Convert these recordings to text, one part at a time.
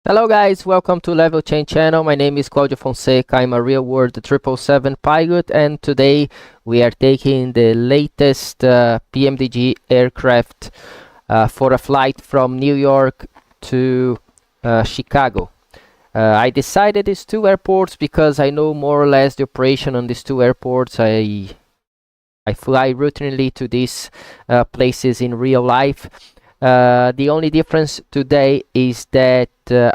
Hello guys, welcome to Level Change channel. My name is Claudio Fonseca. I'm a real world 777 pilot, and today we are taking the latest Pmdg aircraft for a flight from New York to Chicago. I decided these two airports because I know more or less the operation on these two airports. I fly routinely to these places in real life. The only difference today is that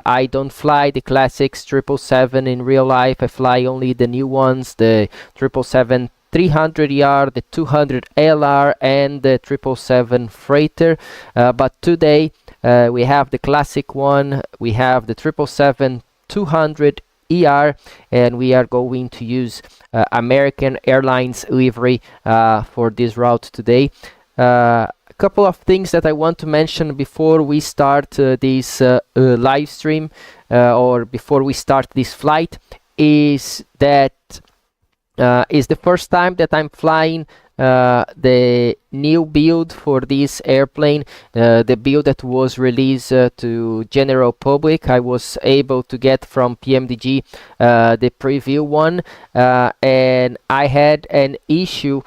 I don't fly the classic 777 in real life. I fly only the new ones, the 777-200ER, the 200LR, and the 777 Freighter. But today we have the classic one, we have the 777-200ER, and we are going to use American Airlines livery for this route today. Couple of things that I want to mention before we start this live stream or before we start this flight is that is the first time that I'm flying the new build for this airplane, the build that was released to general public. I was able to get from Pmdg the preview one, and I had an issue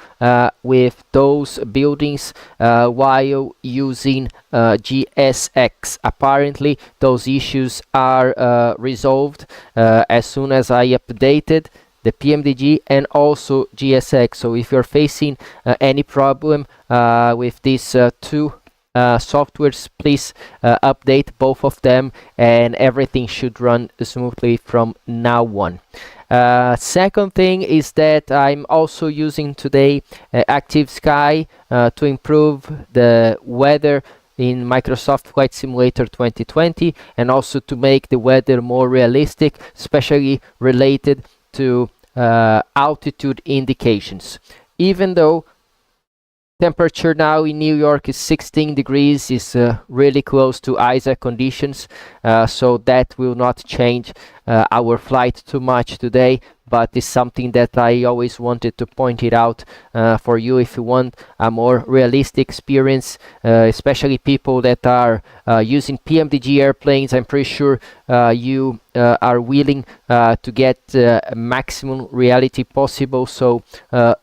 with those buildings while using GSX. Apparently those issues are resolved as soon as I updated the Pmdg and also GSX. So if you're facing any problem with these two softwares, please update both of them and everything should run smoothly from now on. Second thing is that I'm also using today Active Sky to improve the weather in Microsoft Flight Simulator 2020 and also to make the weather more realistic, especially related to altitude indications. Even though temperature now in New York is 16 degrees, is really close to ISA conditions, so that will not change our flight too much today, but it's something that I always wanted to point it out for you if you want a more realistic experience, especially people that are using Pmdg airplanes. I'm pretty sure you are willing to get maximum reality possible, so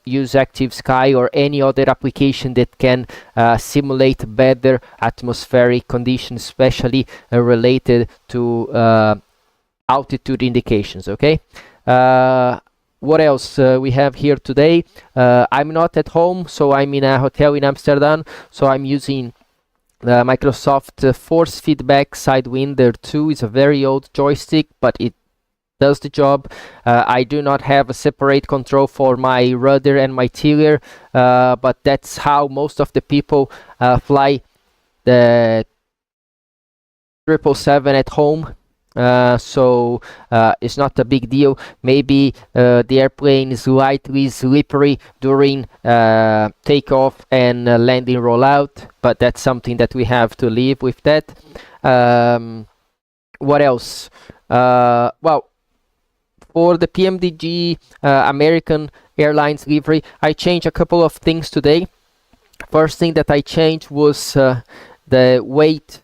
use Active Sky or any other application that can simulate better atmospheric conditions, especially related to altitude indications. Okay, what else we have here today? I'm not at home, so I'm in a hotel in Amsterdam, so I'm using the Microsoft Force Feedback Sidewinder 2. It's a very old joystick, but it does the job. I do not have a separate control for my rudder and my tiller, but that's how most of the people fly the 777 at home. So it's not a big deal. Maybe the airplane is slightly slippery during takeoff and landing rollout, but that's something that we have to live with that. What else? Well, for the Pmdg American Airlines livery, I changed a couple of things today. First thing that I changed was the weight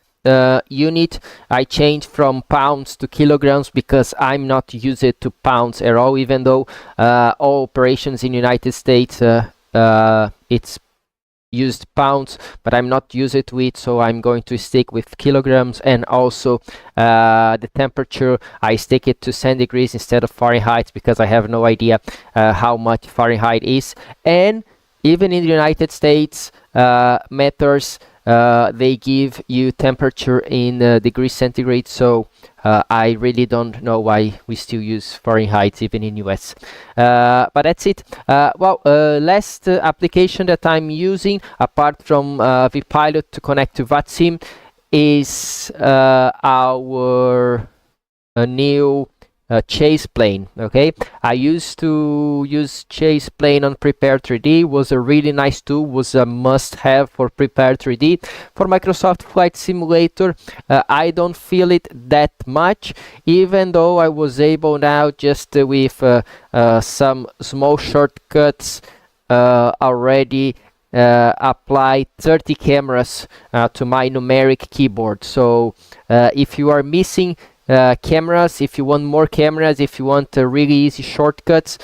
unit. I changed from pounds to kilograms because I'm not used to pounds at all, even though all operations in United States it's used pounds, but I'm not used to it, so I'm going to stick with kilograms. And also the temperature, I stick it to centigrades instead of Fahrenheit because I have no idea how much Fahrenheit is. And even in the United States meters, they give you temperature in degrees centigrade, so I really don't know why we still use Fahrenheit even in US. But that's it. Last application that I'm using apart from vPilot to connect to Vatsim is our new Chase plane. Okay, I used to use Chase plane on Prepare 3D. Was a really nice tool, was a must-have for Prepare 3D. For Microsoft Flight Simulator, I don't feel it that much, even though I was able now just with some small shortcuts already apply 30 cameras to my numeric keyboard. So if you are missing cameras, if you want more cameras, if you want really easy shortcuts,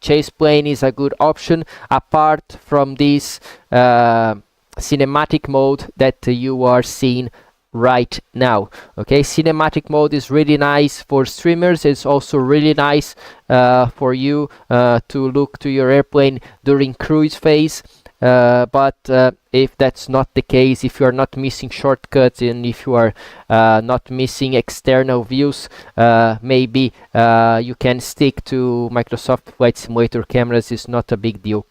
chase plane is a good option, apart from this cinematic mode that you are seeing right now. Okay, cinematic mode is really nice for streamers. It's also really nice for you to look to your airplane during cruise phase. But if that's not the case, if you are not missing shortcuts and if you are not missing external views, maybe you can stick to Microsoft Flight Simulator cameras. It's not a big deal.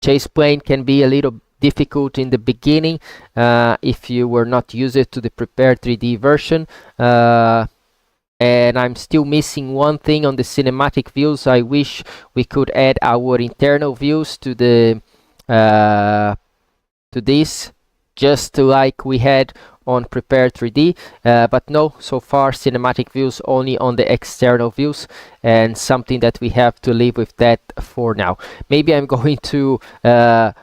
Chase plane can be a little difficult in the beginning if you were not used to the prepared 3D version. And I'm still missing one thing on the cinematic views. I wish we could add our internal views to the to this, just like we had on prepared 3D, but no, so far cinematic views only on the external views, and something that we have to live with that for now. Maybe I'm going to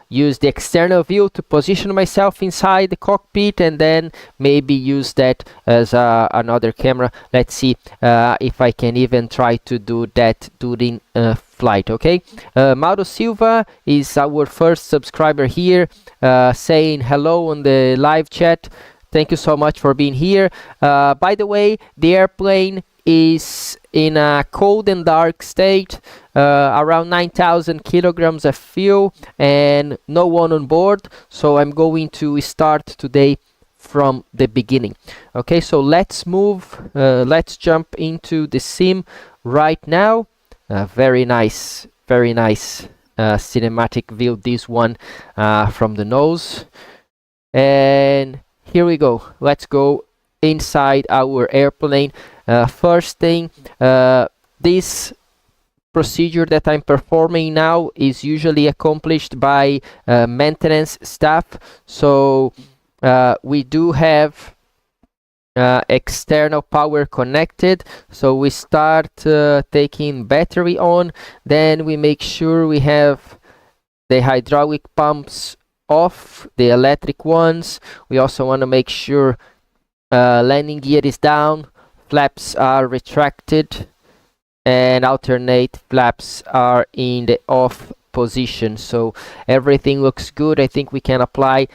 use the external view to position myself inside the cockpit, and then maybe use that as another camera. Let's see if I can even try to do that during flight. Okay, Mauro Silva is our first subscriber here, saying hello on the live chat. Thank you so much for being here. By the way, the airplane is in a cold and dark state, around 9,000 kilograms of fuel and no one on board. So I'm going to start today from the beginning. Okay, so let's move, let's jump into the sim right now. Very nice cinematic view, this one from the nose. And here we go. Let's go inside our airplane. First thing, this procedure that I'm performing now is usually accomplished by maintenance staff. So we do have external power connected. So we start taking battery on, then we make sure we have the hydraulic pumps off, the electric ones. We also want to make sure landing gear is down, flaps are retracted, and alternate flaps are in the off position. So everything looks good. I think we can apply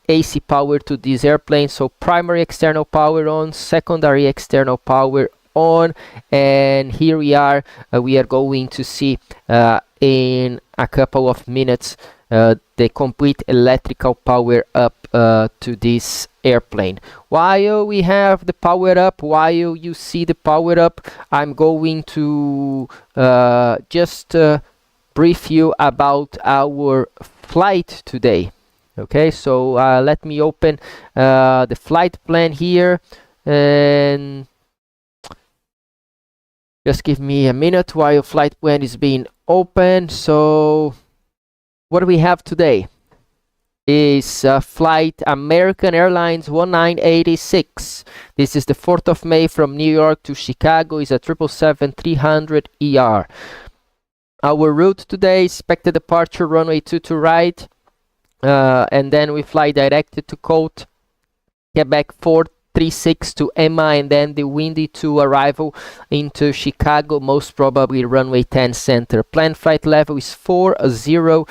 AC power to this airplane. So primary external power on, secondary external power on, and here we are. We are going to see in a couple of minutes the complete electrical power up to this airplane. While we have the power up, while you see the power up, I'm going to just brief you about our flight today. Okay, so let me open the flight plan here, and just give me a minute while flight plan is being open. So what we have today is flight American Airlines 1986. This is the 4th of May from New York to Chicago. Is a 777-200ER. Our route today, expected departure runway 22 right, and then we fly directed to Colt, Quebec 436 to Emma, and then the windy 2 arrival into Chicago, most probably runway 10 center. Planned flight level is 400.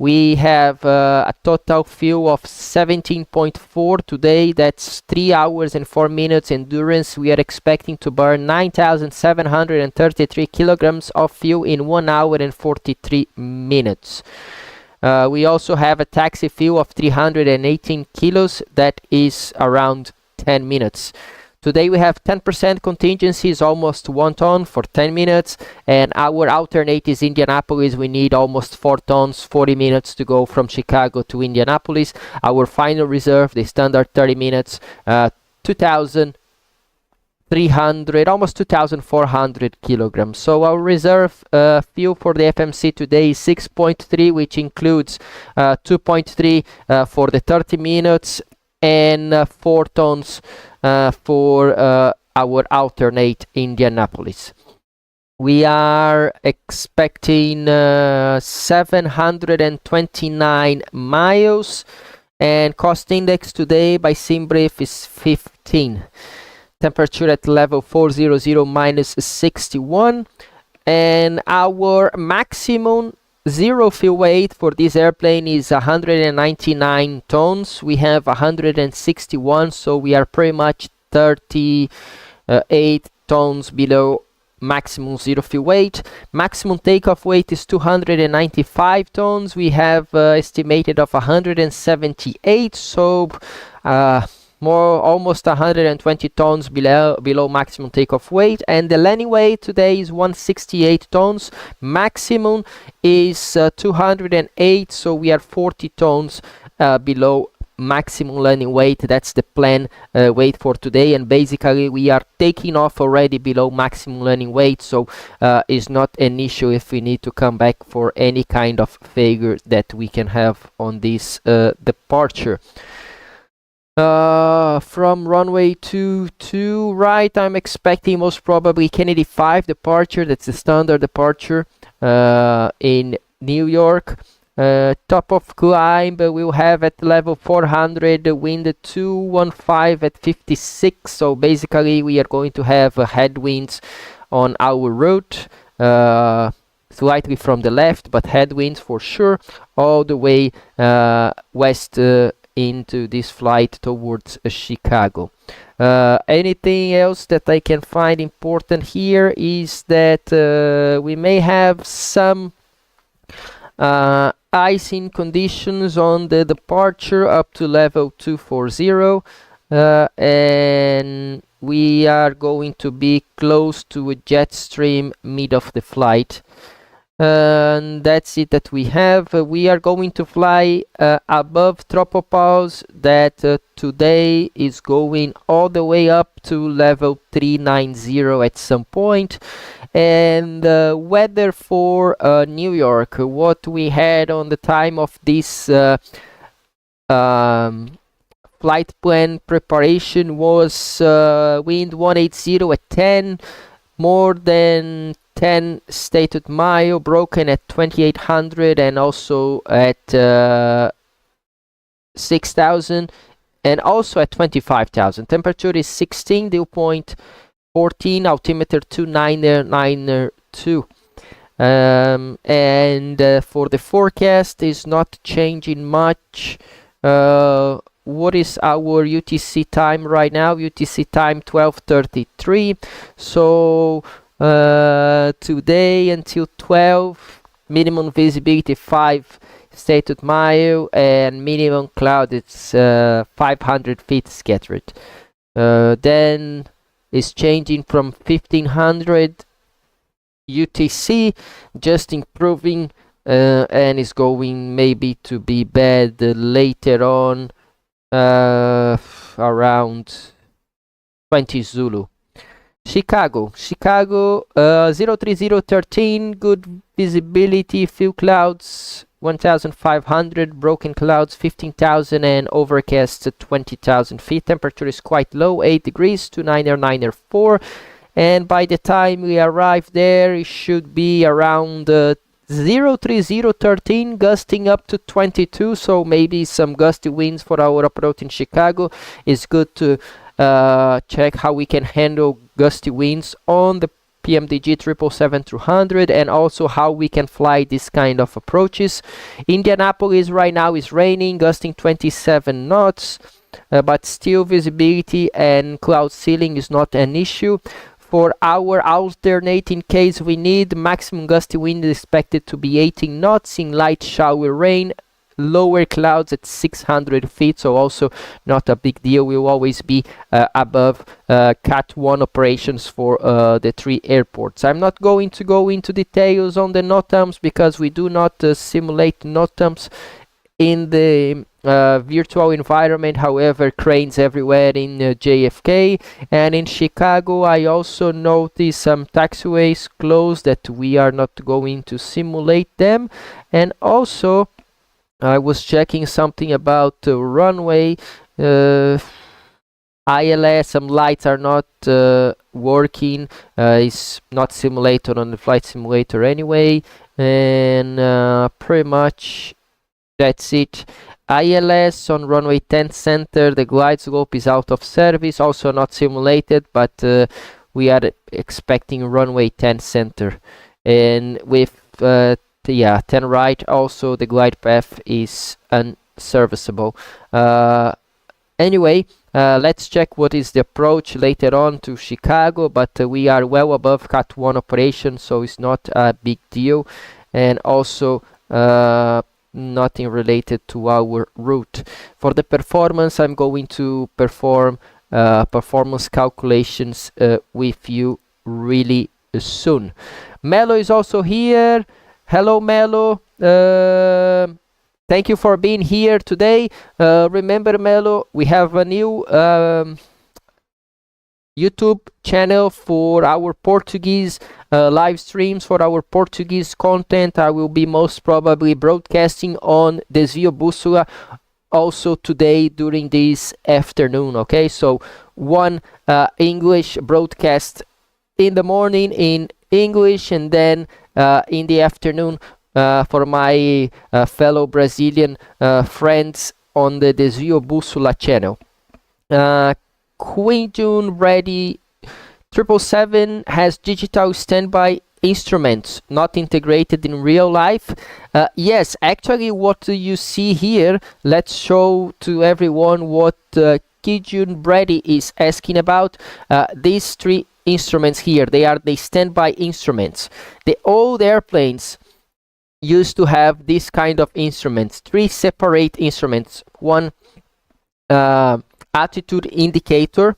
We have a total fuel of 17.4 today. That's 3 hours and 4 minutes endurance. We are expecting to burn 9,733 kilograms of fuel in 1 hour and 43 minutes. We also have a taxi fuel of 318 kilos. That is around 10 minutes. Today we have 10% contingency, is almost 1 ton for 10 minutes, and our alternate is Indianapolis. We need almost 4 tons, 40 minutes to go from Chicago to Indianapolis. Our final reserve, the standard 30 minutes, 2,300, almost 2,400 kilograms. So our reserve fuel for the FMC today is 6.3, which includes 2.3 for the 30 minutes and 4 tons for our alternate Indianapolis. We are expecting 729 miles, And cost index today by SimBrief is 15. Temperature at level 400 minus 61. And our maximum zero fuel weight for this airplane is 199 tons. We have 161, so we are pretty much 38 tons below maximum zero fuel weight. Maximum takeoff weight is 295 tons. We have estimated of 178, so almost 120 tons below maximum takeoff weight. And the landing weight today is 168 tons. Maximum is 208, so we are 40 tons below maximum landing weight. That's the plan weight for today, and basically we are taking off already below maximum landing weight, so it's not an issue if we need to come back for any kind of failure that we can have on this departure. From runway 22 right, I'm expecting most probably Kennedy 5 departure. That's the standard departure in New York. Top of climb we'll have at level 400, wind 215 at 56, so basically we are going to have headwinds on our route, slightly from the left, but headwinds for sure, all the way west into this flight towards Chicago. Anything else that I can find important here is that we may have some icing conditions on the departure up to level 240, and we are going to be close to a jet stream mid of the flight. And that's it that we have. We are going to fly above tropopause that today is going all the way up to level 390 at some point. And weather for New York, what we had on the time of this flight plan preparation was wind 180 at 10, more than 10 stated mile, broken at 2800 and also at 6000 and also at 25,000. Temperature is 16, dew point 14, altimeter 2992. And for the forecast is not changing much. What is our UTC time right now? UTC time 12:33. So today until 12, minimum visibility 5 stated mile and minimum cloud it's 500 feet scattered. Then is changing from 1500 UTC, just improving, and is going maybe to be bad later on around 20 Zulu. Chicago 03013, good visibility, few clouds 1500, broken clouds 15,000 and overcast 20,000 feet. Temperature is quite low, 8 degrees, 29904, and by the time we arrive there it should be around 03013, gusting up to 22, so maybe some gusty winds for our approach in Chicago. It's good to check how we can handle gusty winds on the Pmdg 777-200 and also how we can fly this kind of approaches. Indianapolis right now is raining, gusting 27 knots, but still visibility and cloud ceiling is not an issue. For our alternate, in case we need, maximum gusty wind is expected to be 18 knots in light shower rain, lower clouds at 600 feet, so also not a big deal. We'll always be above Cat 1 operations for the 3 airports. I'm not going to go into details on the NOTAMs because we do not simulate NOTAMs in the virtual environment. However, cranes everywhere in JFK, and in Chicago I also noticed some taxiways closed that we are not going to simulate them. And also I was checking something about the runway. ILS, some lights are not working. It's not simulated on the flight simulator anyway, and pretty much that's it. ILS on runway 10 center. The glide slope is out of service, also not simulated, but we are expecting runway 10 center. And with 10 right, also the glide path is unserviceable. Anyway, let's check what is the approach later on to Chicago, but we are well above Cat 1 operation, so it's not a big deal. And also nothing related to our route. For the performance, I'm going to perform performance calculations with you really soon. Melo is also here. Hello, Melo. Thank you for being here today. Remember, Melo, we have a new YouTube channel for our Portuguese live streams, for our Portuguese content. I will be most probably broadcasting on Desvio Bússola also today during this afternoon. Okay, so one English broadcast in the morning in English, and then in the afternoon for my fellow Brazilian friends on the Desvio Bússola channel. Queen June ready 777 has digital standby instruments not integrated in real life. Yes, actually what you see here, let's show to everyone what Kijun Brady is asking about. These three instruments here, they are the standby instruments. The old airplanes used to have this kind of instruments, three separate instruments. One altitude indicator,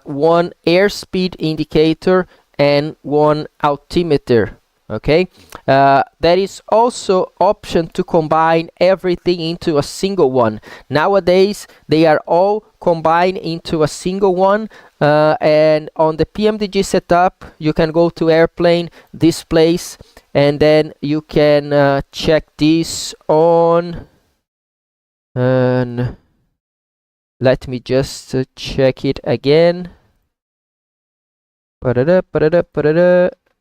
one airspeed indicator, and one altimeter. Okay, there is also option to combine everything into a single one. Nowadays they are all combined into a single one, and on the Pmdg setup you can go to airplane displays, and then you can check this on, and let me just check it again.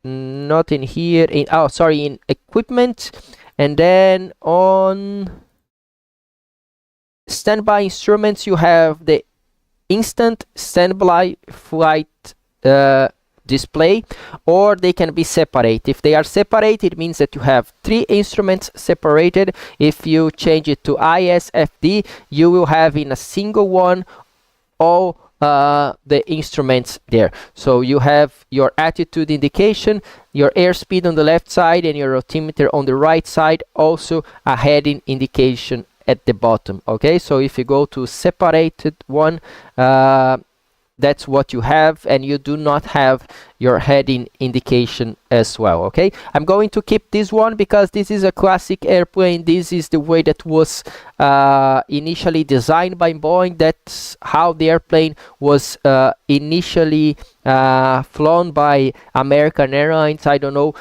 Not in here, in in equipment, and then on standby instruments you have the instant standby flight display, or they can be separate. If they are separate, it means that you have three instruments separated. If you change it to ISFD, you will have in a single one all the instruments there. So you have your attitude indication, your airspeed on the left side, and your altimeter on the right side, also a heading indication at the bottom. Okay, so if you go to separated one, that's what you have, and you do not have your heading indication as well. Okay, I'm going to keep this one because this is a classic airplane. This is the way that was initially designed by Boeing. That's how the airplane was initially flown by American Airlines. I don't know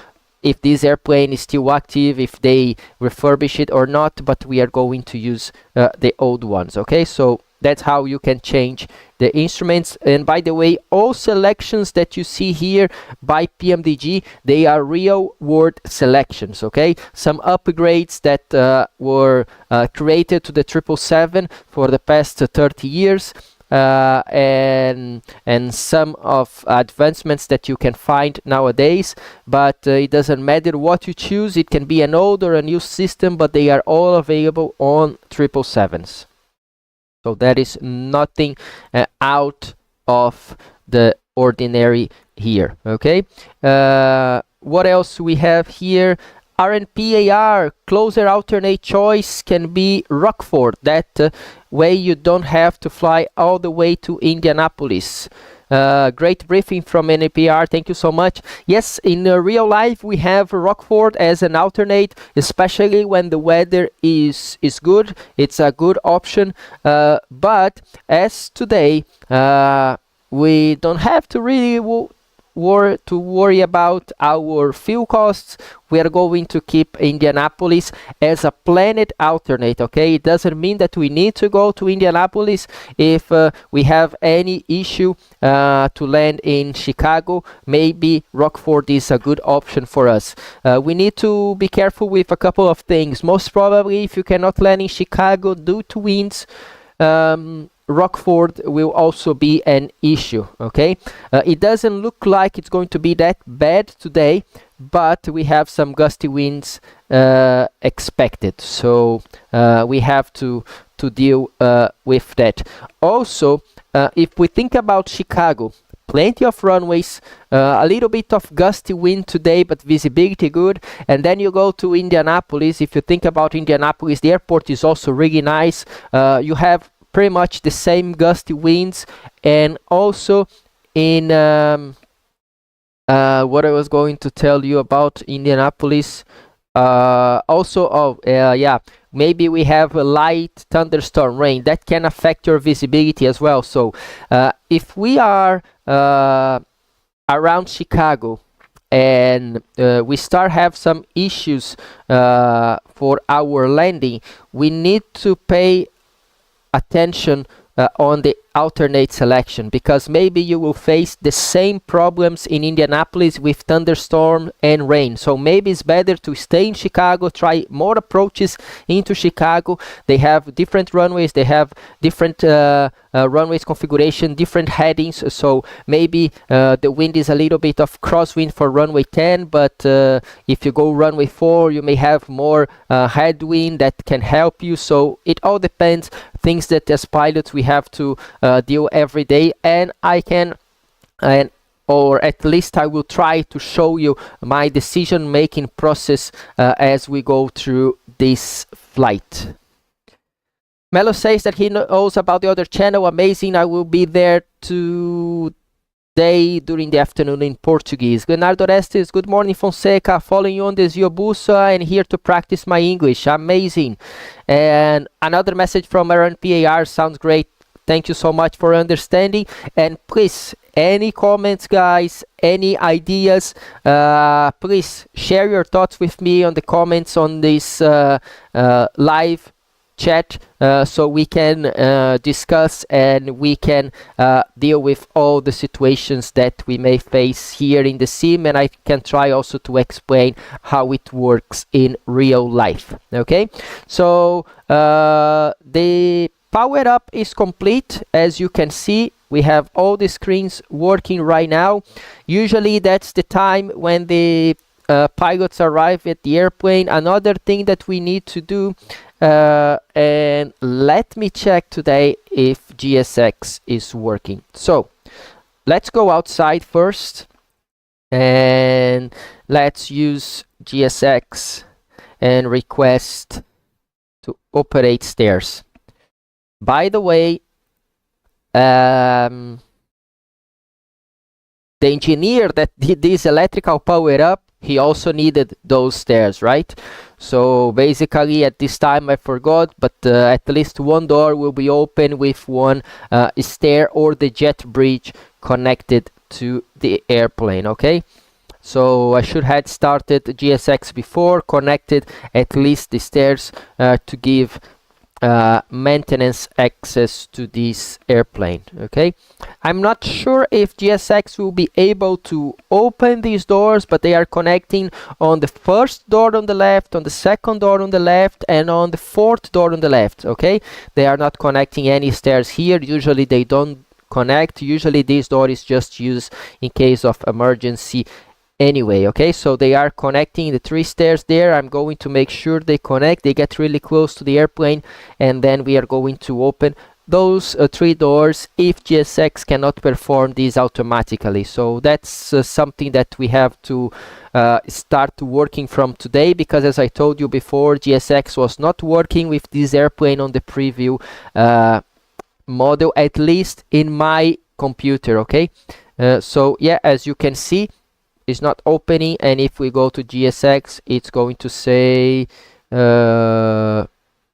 if this airplane is still active, if they refurbish it or not, but we are going to use the old ones. Okay, so that's how you can change the instruments. And by the way, all selections that you see here by Pmdg, they are real world selections. Okay, some upgrades that were created to the 777 for the past 30 years, and some of advancements that you can find nowadays, but it doesn't matter what you choose. It can be an old or a new system, but they are all available on 777s. So that is nothing out of the ordinary here. Okay, what else we have here? RNPAR, closer alternate choice can be Rockford. That way you don't have to fly all the way to Indianapolis. Great briefing from NPR, thank you so much. Yes, in real life we have Rockford as an alternate, especially when the weather is good. It's a good option, but as today we don't have to really worry about our fuel costs. We are going to keep Indianapolis as a planned alternate, okay? It doesn't mean that we need to go to Indianapolis. If we have any issue to land in Chicago, maybe Rockford is a good option for us. We need to be careful with a couple of things. Most probably, if you cannot land in Chicago due to winds, Rockford will also be an issue, okay? It doesn't look like it's going to be that bad today, but we have some gusty winds expected, so we have to deal with that. Also, if we think about Chicago, plenty of runways, a little bit of gusty wind today, but visibility good. And then you go to Indianapolis. If you think about Indianapolis, the airport is also really nice. You have pretty much the same gusty winds, and also in what I was going to tell you about Indianapolis, maybe we have a light thunderstorm rain that can affect your visibility as well. So if we are around Chicago and we start have some issues for our landing, we need to pay attention on the alternate selection, because maybe you will face the same problems in Indianapolis with thunderstorm and rain. So maybe it's better to stay in Chicago, try more approaches into Chicago. They have different runways, they have different runways configuration, different headings. So maybe the wind is a little bit of crosswind for runway 10, but if you go runway 4, you may have more headwind that can help you. So it all depends, things that as pilots we have to deal every day, and I can, or at least I will try to show you my decision making process as we go through this flight. Melo says that he knows about the other channel. Amazing. I will be there today during the afternoon in Portuguese. Leonardo Orestes, good morning, Fonseca. Following you on the Ziobusa and here to practice my English. Amazing. And another message from Aaron PAR. Sounds great. Thank you so much for understanding. And please, any comments, guys, any ideas, please share your thoughts with me on the comments on this live chat, so we can discuss and we can deal with all the situations that we may face here in the sim, and I can try also to explain how it works in real life. Okay, so the power up is complete. As you can see, we have all the screens working right now. Usually that's the time when the pilots arrive at the airplane. Another thing that we need to do, and let me check today if GSX is working. So let's go outside first and let's use GSX and request to operate stairs. By the way, the engineer that did this electrical power up, he also needed those stairs, right? So basically at this time I forgot, but at least one door will be open with one stair or the jet bridge connected to the airplane, okay? So I should have started GSX before, connected at least the stairs to give maintenance access to this airplane. Okay, I'm not sure if GSX will be able to open these doors, but they are connecting on the first door on the left, on the second door on the left, and on the fourth door on the left. Okay, they are not connecting any stairs here. Usually they don't connect. Usually this door is just used in case of emergency anyway. Okay, so they are connecting the 3 stairs there. I'm going to make sure they connect, they get really close to the airplane, and then we are going to open those 3 doors if GSX cannot perform these automatically. So that's something that we have to start working from today, because as I told you before, GSX was not working with this airplane on the preview model, at least in my computer. Okay, so yeah, as you can see, is not opening, and if we go to GSX, it's going to say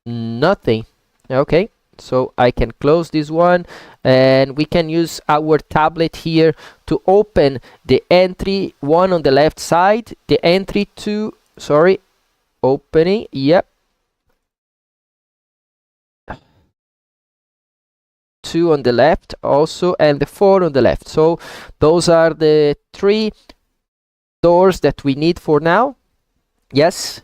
nothing. Okay, So I can close this one, and we can use our tablet here to open the entry one on the left side, the entry two, sorry, opening, yep, two on the left also, and the four on the left. So those are the three doors that we need for now. Yes,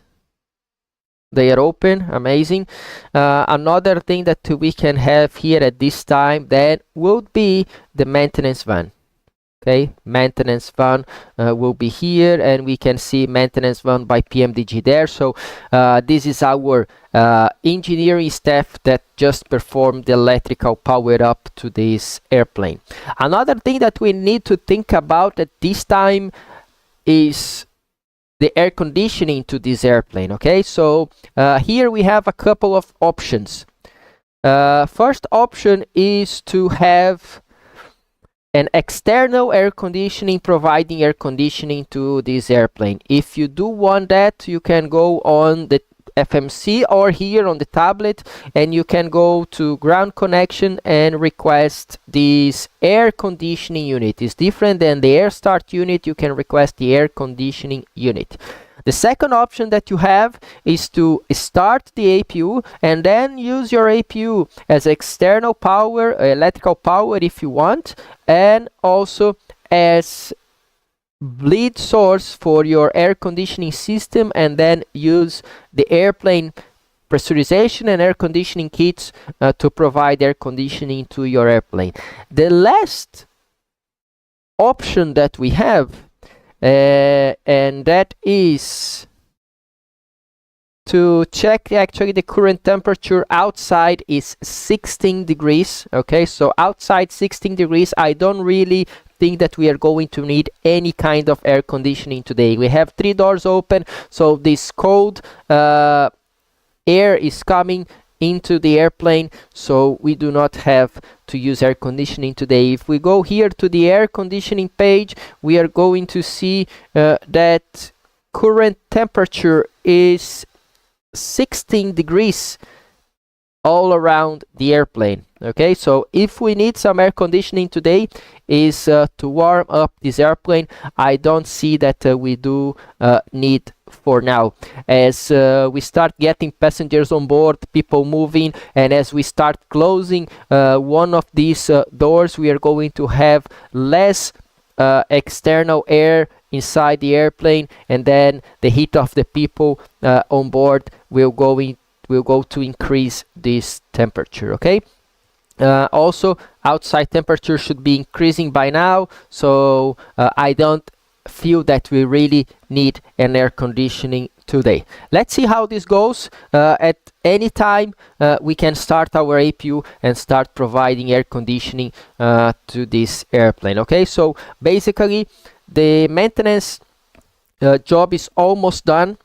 they are open. Amazing. Another thing that we can have here at this time then would be the maintenance van. Okay, maintenance van will be here, and we can see maintenance van by Pmdg there. So this is our engineering staff that just performed the electrical power up to this airplane. Another thing that we need to think about at this time is the air conditioning to this airplane. Okay, so here we have a couple of options. First option is to have an external air conditioning providing air conditioning to this airplane. If you do want that, you can go on the FMC or here on the tablet, and you can go to ground connection and request this air conditioning unit. It's different than the air start unit. You can request the air conditioning unit. The second option that you have is to start the APU and then use your APU as external power, electrical power if you want, and also as bleed source for your air conditioning system, and then use the airplane pressurization and air conditioning kits to provide air conditioning to your airplane. The last option that we have, and that is to check actually the current temperature outside is 16 degrees. Okay, so outside 16 degrees, I don't really think that we are going to need any kind of air conditioning today. We have 3 doors open, so this cold air is coming into the airplane, so we do not have to use air conditioning today. If we go here to the air conditioning page, we are going to see that current temperature is 16 degrees all around the airplane. Okay, so if we need some air conditioning today is to warm up this airplane. I don't see that we do need for now. As we start getting passengers on board, people moving, and as we start closing one of these doors, we are going to have less external air inside the airplane, and then the heat of the people on board will go to increase this temperature. Okay, also outside temperature should be increasing by now, so I don't feel that we really need an air conditioning today. Let's see how this goes. At any time we can start our APU and start providing air conditioning to this airplane. Okay, so basically the maintenance job is almost done,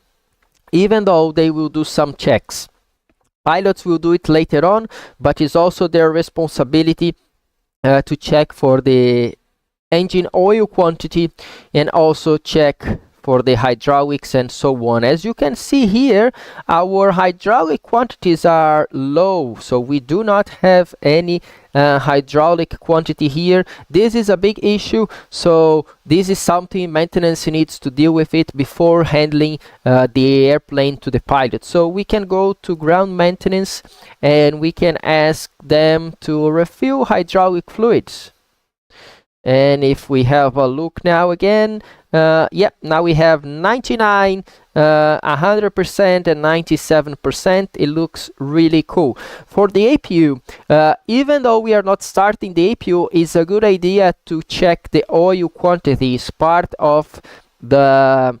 even though they will do some checks. Pilots will do it later on, but it's also their responsibility to check for the engine oil quantity and also check for the hydraulics and so on. As you can see here, our hydraulic quantities are low, so we do not have any hydraulic quantity here. This is a big issue, so this is something maintenance needs to deal with it before handling the airplane to the pilot. So we can go to ground maintenance and we can ask them to refill hydraulic fluids. And if we have a look now again, yep, now we have 99, 100% and 97%. It looks really cool. For the APU, even though we are not starting the APU, it's a good idea to check the oil quantity. It's part of the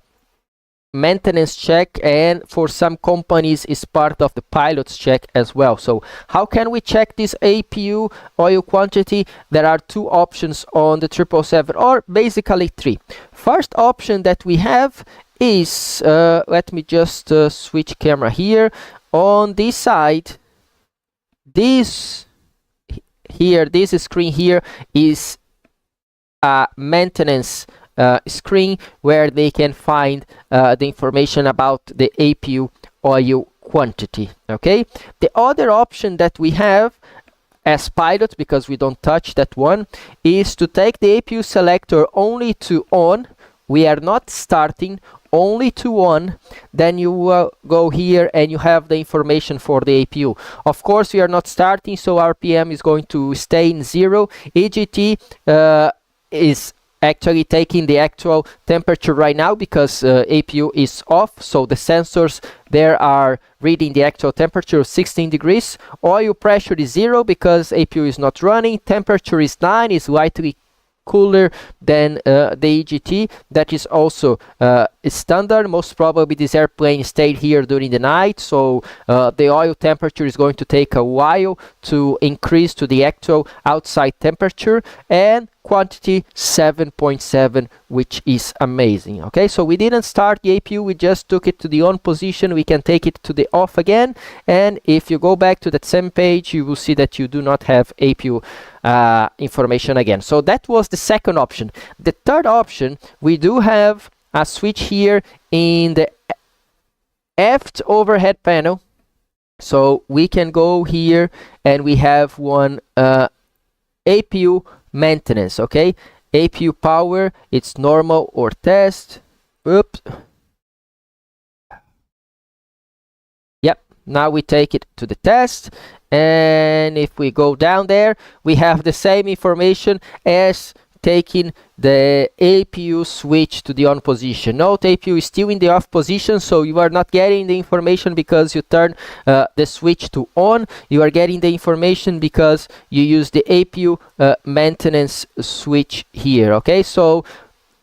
maintenance check, and for some companies is part of the pilot's check as well. So how can we check this APU oil quantity? There are 2 options on the 777, or basically 3. First option that we have is let me just switch camera here. On this side, this screen here is a maintenance screen where they can find the information about the APU oil quantity. Okay, the other option that we have as pilot, because we don't touch that one, is to take the APU selector only to on. We are not starting, only to on. Then you go here and you have the information for the APU. Of course, we are not starting, so RPM is going to stay in 0. EGT is actually taking the actual temperature right now because APU is off, so the sensors there are reading the actual temperature of 16 degrees. Oil pressure is 0 because APU is not running. Temperature is 9, is slightly cooler than the EGT. That is also standard. Most probably this airplane stayed here during the night, so the oil temperature is going to take a while to increase to the actual outside temperature. And quantity 7.7, which is amazing. Okay, so we didn't start the APU, we just took it to the on position. We can take it to the off again, and if you go back to that same page, you will see that you do not have APU information again. So that was the second option. The third option, we do have a switch here in the aft overhead panel, so we can go here and we have one APU maintenance. Okay, APU power, it's normal or test. Oops. Yep, now we take it to the test, and if we go down there, we have the same information as taking the APU switch to the on position. Note, APU is still in the off position, so you are not getting the information because you turn the switch to on. You are getting the information because you use the APU maintenance switch here. Okay, so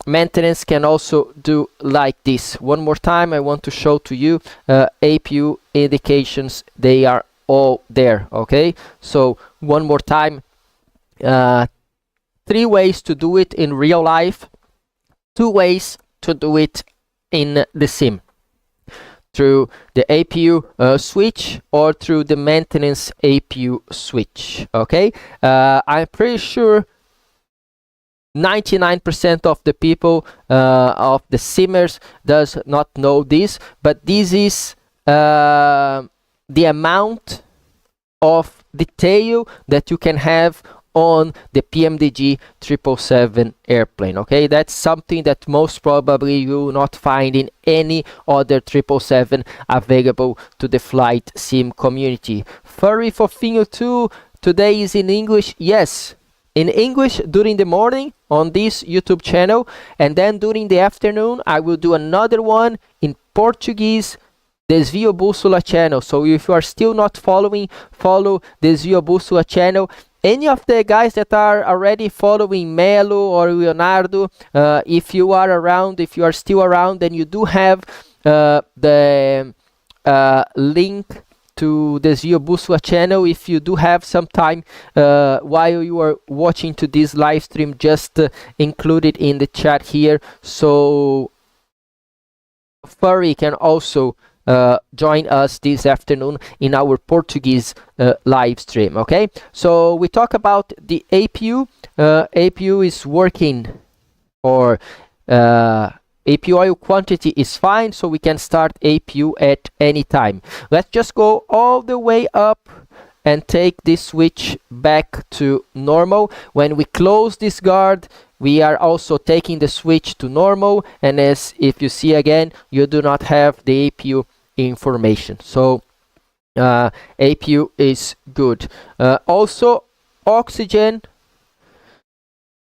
maintenance can also do like this. One more time, I want to show to you APU indications. They are all there. Okay, so one more time, 3 ways to do it in real life, 2 ways to do it in the sim: through the APU switch or through the maintenance APU switch. Okay, I'm pretty sure 99% of the people, of the simmers, does not know this, but this is the amount of detail that you can have on the Pmdg 777 airplane. Okay, that's something that most probably you will not find in any other 777 available to the flight sim community. Furry Fofinho 2 today is in English. Yes, in English during the morning on this YouTube channel, and then during the afternoon I will do another one in Portuguese, Desvio Bússola channel. So if you are still not following, follow Desvio Bússola channel. Any of the guys that are already following Melo or Leonardo, if you are around, if you are still around, then you do have the link to the Desvio Bússola channel. If you do have some time while you are watching to this live stream, just include it in the chat here, so Furry can also join us this afternoon in our Portuguese live stream. Okay, so we talk about the APU. APU is working, or APU oil quantity is fine, so we can start APU at any time. Let's just go all the way up and take this switch back to normal. When we close this guard, we are also taking the switch to normal, and as if you see again, you do not have the APU information. So APU is good. Also, oxygen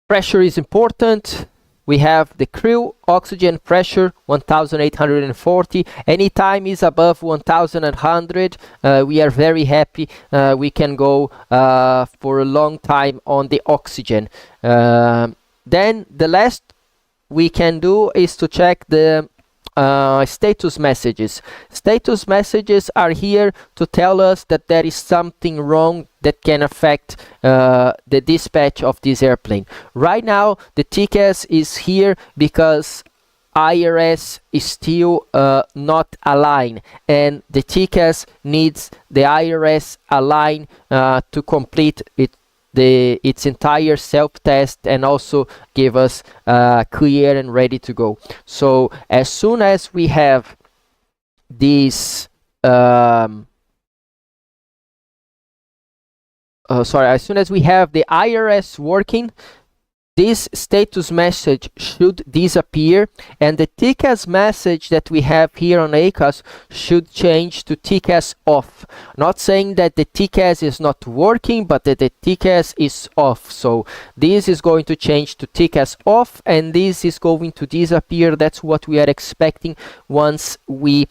pressure is important. We have the crew oxygen pressure 1840. Anytime is above 1100, we are very happy. We can go for a long time on the oxygen. Then the last we can do is to check the status messages. Status messages are here to tell us that there is something wrong that can affect the dispatch of this airplane. Right now the TCAS is here because IRS is still not aligned, and the TCAS needs the IRS align to complete its entire self-test and also give us clear and ready to go. So as soon as we have this as soon as we have the IRS working, this status message should disappear, and the TCAS message that we have here on ACAS should change to TCAS off. Not saying that the TCAS is not working, but that the TCAS is off. So this is going to change to TCAS off, and this is going to disappear. That's what we are expecting once we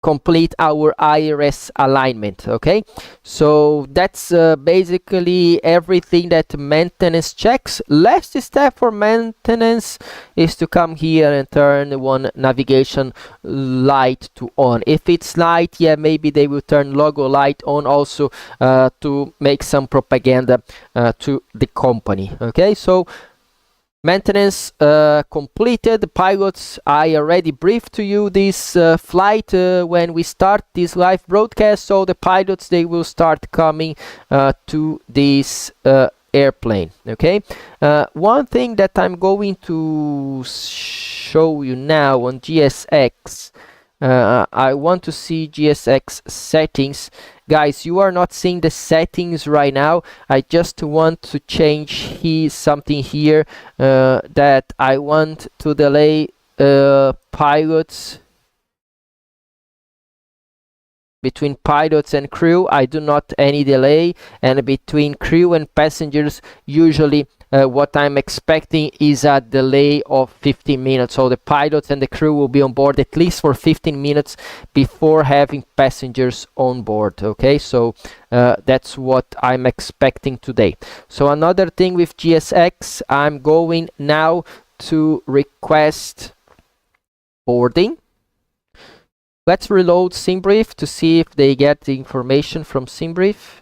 complete our IRS alignment. Okay, so that's basically everything that maintenance checks. Last step for maintenance is to come here and turn one navigation light to on. If it's light, yeah, maybe they will turn logo light on also to make some propaganda to the company. Okay, so maintenance completed. The pilots, I already briefed to you this flight when we start this live broadcast, so the pilots, they will start coming to this airplane. Okay, one thing that I'm going to show you now on GSX, I want to see GSX settings. Guys, you are not seeing the settings right now. I just want to change something here that I want to delay pilots. Between pilots and crew, I do not any delay, and between crew and passengers, usually what I'm expecting is a delay of 15 minutes. So the pilots and the crew will be on board at least for 15 minutes before having passengers on board. Okay, so that's what I'm expecting today. So another thing with GSX, I'm going now to request boarding. Let's reload SimBrief to see if they get the information from SimBrief.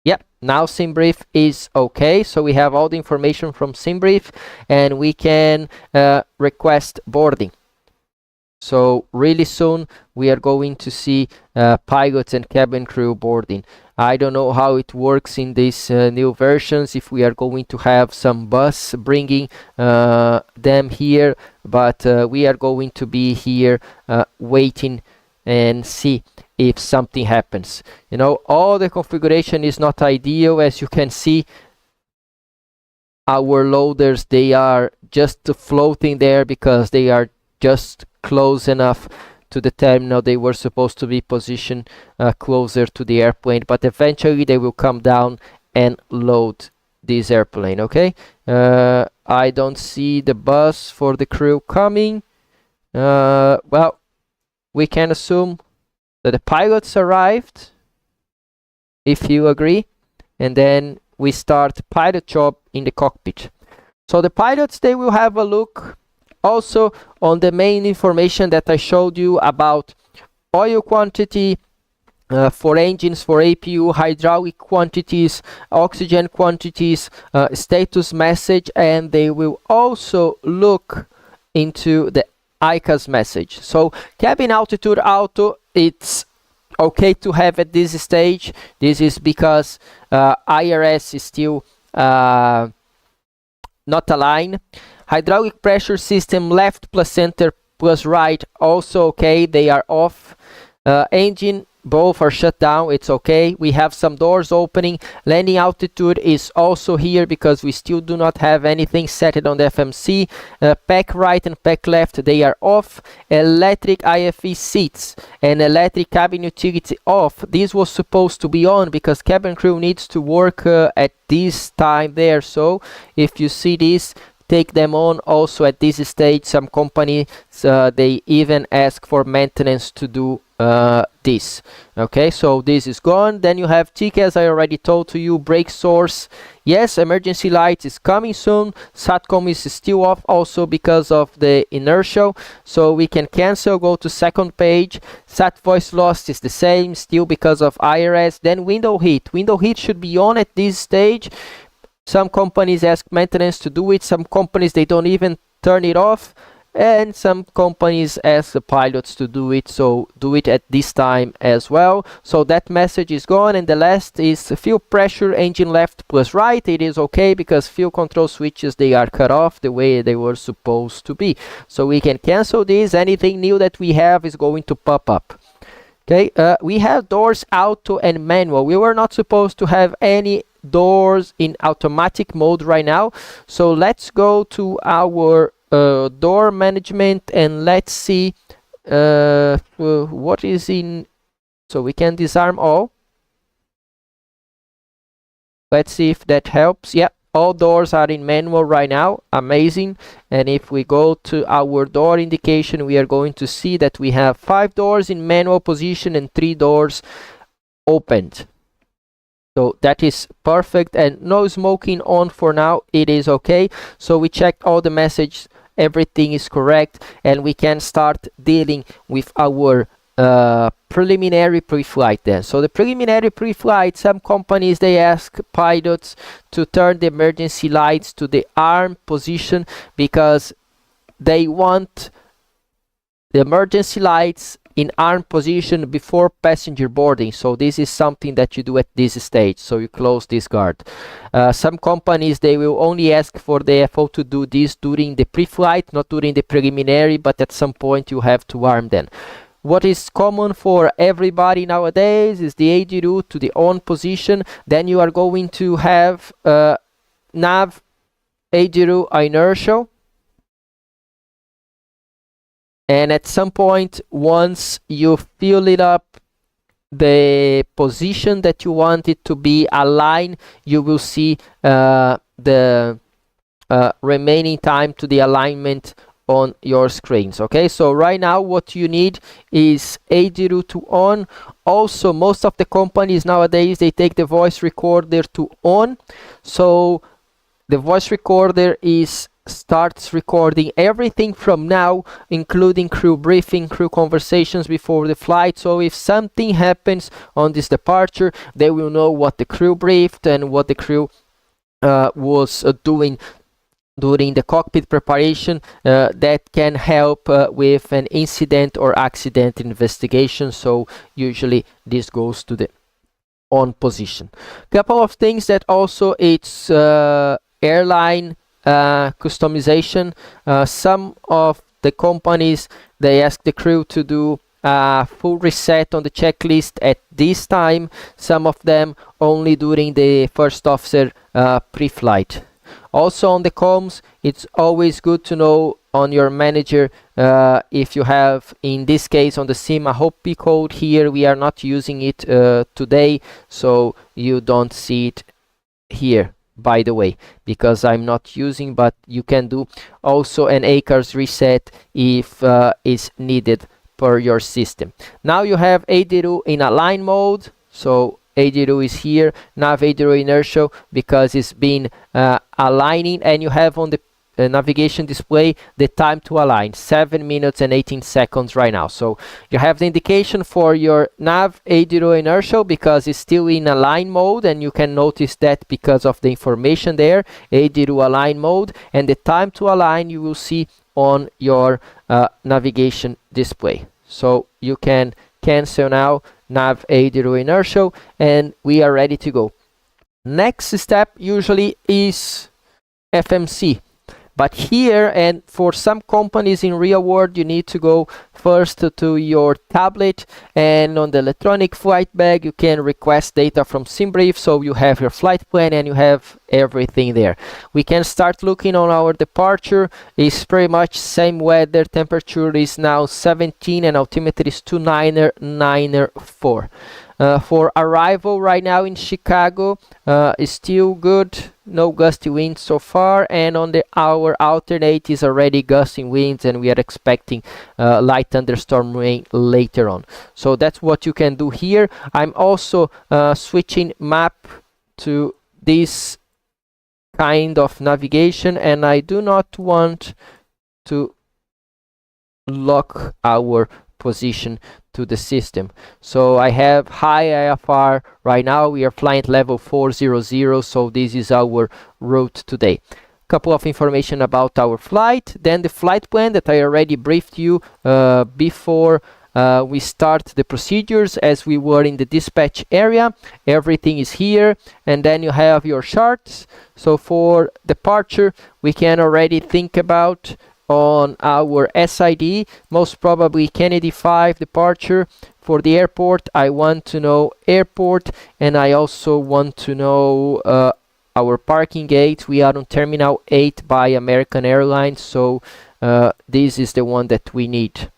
Yep, now SimBrief is okay. So we have all the information from SimBrief, and we can request boarding. So really soon we are going to see pilots and cabin crew boarding. I don't know how it works in these new versions, if we are going to have some bus bringing them here, but we are going to be here waiting and see if something happens. You know, all the configuration is not ideal. As you can see, our loaders, they are just floating there because they are just close enough to the terminal. They were supposed to be positioned closer to the airplane, but eventually they will come down and load this airplane. Okay, I don't see the bus for the crew coming. Well, we can assume that the pilots arrived, if you agree, and then we start pilot job in the cockpit. So the pilots, they will have a look also on the main information that I showed you about oil quantity for engines, for APU, hydraulic quantities, oxygen quantities, status message, and they will also look into the ICAS message. So cabin altitude auto, it's okay to have at this stage. This is because IRS is still not aligned. Hydraulic pressure system left plus center plus right, also okay, they are off. Engine, both are shut down, it's okay. We have some doors opening. Landing altitude is also here because we still do not have anything set on the FMC. Pack right and pack left, they are off. Electric IFE seats and electric cabin utility off. This was supposed to be on because cabin crew needs to work at this time there. So if you see this, take them on also at this stage. Some companies, they even ask for maintenance to do this. Okay, so this is gone. Then you have TIC, as I already told to you. Brake source, yes. Emergency light is coming soon. SATCOM is still off also because of the inertial, so we can cancel, go to second page. SAT voice loss is the same, still because of IRS. Then window heat should be on at this stage. Some companies ask maintenance to do it. Some companies, they don't even turn it off. and some companies ask the pilots to do it, so do it at this time as well. So that message is gone. And the last is fuel pressure, engine left plus right. It is okay because fuel control switches, they are cut off the way they were supposed to be, so we can cancel this. Anything new that we have is going to pop up. Okay, we have doors auto and manual. We were not supposed to have any doors in automatic mode right now, so let's go to our door management and let's see what is in. So we can disarm all. Let's see if that helps. Yeah, all doors are in manual right now. Amazing. And if we go to our door indication, we are going to see that we have 5 doors in manual position and 3 doors opened. So that is perfect, and no smoking on for now. It is okay. So we checked all the messages, everything is correct, and we can start dealing with our preliminary pre-flight then. So the preliminary pre-flight, some companies, they ask pilots to turn the emergency lights to the arm position because they want the emergency lights in arm position before passenger boarding. So this is something that you do at this stage, so you close this guard. Some companies, they will only ask for the FO to do this during the pre-flight, not during the preliminary, but at some point you have to arm them. What is common for everybody nowadays is the AD route to the on position. Then you are going to have nav AD route inertial. And at some point, once you fill it up, the position that you want it to be aligned, you will see the remaining time to the alignment on your screens. Okay, so right now what you need is AD route to on. Also, most of the companies nowadays, they take the voice recorder to on. So the voice recorder starts recording everything from now, including crew briefing, crew conversations before the flight. So if something happens on this departure, they will know what the crew briefed and what the crew was doing during the cockpit preparation. That can help with an incident or accident investigation. So usually this goes to the on position. Couple of things that also it's airline customization. Some of the companies, they ask the crew to do a full reset on the checklist at this time. Some of them only during the first officer pre-flight. Also on the comms, it's always good to know on your manager if you have, in this case on the SIM, a HOPI code here. We are not using it today, so you don't see it here, by the way, because I'm not using, but you can do also an ACARS reset if is needed per your system. Now you have AD route in align mode, so AD route is here, nav AD route inertial because it's been aligning, and you have on the navigation display the time to align, 7 minutes and 18 seconds right now. So you have the indication for your nav AD route inertial because it's still in align mode, and you can notice that because of the information there, AD route align mode, and the time to align you will see on your navigation display. So you can cancel now nav AD route inertial, and we are ready to go. Next step usually is FMC. But here, and for some companies in real world, you need to go first to your tablet, and on the electronic flight bag you can request data from SimBrief, so you have your flight plan and you have everything there. We can start looking on our departure. It's pretty much same weather. Temperature is now 17 and altimeter is 2994. For arrival right now in Chicago, is still good, no gusty winds so far, and on our alternate is already gusting winds, and we are expecting light thunderstorm rain later on. So that's what you can do here. I'm also switching map to this kind of navigation, and I do not want to lock our position to the system. So I have high IFR right now. We are flying at level 400, so this is our route today. couple of information about our flight, then the flight plan that I already briefed you before we start the procedures, as we were in the dispatch area. Everything is here, and then you have your charts. So for departure, we can already think about on our SID, most probably Kennedy 5 departure. For the airport, I want to know airport, and I also want to know our parking gate. We are on Terminal 8 by American Airlines, so this is the one that we need.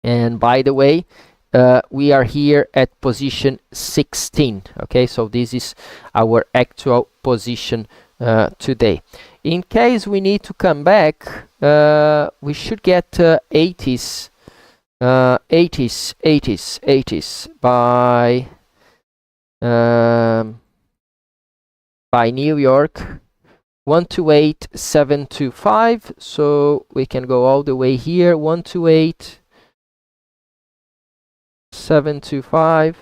And by the way, we are here at position 16. Okay, so this is our actual position today. In case we need to come back, we should get 80s by New York, 128.725. So we can go all the way here, 128.725.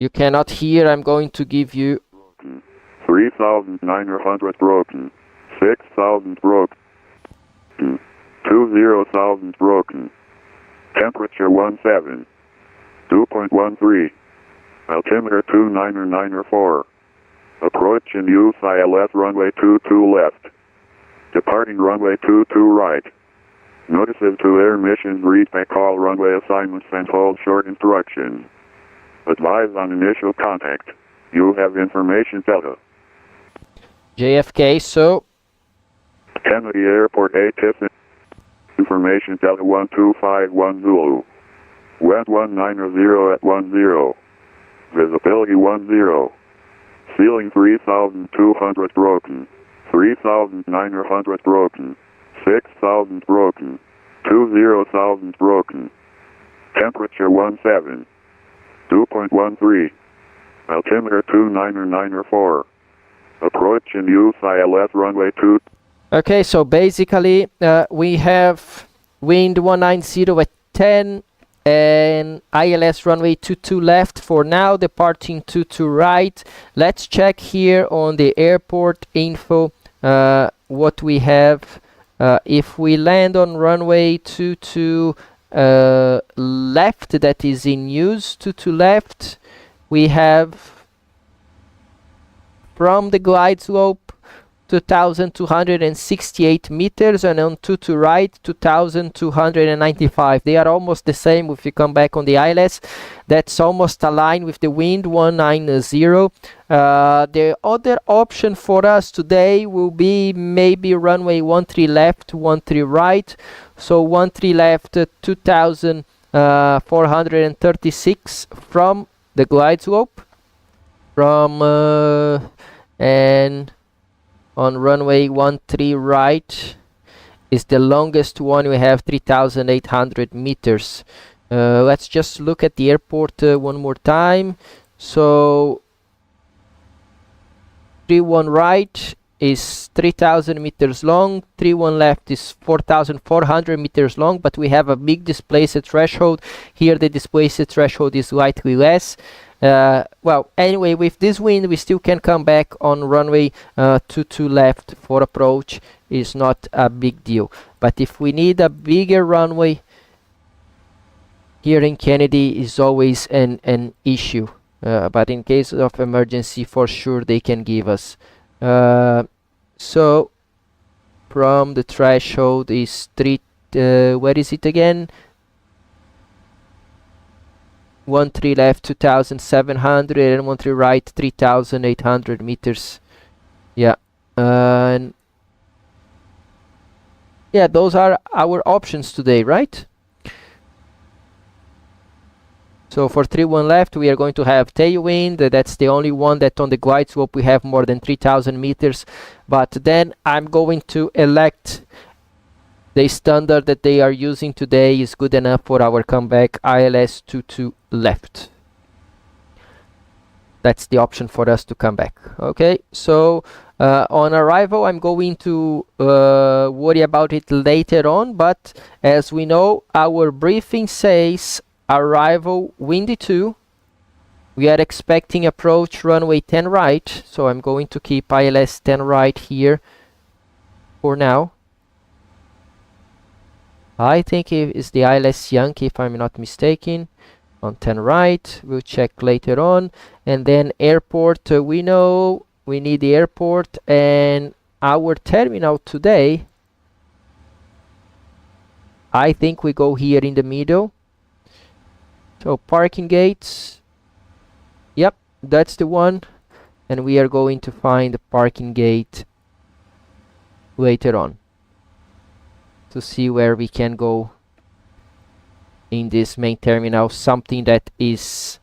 You cannot hear. I'm going to give you 3,900 broken, 6,000 broken, 20,000 broken, temperature 17, 2.13, altimeter 29904, approach and use ILS runway 22 left, departing runway 22 right, notices to air missions read by call runway assignments and hold short instructions, advise on initial contact, you have information delta. JFK, so Kennedy Airport 8 tips, information delta 1251 Zulu, wind 190 at 10, visibility 10, ceiling 3,200 broken, 3,900 broken, 6,000 broken, 20,000 broken, temperature 17, 2.13, altimeter 29904, approach and use ILS runway 2. okay, so basically we have wind 190 at 10 and ILS runway 22 left for now, departing 22 right. Let's check here on the airport info what we have. If we land on runway 22 left, that is in use, 22 left, we have from the glide slope 2,268 meters, and on 22 right 2,295. They are almost the same. If you come back on the ILS, that's almost aligned with the wind 190. The other option for us today will be maybe runway 13 left, 13 right. So 13 left 2,436 from the glide slope, from and on runway 13 right is the longest one. We have 3,800 meters. Let's just look at the airport one more time. So 31 right is 3,000 meters long, 31 left is 4,400 meters long, but we have a big displaced threshold. Here the displaced threshold is slightly less. Well, anyway, with this wind we still can come back on runway 22 left for approach. Is not a big deal. But if we need a bigger runway here in Kennedy is always an issue. But in case of emergency, for sure they can give us. So from the threshold is where is it again? 13 left 2,700 and 13 right 3,800 meters. Yeah, and yeah, those are our options today, right? So for 31 left we are going to have tailwind. That's the only one that on the glide slope we have more than 3,000 meters. But then I'm going to elect the standard that they are using today is good enough for our comeback, ILS 22 left. That's the option for us to come back. Okay, so on arrival I'm going to worry about it later on, but as we know, our briefing says arrival windy 2. We are expecting approach runway 10 right, so I'm going to keep ILS 10 right here for now. I think it's the ILS Yankee, if I'm not mistaken, on 10 right. We'll check later on. And then airport, we know we need the airport, and our terminal today, I think we go here in the middle. So parking gates, yep, that's the one. And we are going to find the parking gate later on to see where we can go in this main terminal, something that is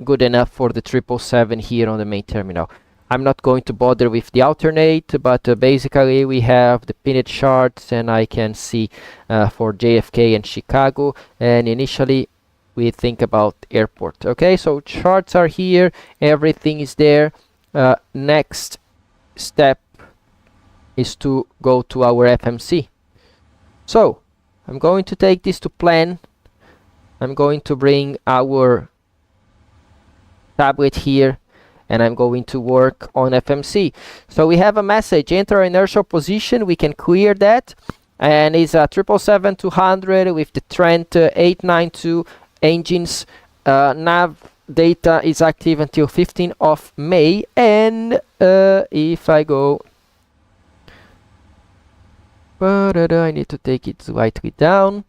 good enough for the 777 here on the main terminal. I'm not going to bother with the alternate, but basically we have the pinned charts, and I can see for JFK and Chicago, and initially we think about airport. Okay, so charts are here, everything is there. Next step is to go to our FMC. So I'm going to take this to plan. I'm going to bring our tablet here, and I'm going to work on FMC. So we have a message, enter inertial position. We can clear that, and it's a 777-200 with the Trent 892 engines. Nav data is active until 15th of May, and if I go, I need to take it slightly down,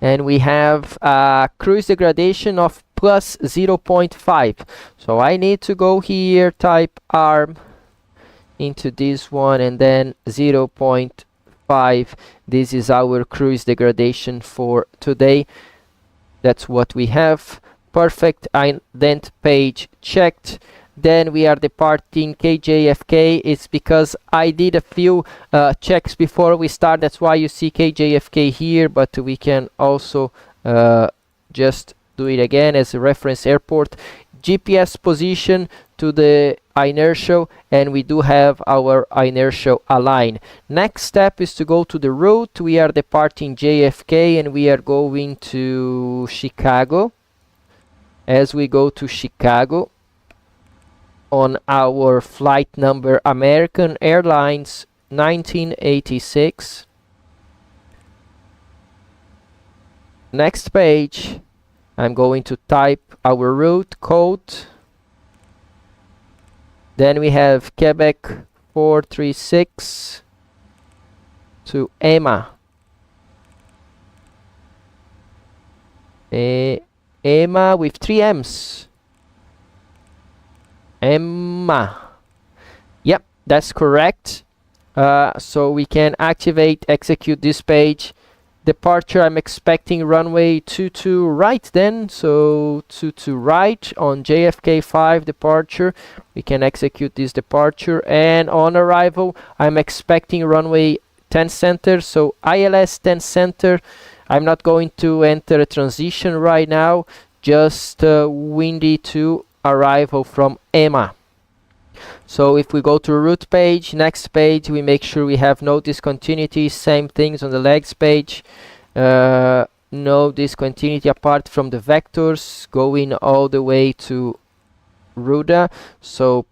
and we have a cruise degradation of plus 0.5. So I need to go here, type arm into this one, and then 0.5. This is our cruise degradation for today. That's what we have. Perfect. Ident page checked. Then we are departing KJFK. It's because I did a few checks before we start. That's why you see KJFK here, but we can also just do it again as a reference airport. GPS position to the inertial, and we do have our inertial aligned. Next step is to go to the route. We are departing JFK, and we are going to Chicago. As we go to Chicago, on our flight number American Airlines 1986. Next page, I'm going to type our route code. Then we have Quebec 436 to EMA. EMA with 3 M's. EMA. Yep, that's correct. So we can activate, execute this page. Departure, I'm expecting runway 22 right then. So 22 right on JFK 5 departure. We can execute this departure. And on arrival, I'm expecting runway 10 center. So ILS 10 center. I'm not going to enter a transition right now. Just windy to arrival from EMA. So if we go to route page, next page, we make sure we have no discontinuity. Same things on the legs page. No discontinuity apart from the vectors going all the way to Ruda. So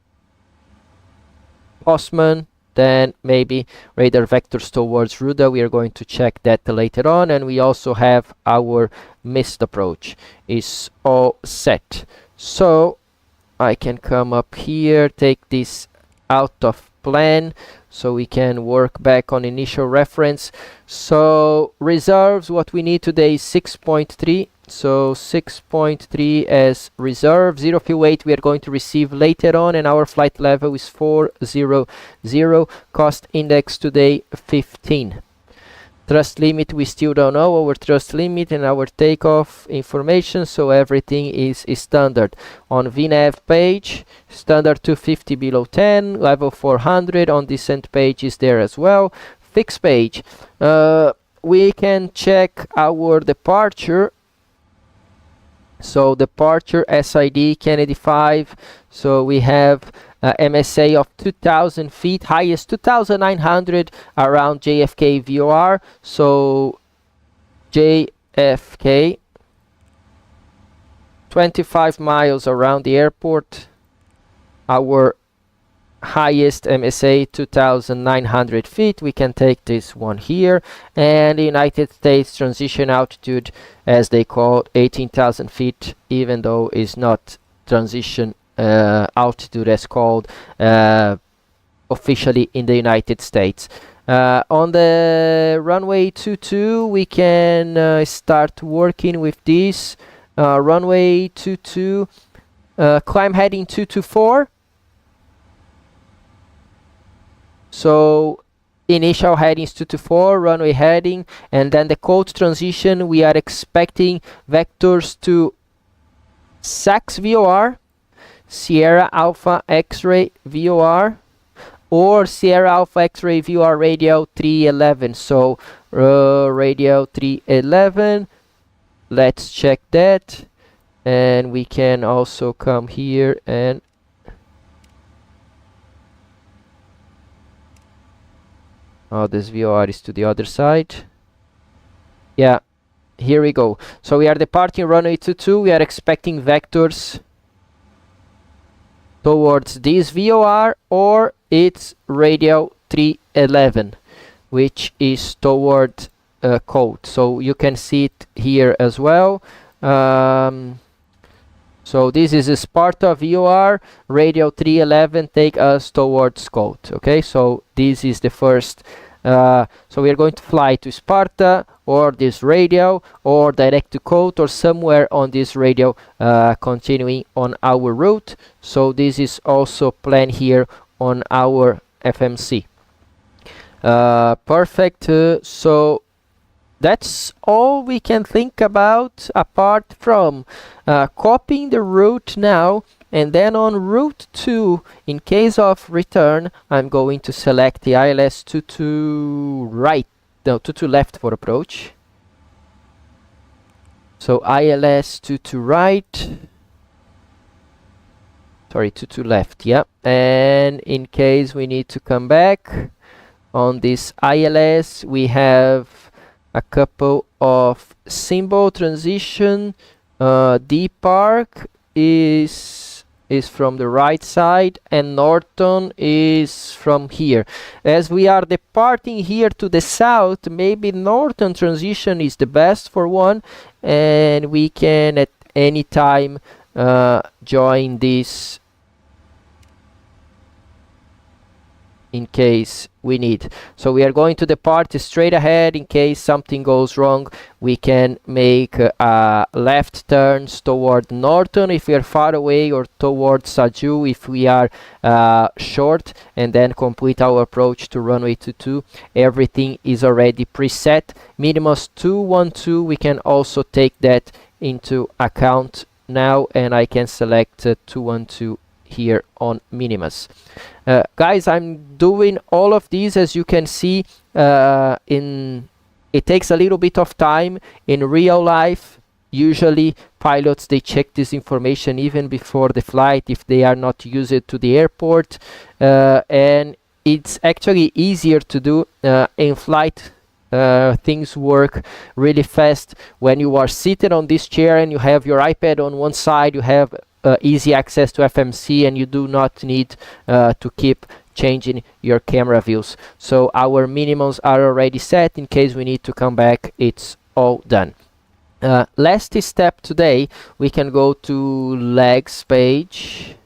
Postman, then maybe radar vectors towards Ruda. We are going to check that later on. And we also have our missed approach is all set. So I can come up here, take this out of plan, so we can work back on initial reference. So reserves, what we need today is 6.3. So 6.3 as reserve. Zero fuel weight we are going to receive later on, and our flight level is 400. Cost index today 15. Thrust limit, we still don't know our thrust limit and our takeoff information, so everything is standard. On VNAV page, standard 250 below 10, level 400. On descent page is there as well. Fixed page, we can check our departure. So departure SID Kennedy 5, so we have MSA of 2,000 feet, highest 2,900 around JFK VOR. So JFK 25 miles around the airport. Our highest MSA 2,900 feet. We can take this one here, and the United States transition altitude, as they call it, 18,000 feet, even though it's not transition altitude as called officially in the United States. On the runway 22 we can start working with this. Runway 22, climb heading 224. So initial headings 224, runway heading, and then the code transition we are expecting vectors to SAX VOR, Sierra Alpha X-ray VOR, or Sierra Alpha X-ray VOR radial 311. So radial 311, let's check that, and we can also come here and this VOR is to the other side. Yeah, here we go. So we are departing runway 22. We are expecting vectors towards this VOR, or it's radial 311, which is toward code. So you can see it here as well. So this is a Sparta VOR, radial 311 take us towards code. Okay, so this is the first. So we are going to fly to Sparta, or this radial, or direct to code, or somewhere on this radial, continuing on our route. So this is also planned here on our FMC. Perfect. So that's all we can think about, apart from copying the route now, and then on route 2, in case of return, I'm going to select the ILS 22 right, no, 22 left for approach. So ILS 22 right, sorry, 22 left, yeah. And in case we need to come back on this ILS, we have a couple of symbol transition. D Park is from the right side, and Norton is from here. As we are departing here to the south, maybe Norton transition is the best for one, and we can at any time join this in case we need. So we are going to depart straight ahead. In case something goes wrong, we can make left turns toward Norton if we are far away, or toward Saju if we are short, and then complete our approach to runway 22. Everything is already preset. Minimus 212, we can also take that into account now, and I can select 212 here on Minimus. Guys, I'm doing all of these, as you can see. It takes a little bit of time in real life. Usually pilots, they check this information even before the flight if they are not used to the airport, and it's actually easier to do in flight. Things work really fast when you are seated on this chair and you have your iPad on one side. You have easy access to FMC, and you do not need to keep changing your camera views. So our minimums are already set. In case we need to come back, it's all done. Last step today, we can go to legs page,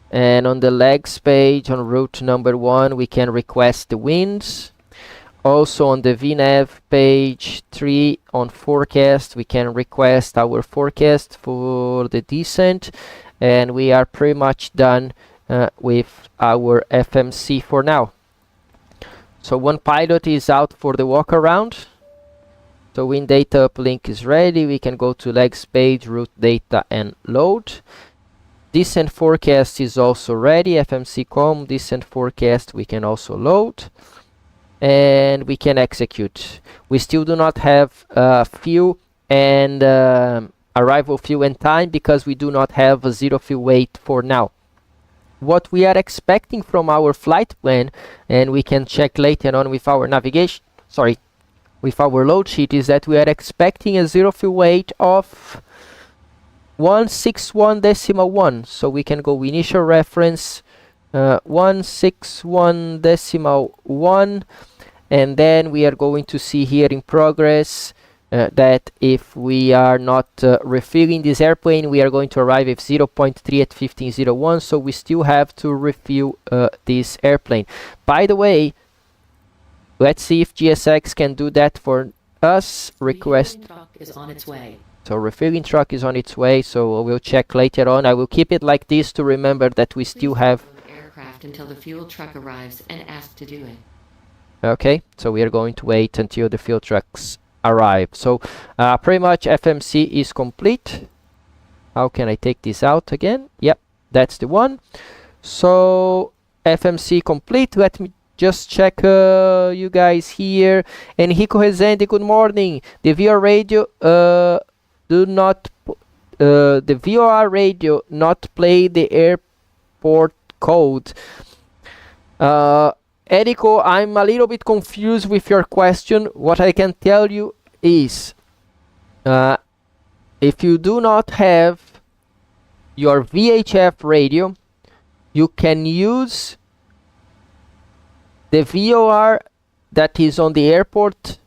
and on the legs page on route number 1 we can request the winds. Also on the VNAV page 3 on forecast, we can request our forecast for the descent, and we are pretty much done with our FMC for now. So one pilot is out for the walk around. So wind data uplink is ready. We can go to legs page, route data, and load. Descent forecast is also ready. FMC.com descent forecast we can also load, and we can execute. We still do not have fuel and arrival fuel and time, because we do not have a zero fuel weight for now. What we are expecting from our flight plan, and we can check later on with our navigation, sorry, with our load sheet is that we are expecting a zero fuel weight of 161.1. So we can go initial reference 161.1, and then we are going to see here in progress that if we are not refueling this airplane, we are going to arrive at 0.3 at 1501. So we still have to refuel this airplane. By the way, let's see if GSX can do that for us. Request. Refueling truck is on its way. So refueling truck is on its way. So we'll check later on. I will keep it like this to remember that we still have Aircraft until the fuel truck arrives and ask to do it. Okay, so we are going to wait until the fuel trucks arrive. So pretty much FMC is complete. How can I take this out again? Yep, that's the one. So FMC complete. Let me just check you guys here. Enrico Rezende, good morning. The VR radio do not the VOR radio not play the airport code. Enrico, I'm a little bit confused with your question. What I can tell you is if you do not have your VHF radio, you can use the VOR that is on the airport,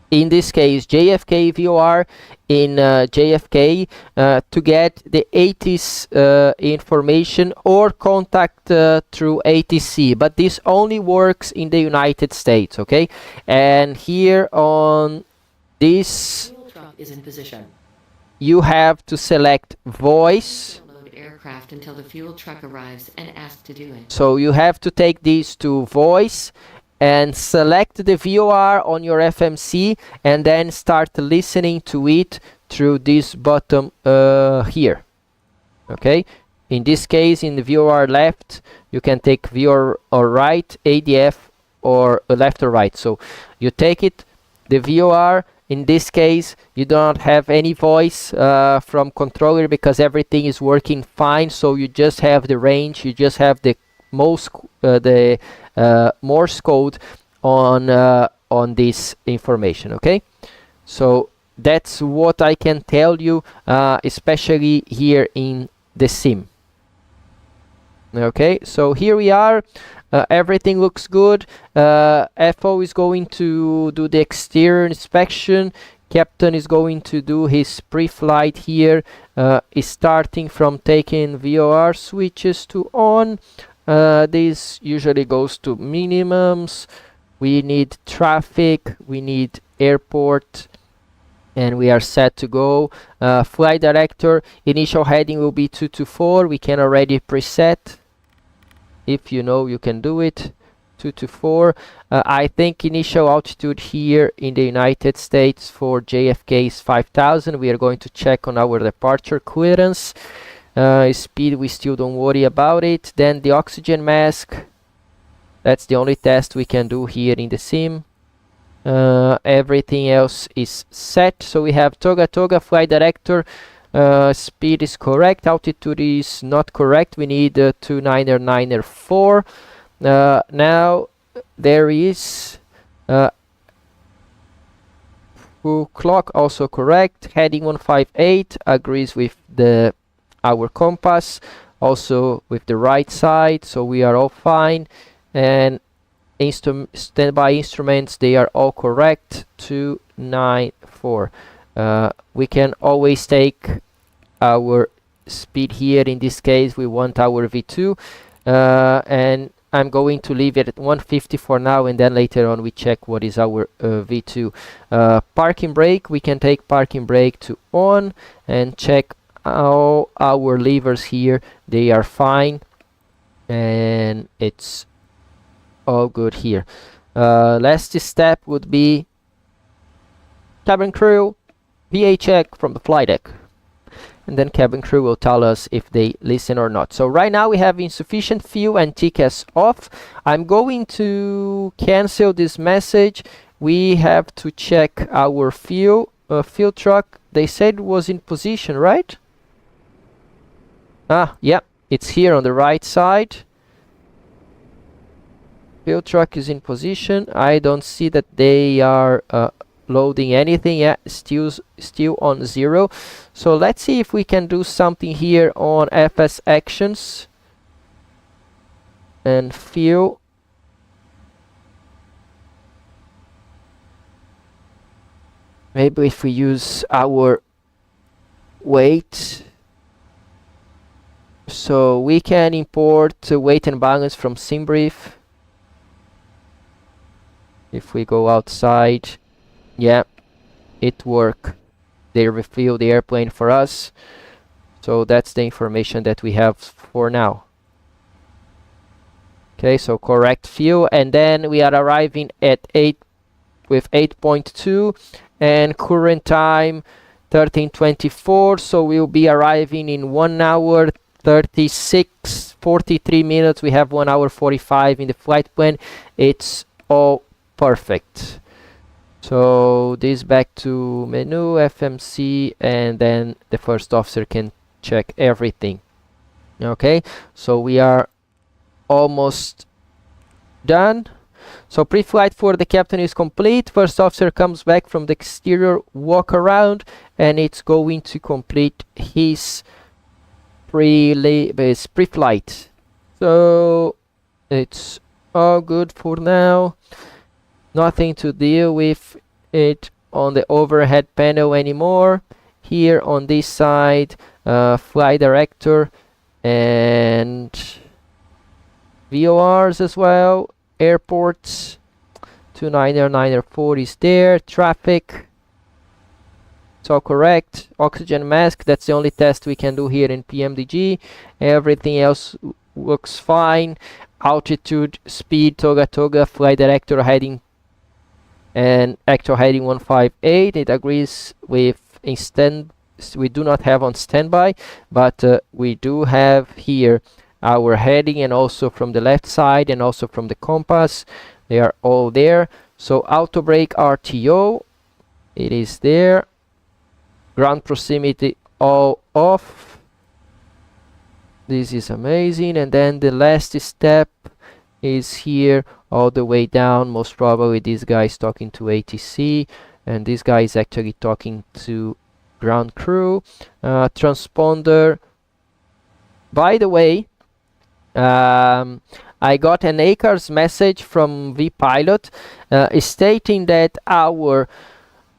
in this case JFK VOR in JFK, to get the ATIS information, or contact through ATC, but this only works in the United States, okay? And here on this, Fuel truck is in position. you have to select voice. Load aircraft until the fuel truck arrives and ask to do it. So you have to take these to voice and select the VOR on your FMC, and then start listening to it through this button here. Okay, in this case, in the VOR left, you can take VOR or right, ADF, or left or right. So you take it, the VOR. In this case, you don't have any voice from controller because everything is working fine. So you just have the range, you just have the Morse code on this information. Okay, so that's what I can tell you, especially here in the sim. Okay, so here we are. Everything looks good. FO is going to do the exterior inspection. Captain is going to do his pre-flight here, is starting from taking VOR switches to on. This usually goes to minimums. We need traffic, we need airport, and we are set to go. Flight director, initial heading will be 224. We can already preset. If you know, you can do it. 224. I think initial altitude here in the United States for JFK is 5,000. We are going to check on our departure clearance. Speed, we still don't worry about it. Then the oxygen mask, that's the only test we can do here in the sim. Everything else is set. So we have Toga flight director. Speed is correct, altitude is not correct. We need 29904. Now there is full clock, also correct. Heading 158 agrees with our compass, also with the right side, so we are all fine. And standby instruments, they are all correct. 294. We can always take our speed here. In this case, we want our V2, and I'm going to leave it at 150 for now, and then later on we check what is our V2. Parking brake, we can take parking brake to on and check all our levers here. They are fine, and it's all good here. Last step would be cabin crew VA check from the flight deck, and then cabin crew will tell us if they listen or not. So right now we have insufficient fuel and TCAS off. I'm going to cancel this message. We have to check our fuel truck. They said it was in position, right? Yeah, it's here on the right side. Fuel truck is in position. I don't see that they are loading anything yet. Still on 0. So let's see if we can do something here on FS actions and fuel. Maybe if we use our weight, so we can import weight and balance from SimBrief. If we go outside, yeah, it worked. They refuel the airplane for us. So that's the information that we have for now. Okay, so correct fuel, and then we are arriving at 8.2, and current time 13:24. So we'll be arriving in 1 hour 43 minutes. We have 1 hour 45 in the flight plan. It's all perfect. So this back to menu, FMC, and then the first officer can check everything. Okay, so we are almost done. So pre-flight for the captain is complete. First officer comes back from the exterior walk around, and it's going to complete his pre-flight. So it's all good for now. Nothing to deal with it on the overhead panel anymore. Here on this side, flight director and VORs as well. Airports, 290er, 904 is there. Traffic, it's all correct. Oxygen mask, that's the only test we can do here in Pmdg. Everything else looks fine. Altitude, speed, toga, flight director heading and actual heading 158. It agrees with instant. We do not have on standby, but we do have here our heading, and also from the left side and also from the compass. They are all there. So auto brake RTO, it is there. Ground proximity all off. This is amazing. And then the last step is here all the way down. Most probably this guy is talking to ATC, and this guy is actually talking to ground crew. Transponder, by the way, I got an ACARS message from vPilot stating that our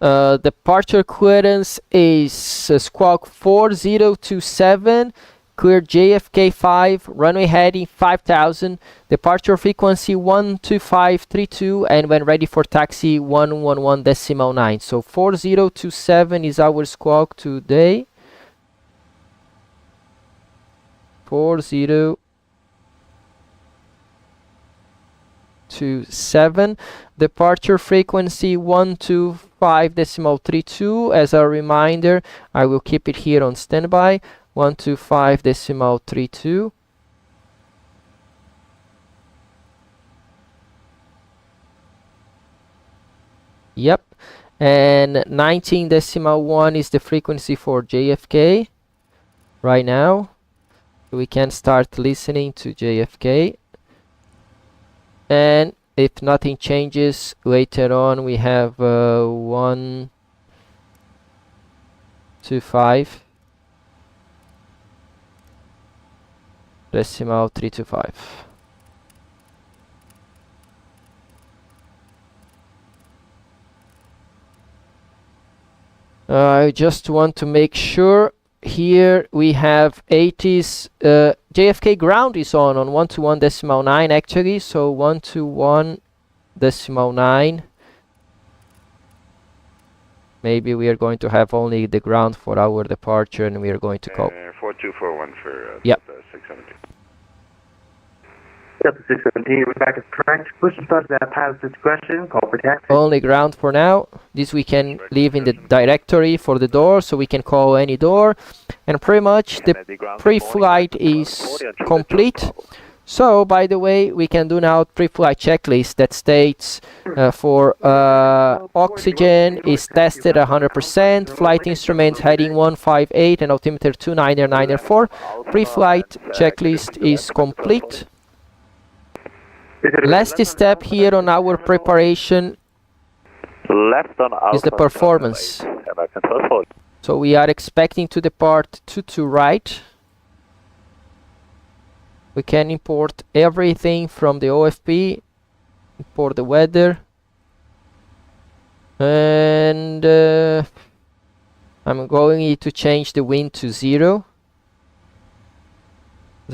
departure clearance is squawk 4027, clear JFK 5, runway heading 5000, departure frequency 12532, and when ready for taxi 111.9. So 4027 is our squawk today. 4027, departure frequency 125.32. As a reminder, I will keep it here on standby. 125.32. Yep, and 19.1 is the frequency for JFK right now. We can start listening to JFK, and if nothing changes later on, we have 125.325. I just want to make sure. Here we have 80s. JFK ground is on 121.9 actually, so 121.9. Maybe we are going to have only the ground for our departure, and we are going to call 4241 for yep. 617. Delta 617, we're back as correct. Push the start that pilot's discretion, call for taxi. Only ground for now. This we can leave in the directory for the door, so we can call any door. And pretty much the pre-flight is complete. So, by the way, we can do now pre-flight checklist that states for oxygen is tested 100%, flight instruments heading 158 and altimeter 290-904. Pre-flight checklist is complete. Last step here on our preparation Left on Alpha. is the performance. So we are expecting to depart to right. We can import everything from the OFP, import the weather, and I'm going to change the wind to 0.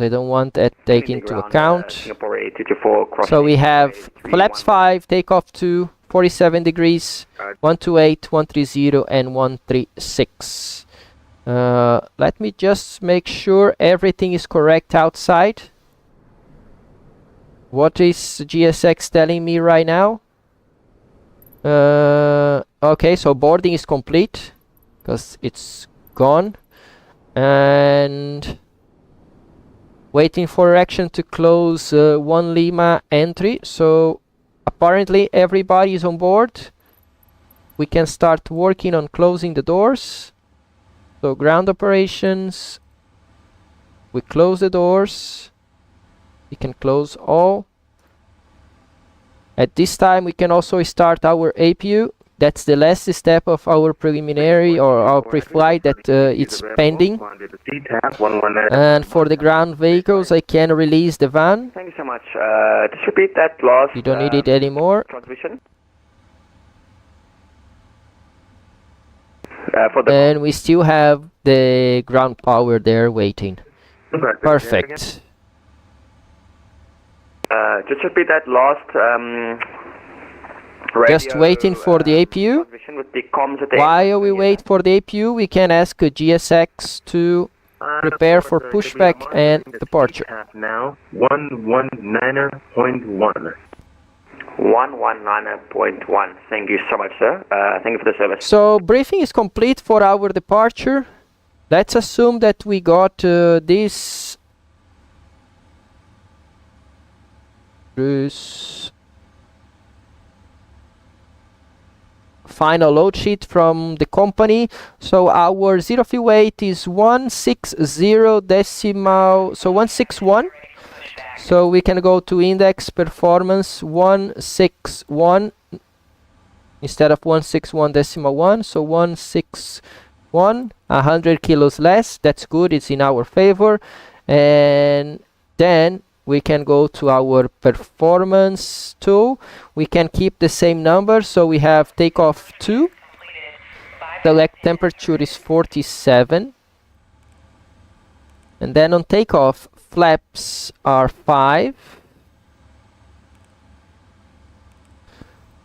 I don't want that taken into account. So we have flaps 5, takeoff 2, 47 degrees, 128, 130, and 136. Let me just make sure everything is correct outside. What is GSX telling me right now? Okay, so boarding is complete because it's gone. And waiting for action to close 1 Lima entry. So apparently everybody is on board. We can start working on closing the doors. So ground operations, we close the doors. We can close all. At this time we can also start our APU. That's the last step of our preliminary or our pre-flight that it's pending. And for the ground vehicles I can release the van. Thank you so much. Just repeat that last. You don't need it anymore. Transmission. And we still have the ground power there waiting. Perfect. Just repeat that last. Just waiting for the APU. While we wait for the APU, we can ask GSX to prepare for pushback and departure. Now 119.1. 119.1. Thank you so much, sir. Thank you for the service. So briefing is complete for our departure. Let's assume that we got this final load sheet from the company. So our zero fuel weight is 160 decimal, so 161. So we can go to index performance 161 instead of 161.1. So 161, 100 kilos less. That's good, it's in our favor. And then we can go to our performance tool. We can keep the same number. So we have takeoff 2. Select temperature is 47. And then on takeoff, flaps are 5.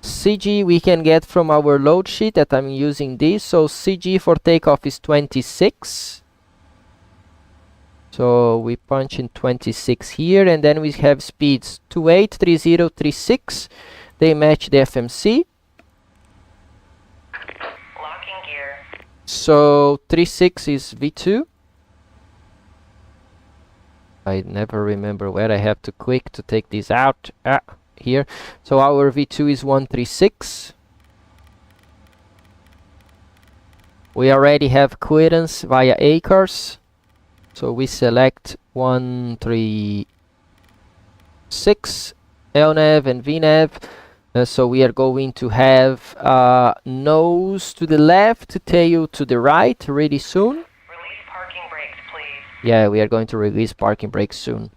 CG we can get from our load sheet that I'm using this. So CG for takeoff is 26. So we punch in 26 here, and then we have speeds 28, 30, 36. They match the FMC. Locking gear. So 36 is V2. I never remember where I have to click to take this out. Here. So our V2 is 136. We already have clearance via ACARS. So we select 136, LNAV and VNAV. So we are going to have nose to the left, tail to the right really soon. Release parking brakes, please. Yeah, we are going to release parking brakes soon.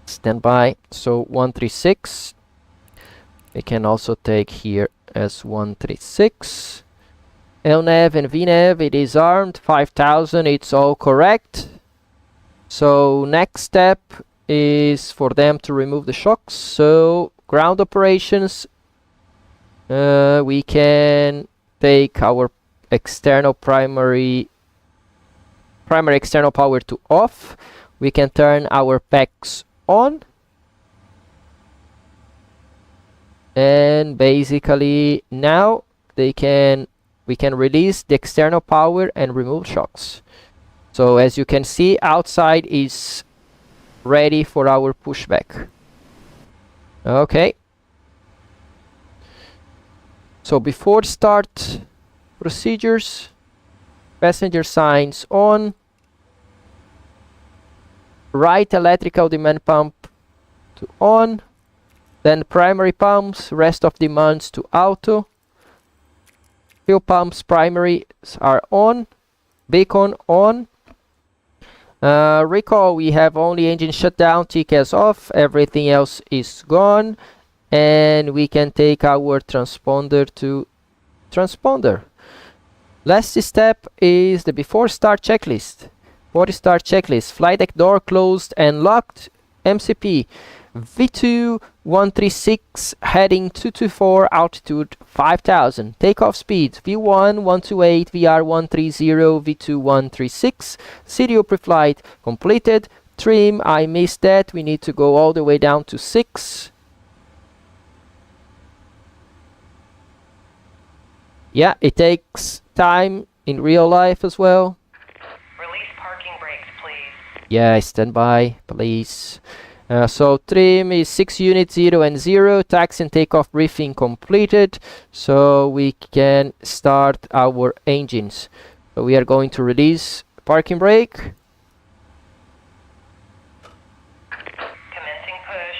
Stand by. So 136. We can also take here as 136. LNAV and VNAV, it is armed. 5000, it's all correct. So next step is for them to remove the shocks. So ground operations, we can take our external primary external power to off. We can turn our packs on. And basically now we can release the external power and remove shocks. So as you can see, outside is ready for our pushback. Okay. So before start procedures, passenger signs on, right electrical demand pump to on, Then primary pumps, rest of the mounts to auto. Fuel pumps primaries are on. Beacon on. Recall, we have only engine shutdown, TCAS off, everything else is gone. And we can take our transponder to transponder. Last step is the before start checklist. Before start checklist, flight deck door closed and locked, MCP. V2-136 heading 224, altitude 5000. Takeoff speed V1-128, VR-130, V2-136. CDO pre-flight completed. Trim, I missed that. We need to go all the way down to 6. Yeah, it takes time in real life as well. Release parking brakes, please. Yeah, stand by, please. So trim is 6 units, 0 and 0. Taxi and takeoff briefing completed. So we can start our engines. So we are going to release parking brake. Commencing push.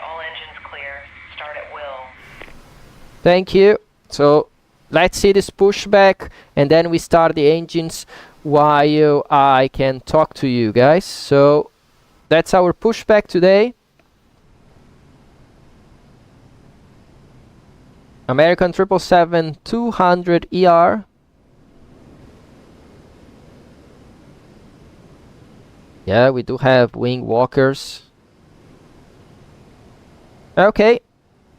All engines clear. Start at will. Thank you. So let's see this pushback and then we start the engines while I can talk to you guys. So that's our pushback today. American 777-200ER. Yeah, we do have wing walkers. Okay,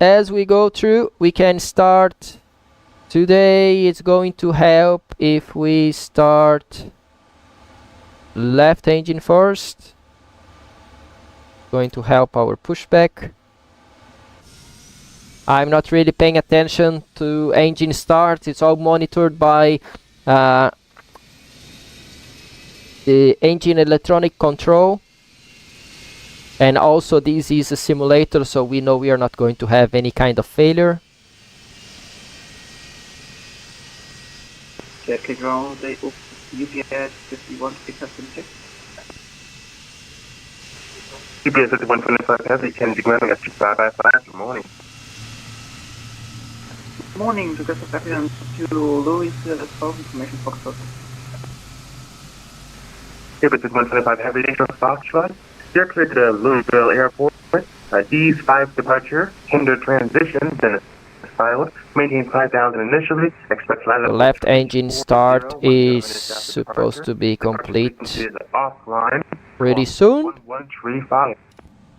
as we go through, we can start. Today it's going to help if we start left engine first. Going to help our pushback. I'm not really paying attention to engine start. It's all monitored by the engine electronic control. And also this is a simulator, so we know we are not going to have any kind of failure. Check ground, they UPS 51-676. UPS 5125 heavy, Pmdg grounding at 2555. Good morning. Morning, to get the captain to Louis, South Information Foxtrot. UPS 5125 heavy, Danger Foxtrot. You're clear to the Louisville Airport. D5 departure, hinder transition, then filed. Maintain 5,000 initially. Expect flight level. Left engine start is supposed to be complete offline pretty soon. 1135.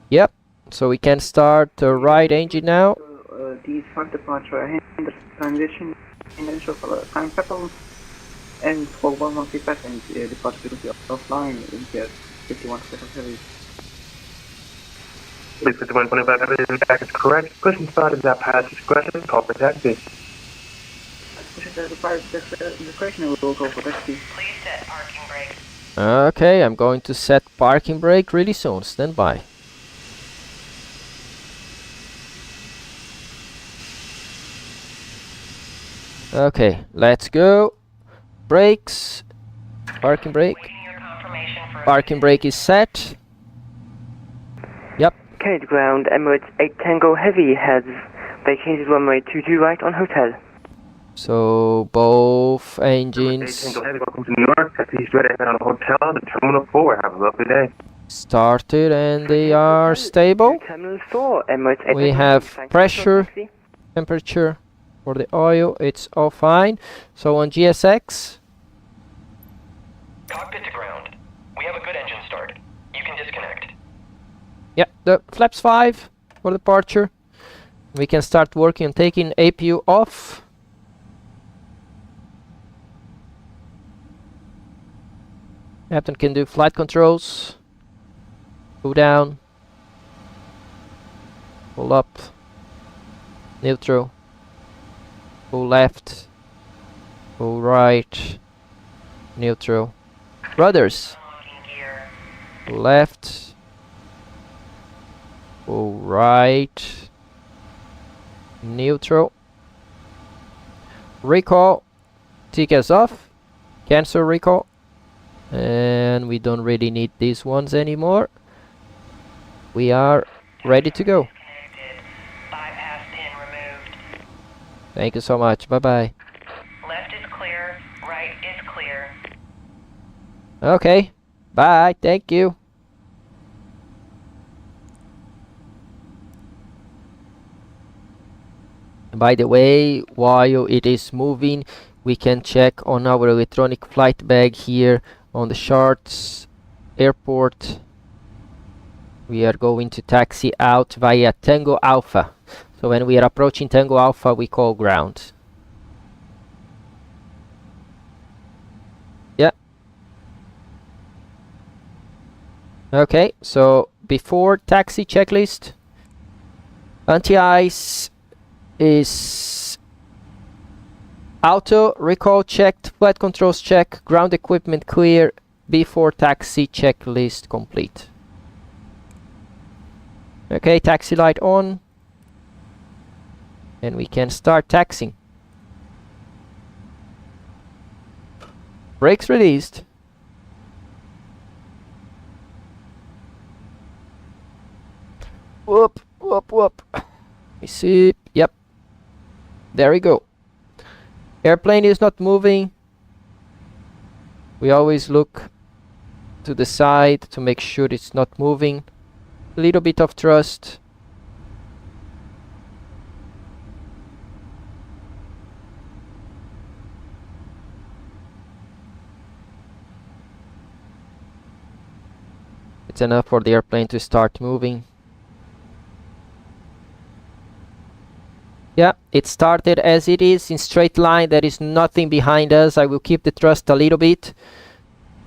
Yep, so we can start the right engine now. D5 departure, hinder transition, initial time settle, and for 1135 and departure will be offline. UPS 5125 heavy. Please 5125 heavy, back is correct. Pushing start is at past discretion. Call for taxi. Pushing the discretion will go for taxi. Please set parking brakes. Okay, I'm going to set parking brake really soon. Stand by. Okay, let's go. Brakes. Parking brake. Waiting your confirmation for Parking brake is set. Yep. Cade ground, Emirates 8 Tango Heavy has vacated runway 22 right on hotel. So both engines Welcome to New York. Taxi straight ahead on the hotel. The Terminal 4. Have a lovely day. started and they are stable. Terminal 4, Emirates 8. We have pressure, temperature for the oil, it's all fine. So on GSX, Cockpit to ground. We have a good engine start. You can disconnect. yeah, the flaps 5 for departure. We can start working on taking APU off. Captain can do flight controls. Go down. Pull up. Neutral. Go left. Go right. Neutral. Rudders. Go left. Go right. Neutral. Recall. TCAS off. Cancel recall. And we don't really need these ones anymore. We are ready to go. Thank you so much. Bye-bye. Left is clear, right is clear. Okay. Bye. Thank you. By the way, while it is moving, we can check on our electronic flight bag here on the charts. Airport. We are going to taxi out via Tango Alpha. So when we are approaching Tango Alpha, we call ground. Yeah. Okay, so before taxi checklist, anti-ice is auto, recall checked, flight controls check, ground equipment clear, before taxi checklist complete. Okay, taxi light on, and we can start taxiing. Brakes released. Whoop, whoop, whoop. Let me see. Yep. There we go. Airplane is not moving. We always look to the side to make sure it's not moving. A little bit of thrust. It's enough for the airplane to start moving. Yeah, it started as it is in straight line. There is nothing behind us. I will keep the thrust a little bit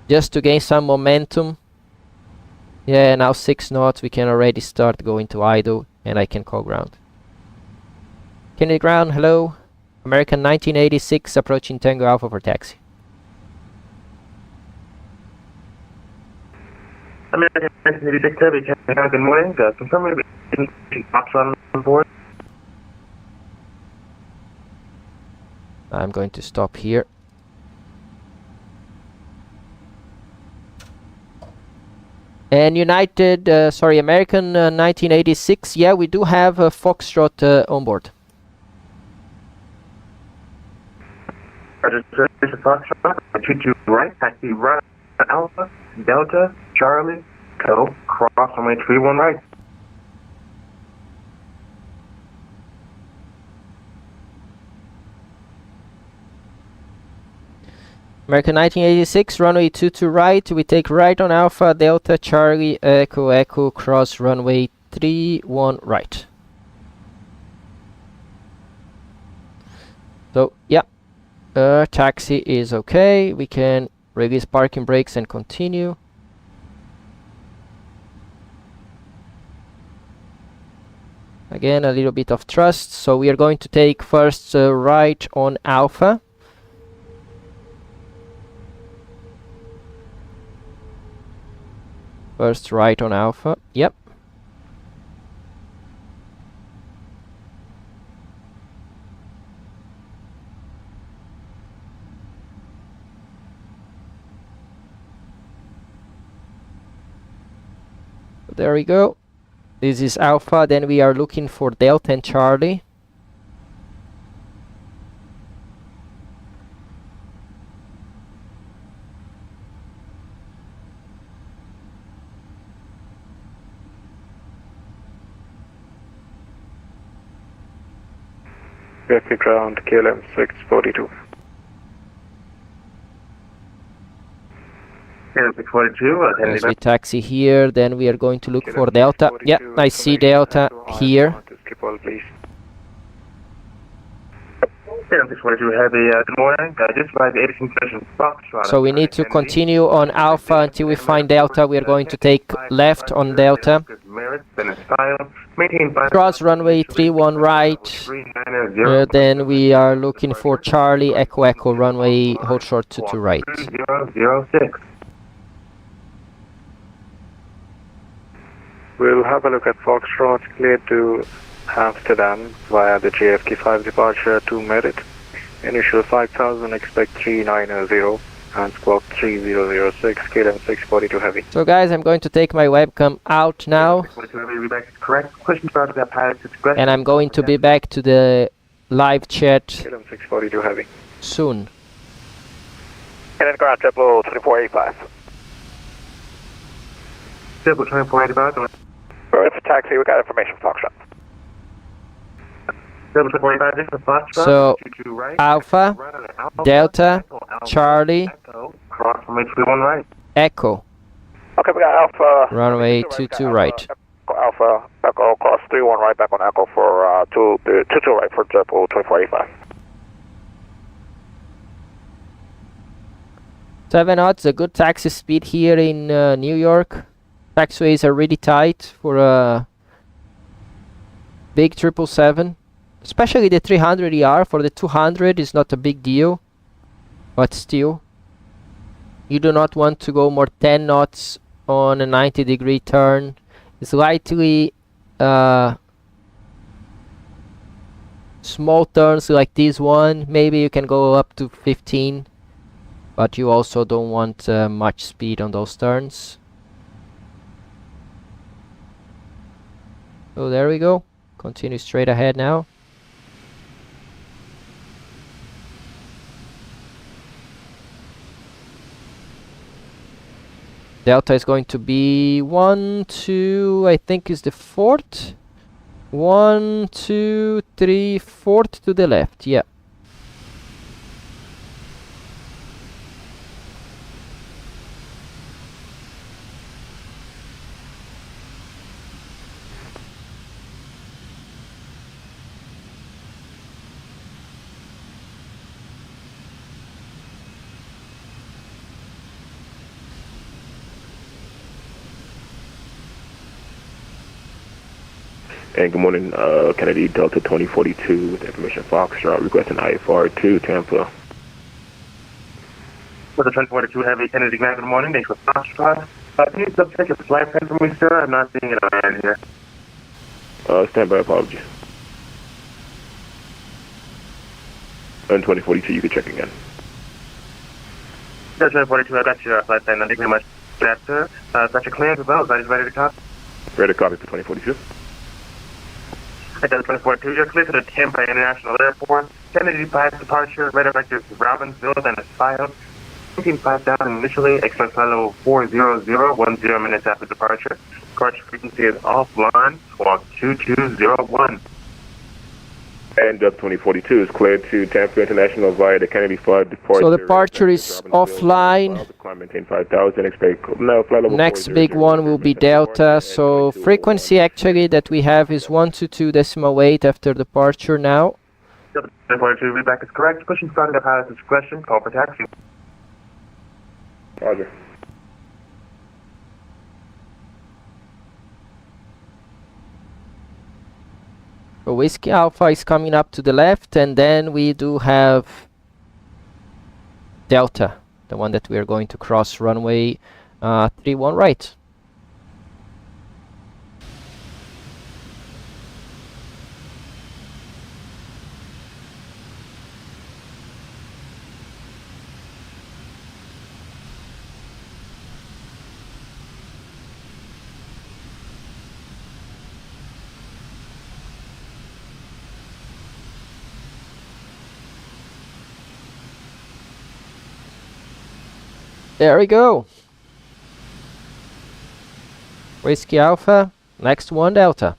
just to gain some momentum. Yeah, now 6 knots. We can already start going to idle and I can call ground. Kennedy ground, hello. American 1986 approaching Tango Alpha for taxi. American 1986 Heavy, good morning. Confirm Foxtrot on board. I'm going to stop here. And United, American 1986, yeah, we do have a Foxtrot on board. Registration Foxtrot, 22 right, taxi right, Alpha, Delta, Charlie, Co, cross runway 31 right. American 1986, runway 22 right, we take right on Alpha, Delta, Charlie, Echo, Echo, cross runway 31 right. So, yeah, taxi is okay, we can release parking brakes and continue. Again, a little bit of thrust, so we are going to take first right on Alpha. First right on Alpha, yep. There we go. This is Alpha, then we are looking for Delta and Charlie. Traffic ground KLM 642. KLM 642, As we taxi here, then we are going to look for Delta. Yeah, I see Delta here. Skip all, please. KLM 642 Heavy, good morning. Just by the aviation station Foxtrot. So we need to continue on Alpha until we find Delta. We are going to take left on Delta. Cross runway 31 right. Then we are looking for Charlie, Echo, Echo, runway, hold short 22 right. 006. We'll have a look at Foxtrot, clear to Amsterdam via the JFK 5 departure to Merit. Initial 5000, expect 390, and squawk 3006, KLM 642 Heavy. So guys, I'm going to take my webcam out now. And I'm going to be back to the live chat KLM 642 Heavy. soon. And ground JetBlue 2485. JetBlue 2485. We're for taxi, we got information for Foxtrot. JetBlue 2485, this is Foxtrot. So, 22 right. Alpha, Right on the Alpha, Delta, Alpha, Charlie, Echo, cross from H31 right. Echo, Okay, we got Alpha. runway 22 right. Alpha, Echo, cross 31 right, back on Echo for 22 right for JetBlue 2485. 7 knots, a good taxi speed here in New York. Taxiways are really tight for a big 777. Especially the 300ER. For the 200 is not a big deal. But still, you do not want to go more 10 knots on a 90-degree turn. Slightly small turns like this one, maybe you can go up to 15. But you also don't want much speed on those turns. So there we go. Continue straight ahead now. Delta is going to be 1, 2, I think is the 4th. 1, 2, 3, 4th to the left, yeah. And good morning, Kennedy Delta 2042 with information Foxtrot requesting IFR to Tampa. With the 2042 Heavy, Kennedy Grand, good morning. Thanks for Foxtrot. Can you double check your flight plan for me, sir? I'm not seeing it on end here. Stand by, apologies. And 2042, you can check again. 2042, I got your flight plan. Thank you very much for that, sir. Got your clearance as well. Is that ready to copy? Ready to copy for 2042. I got 2042. You're clear to the Tampa International Airport. Kennedy 5 departure. Radar vector to Robbinsville, then it's filed. 19,500 initially. Express flight level 400, 10 minutes after departure. Departure frequency is offline. Squawk 2201. And Delta 2042 is cleared to Tampa International via the Kennedy 5 departure. So departure is offline. Climb maintain 5,000. Expect no flight level. Next big one will be Delta. So frequency actually that we have is 122.8 after departure now. 2042, readback is correct. Pushing starting at pilot's discretion. Call for taxi. Roger. So Whiskey Alpha is coming up to the left, and then we do have Delta, the one that we are going to cross runway 31 right. There we go. Whiskey Alpha, next one Delta.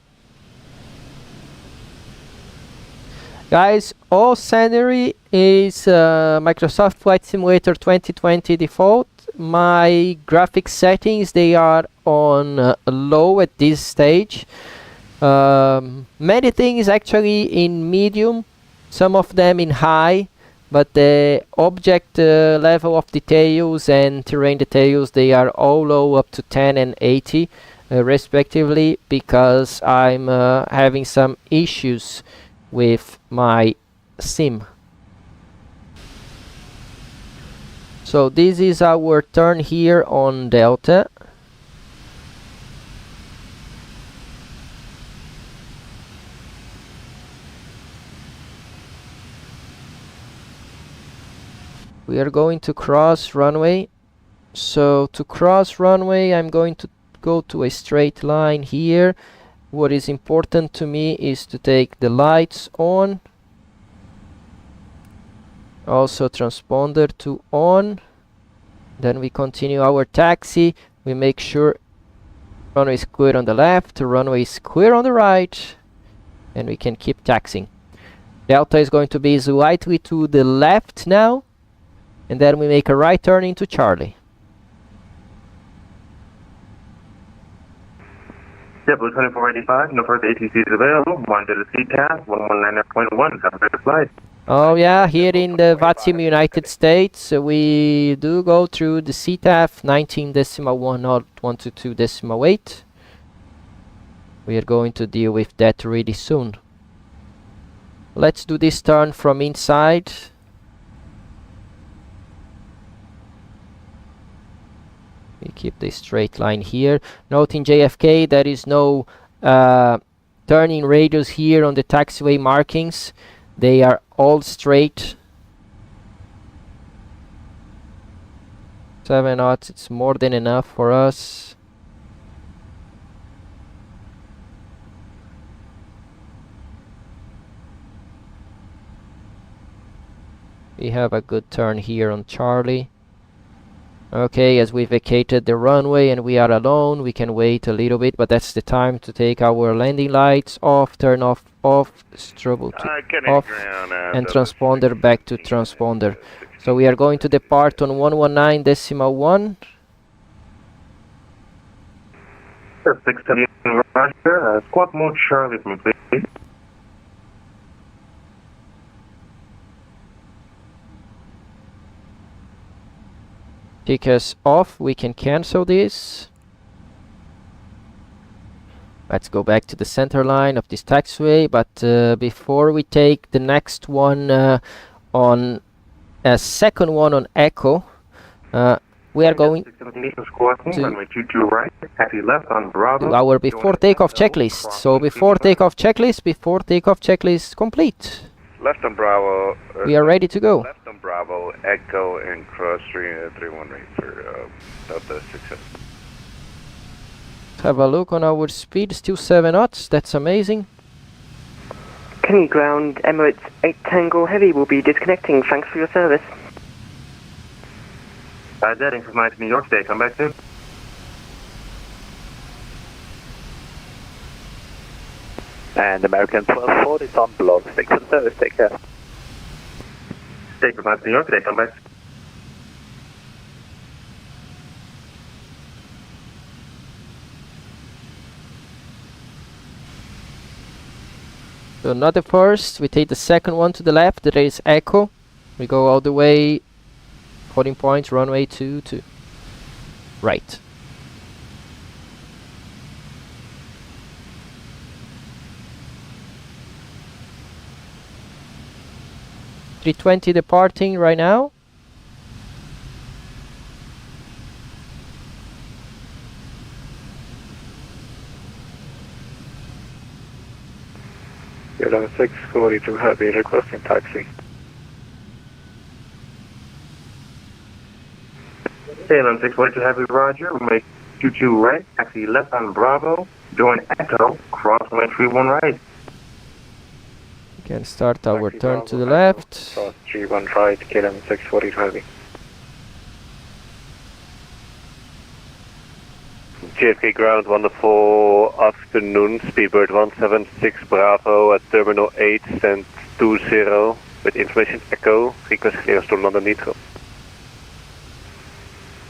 Guys, all scenery is Microsoft Flight Simulator 2020 default. My graphics settings, they are on low at this stage. Many things actually in medium, some of them in high. But the object level of details and terrain details, they are all low up to 10 and 80 respectively, because I'm having some issues with my sim. So this is our turn here on Delta. We are going to cross runway. So to cross runway, I'm going to go to a straight line here. What is important to me is to take the lights on. Also transponder to on. Then we continue our taxi. We make sure runway is clear on the left, runway is clear on the right, and we can keep taxiing. Delta is going to be slightly to the left now, and then we make a right turn into Charlie. JetBlue 2485, no further ATCs available. 1 to the CTAF, 119.1. Have a great flight. Oh yeah, here in the Vatsim, United States, we do go through the CTAF 19.1.122.8. We are going to deal with that really soon. Let's do this turn from inside. We keep the straight line here. Note in JFK there is no turning radius here on the taxiway markings. They are all straight. 7 knots, it's more than enough for us. We have a good turn here on Charlie. Okay, as we vacated the runway and we are alone, we can wait a little bit, but that's the time to take our landing lights off, turn off, strobe to off, and transponder back to transponder. So we are going to depart on 119.1. 670 Roger, squawk mode Charlie from please. Take us off, we can cancel this. Let's go back to the center line of this taxiway, but before we take the next one on a second one on Echo, we are going to our before takeoff checklist. So before takeoff checklist complete. Left on Bravo. We are ready to go. Left on Bravo, Echo, and cross 318 for Delta 67. Have a look on our speed, still 7 knots, that's amazing. Kenny ground, Emirates 8 Tango Heavy will be disconnecting, thanks for your service. Jetting from New York State, come back soon. And American 1240 is on block. Thanks for the service. Take care. Take from New York today. Come back. So not the first. We take the second one to the left. There is Echo. We go all the way. Holding point. Runway 22. Right. .320 departing right now. You're on 642 Heavy, requesting taxi. KLM 642 Heavy, Roger. We make 22 right, taxi left on Bravo. Join Echo, cross 131 right. Can start our turn to the left. Cross 31 right, KLM 642 Heavy. JFK ground, wonderful afternoon. Speedbird 176 Bravo at Terminal 8, send 20 with information Echo. Request clearance to London Nitro.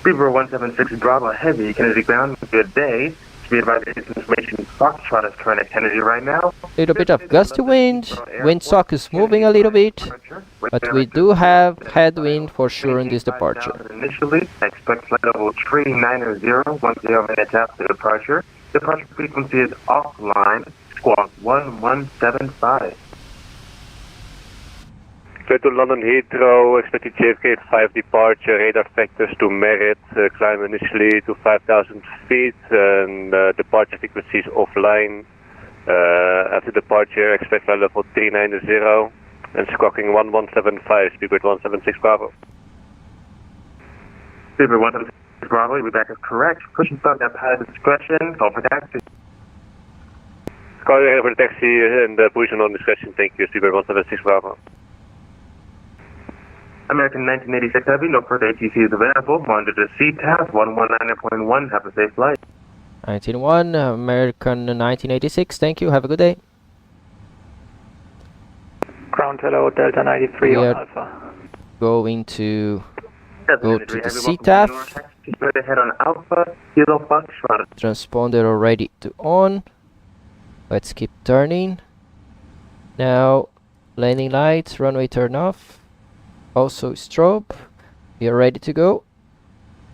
Speedbird 176 Bravo Heavy, Kennedy ground, good day. Speed by this information, Foxtrot is current at Kennedy right now. Little bit of gusty wind. Windsock is moving a little bit, but we do have headwind for sure in this departure. Initially, expect flight level 390, 10 minutes after departure. Departure frequency is offline, squawk 1175. Flight to London Heathrow, expected JFK 5 departure, radar factors to merit, climb initially to 5,000 feet, and departure frequency is offline. After departure, expect flight level 390 and squawking 1175, Speedbird 176 Bravo. Speedbird 176 Bravo, you'll be back as correct. Pushing start at pilot discretion, call for taxi. Call for the taxi and position on discretion, thank you, Speedbird 176 Bravo. American 1986 Heavy, no further ATC is available. Monitor the CTAF 119.1. Have a safe flight. 19-1, American 1986. Thank you. Have a good day. Ground hello, Delta 93 We on are Alpha. going to go to the Heavy, CTAF. straight ahead on Alpha, Kilo Foxtrot. Transponder already to on. Let's keep turning. Now, landing lights, runway turn off. Also strobe. We are ready to go.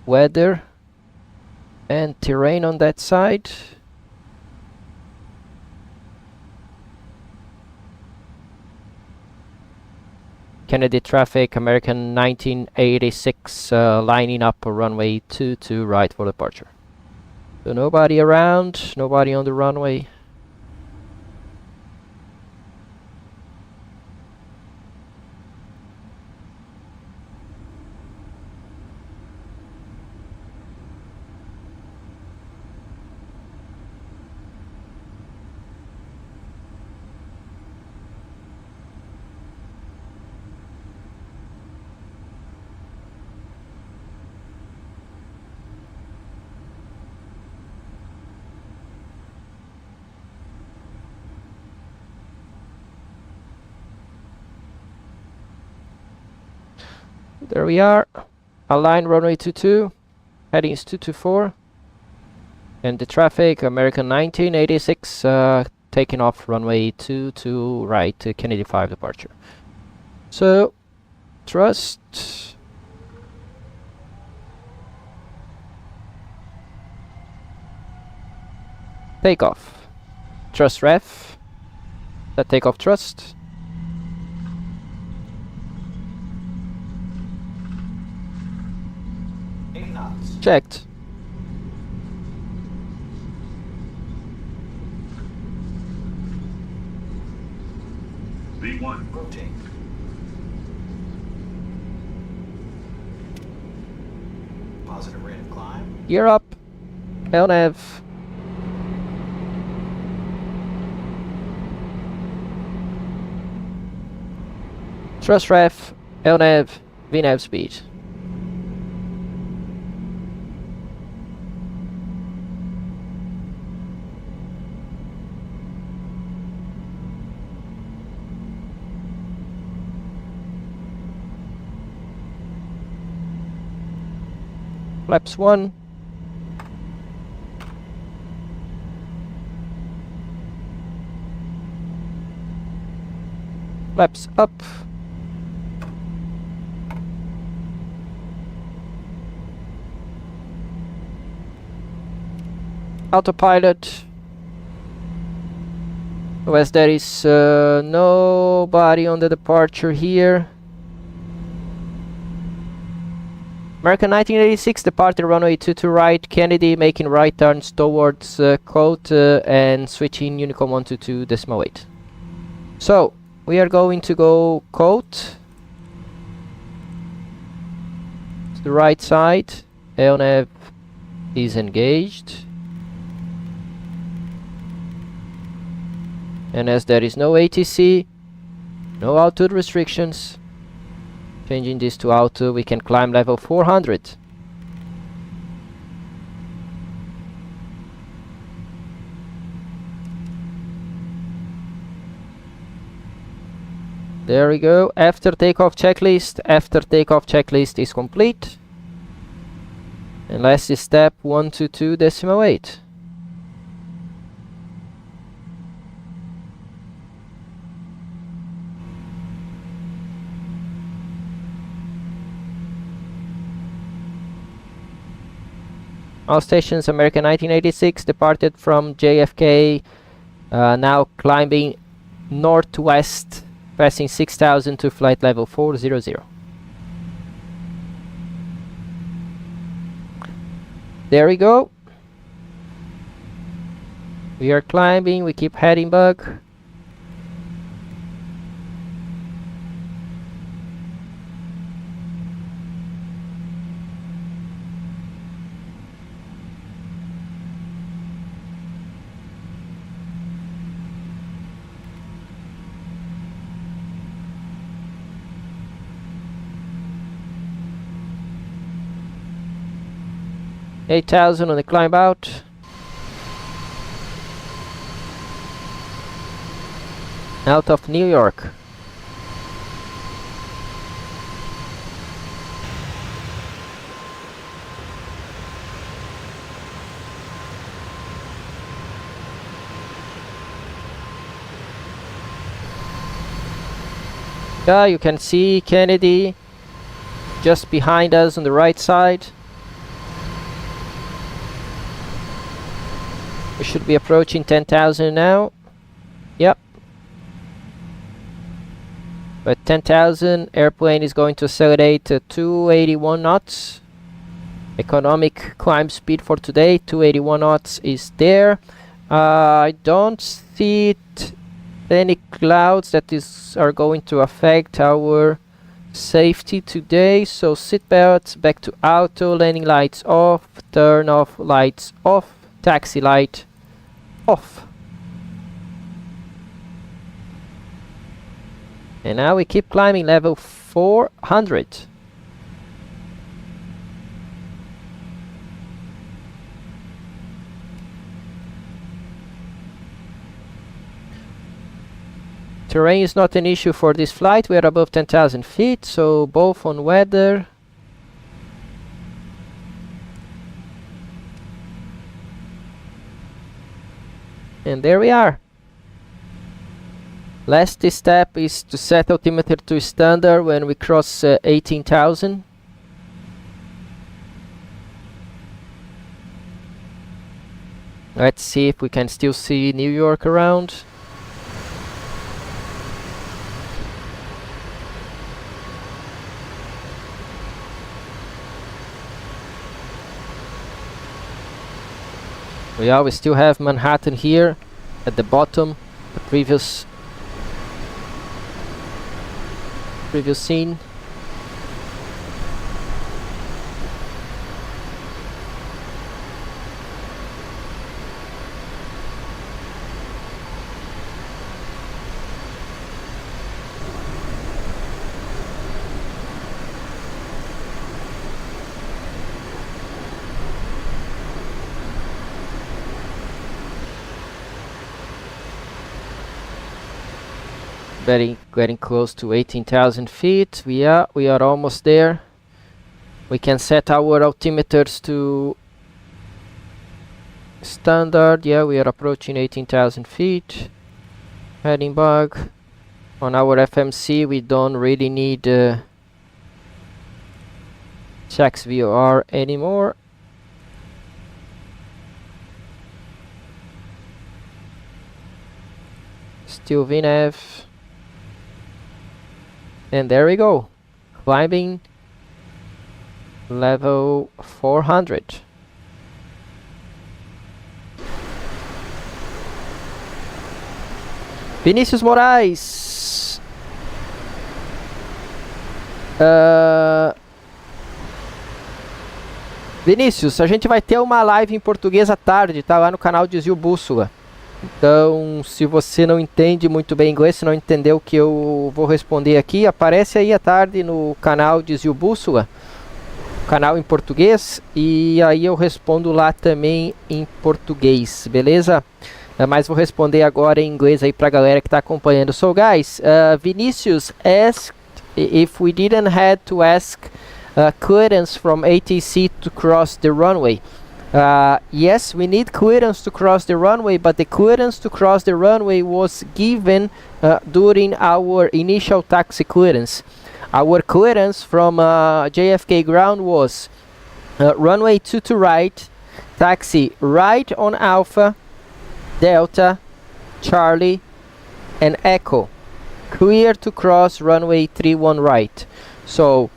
Weather and terrain on that side. Kennedy traffic, American 1986, lining up a runway 22 right for departure. So nobody around, nobody on the runway. There we are. Align runway 22, headings 224. And the traffic, American 1986, taking off runway 22 right, Kennedy 5 departure. So, thrust. Takeoff. Thrust ref. That takeoff thrust. Checked. V1 rotate. Positive rate of climb. Gear up. LNAV. Thrust ref. LNAV. VNAV speed. Flaps 1. Flaps up. Autopilot. As there is nobody on the departure here. American 1986 departed runway 22 right, Kennedy making right turns towards Cote and switching Unicom 122.8. So, we are going to go Cote to the right side. LNAV is engaged. And as there is no ATC, no altitude restrictions, changing this to auto, we can climb level 400. There we go. After takeoff checklist is complete. And last step 122.8. All stations, American 1986 departed from JFK, now climbing northwest, passing 6,000 to flight level 400. There we go. We are climbing, we keep heading back. 8,000 on the climb out. Out of New York. Yeah, you can see Kennedy just behind us on the right side. We should be approaching 10,000 now. Yep. But 10,000, airplane is going to accelerate to 281 knots. Economic climb speed for today, 281 knots is there. I don't see any clouds that are going to affect our safety today. So seat belts back to auto, landing lights off, turn off lights off, taxi light off. And now we keep climbing level 400. Terrain is not an issue for this flight. We are above 10,000 feet, so both on weather. And there we are. Last step is to set altimeter to standard when we cross 18,000. Let's see if we can still see New York around. Yeah, we still have Manhattan here at the bottom, the previous scene. Getting close to 18,000 feet. We are almost there. We can set our altimeters to standard. Yeah, we are approaching 18,000 feet. Heading back. On our FMC, we don't really need checks VOR anymore. Still VNAV. And there we go, climbing level 400. Vinícius Moraes. Vinícius, a gente vai ter uma live em português à tarde, tá? Lá no canal Desvio Bússola. Então, se você não entende muito bem inglês, se não entendeu o que eu vou responder aqui, aparece aí à tarde no canal Desvio Bússola, canal em português, e aí eu respondo lá também em português, beleza? Mas vou responder agora em inglês aí pra galera que tá acompanhando. So guys, Vinicius asked if we didn't have to ask clearance from ATC to cross the runway. Yes, we need clearance to cross the runway, but the clearance to cross the runway was given during our initial taxi clearance. Our clearance from JFK ground was runway 22 right, taxi right on Alpha, Delta, Charlie, and Echo. Clear to cross runway 31 right. So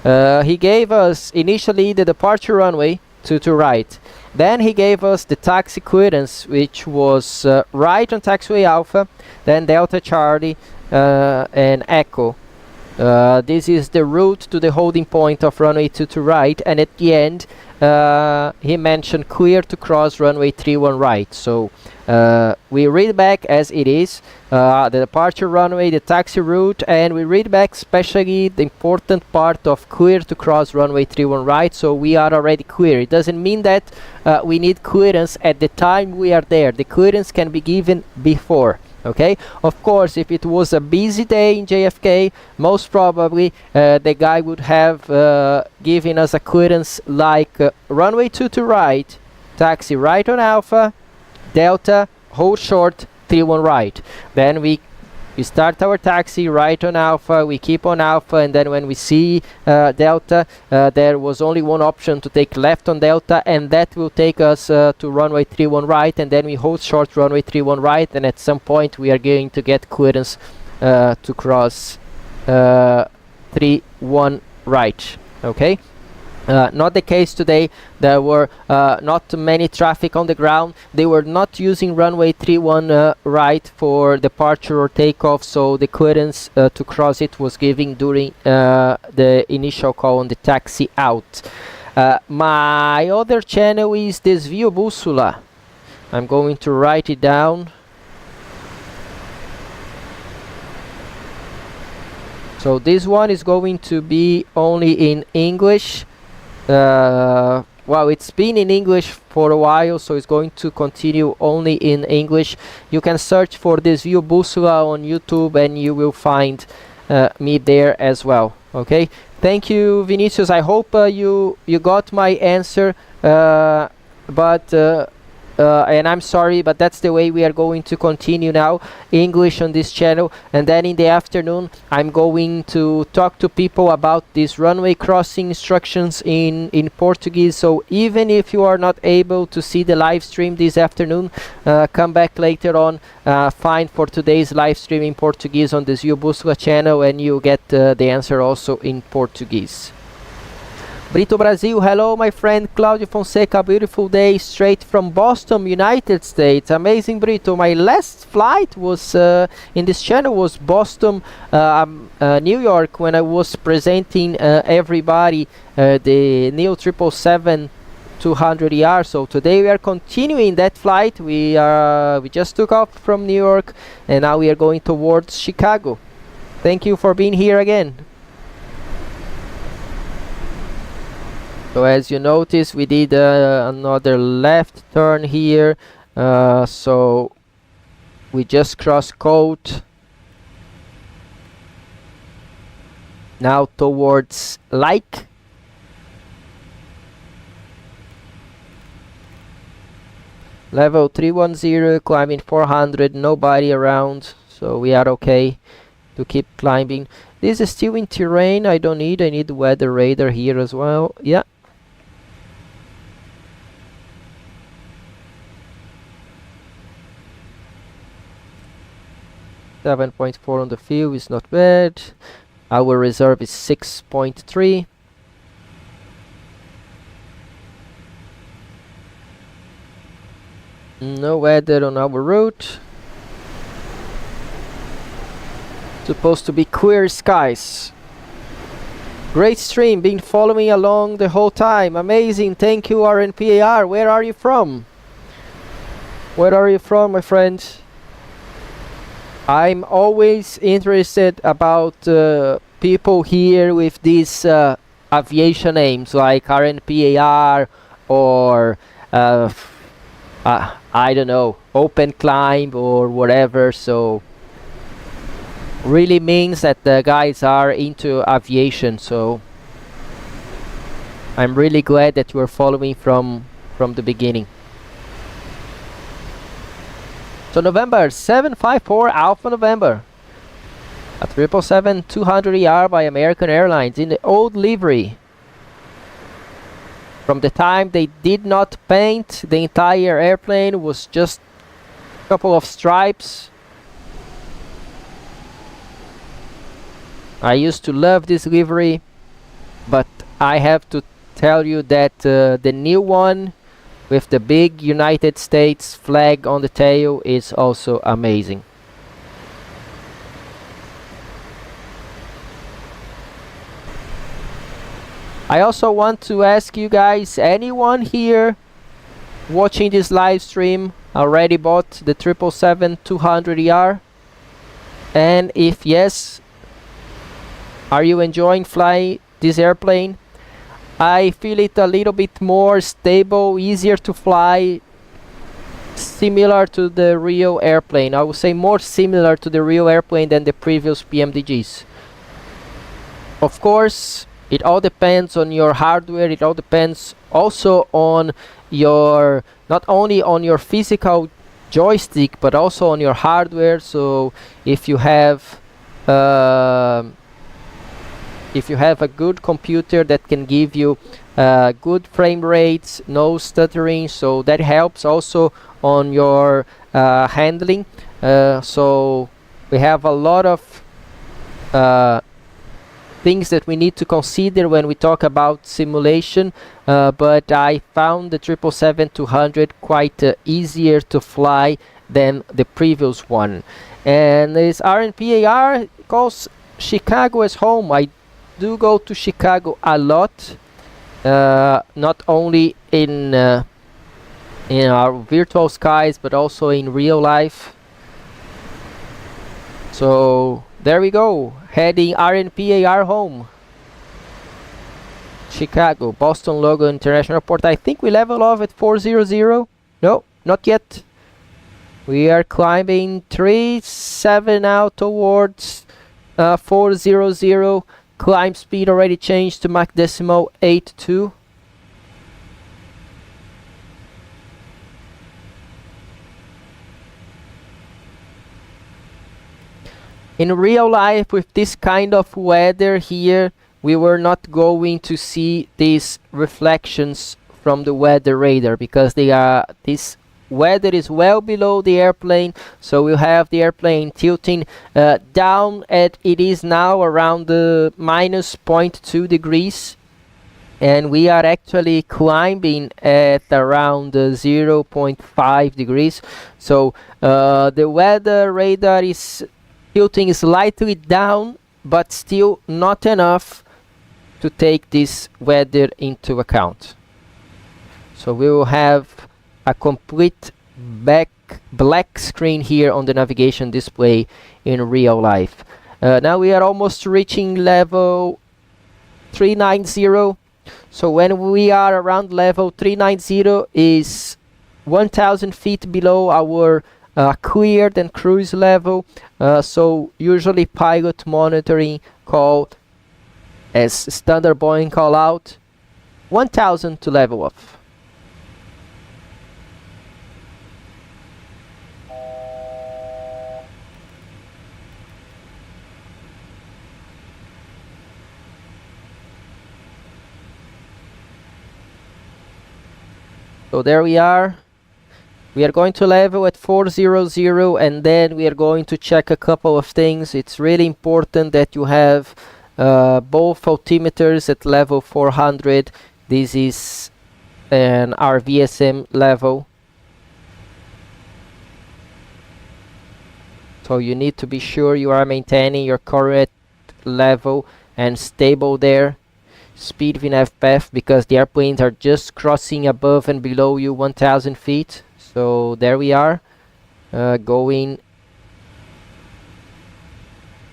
he gave us initially the departure runway 22 right. Then he gave us the taxi clearance, which was right on taxiway Alpha, then Delta, Charlie, and Echo. This is the route to the holding point of runway 22 right, and at the end he mentioned clear to cross runway 31 right. So we read back as it is, the departure runway, the taxi route, and we read back especially the important part of clear to cross runway 31 right. So we are already clear. It doesn't mean that we need clearance at the time we are there. The clearance can be given before. Okay, of course, if it was a busy day in JFK, most probably the guy would have given us a clearance like runway 22 right, taxi right on Alpha, Delta, hold short, 31 right. Then we start our taxi right on Alpha, we keep on Alpha, and then when we see Delta, there was only one option to take left on Delta, and that will take us to runway 31 right, and then we hold short runway 31 right, and at some point we are going to get clearance to cross 31 right. Okay. Not the case today. There were not many traffic on the ground. They were not using runway 31 right for departure or takeoff, so the clearance to cross it was given during the initial call on the taxi out. My other channel is Desvio Bússola. I'm going to write it down. So this one is going to be only in English. Well, it's been in English for a while, so it's going to continue only in English. You can search for Desvio Bússola on YouTube and you will find me there as well. Okay, thank you, Vinicius. I hope you got my answer, and I'm sorry, but that's the way we are going to continue now, English on this channel, and then in the afternoon I'm going to talk to people about these runway crossing instructions in Portuguese. So even if you are not able to see the live stream this afternoon, come back later on, find for today's live stream in Portuguese on the Desvio Bússola channel, and you get the answer also in Portuguese. Brito Brasil, hello my friend Claudio Fonseca, beautiful day straight from Boston, United States. Amazing, Brito. My last flight was in this channel was Boston, New York, when I was presenting everybody the new 777-200ER. So today we are continuing that flight. We just took off from New York and now we are going towards Chicago. Thank you for being here again. So as you notice, we did another left turn here, so we just crossed code now towards Lake. Level 310, climbing 400, nobody around, so we are okay to keep climbing. This is still in terrain. I need weather radar here as well. Yeah. 7.4 on the field is not bad. Our reserve is 6.3. No weather on our route. Supposed to be clear skies. Great stream, been following along the whole time. Amazing, thank you RNPAR. Where are you from? Where are you from, my friend? I'm always interested about people here with these aviation names like RNPAR or I don't know, Open Climb or whatever. So really means that the guys are into aviation. So I'm really glad that you are following from the beginning. So November 754 Alpha November, a 777-200ER by American Airlines in the old livery. From the time they did not paint the entire airplane, was just a couple of stripes. I used to love this livery, but I have to tell you that the new one with the big United States flag on the tail is also amazing. I also want to ask you guys, anyone here watching this live stream already bought the 777-200ER? And if yes, are you enjoying flying this airplane? I feel it a little bit more stable, easier to fly, similar to the real airplane. I would say more similar to the real airplane than the previous Pmdgs. Of course, it all depends on your hardware. It all depends also on your, not only on your physical joystick, but also on your hardware. So if you have a good computer that can give you good frame rates, no stuttering, so that helps also on your handling. So we have a lot of things that we need to consider when we talk about simulation, but I found the 777-200 quite easier to fly than the previous one. And this RNPAR calls Chicago as home. I do go to Chicago a lot, not only in our virtual skies, but also in real life. So there we go, heading RNPAR home. Chicago, Boston Logan International Airport. I think we level off at 400. No, not yet. We are climbing 37 now towards 400. Climb speed already changed to Mach decimal 82. In real life, with this kind of weather here, we were not going to see these reflections from the weather radar, because this weather is well below the airplane, so we'll have the airplane tilting down at, it is now around the minus 0.2 degrees, and we are actually climbing at around 0.5 degrees. So the weather radar is tilting slightly down, but still not enough to take this weather into account. So we will have a complete black screen here on the navigation display in real life. Now we are almost reaching level 390. So when we are around level 390 is 1,000 feet below our cleared and cruise level. So usually pilot monitoring call, as standard Boeing call out, 1,000 to level off. So there we are. We are going to level at 400, and then we are going to check a couple of things. It's really important that you have both altimeters at level 400. This is an RVSM level. So you need to be sure you are maintaining your correct level and stable there. Speed VNAV path, because the airplanes are just crossing above and below you 1,000 feet. So there we are, going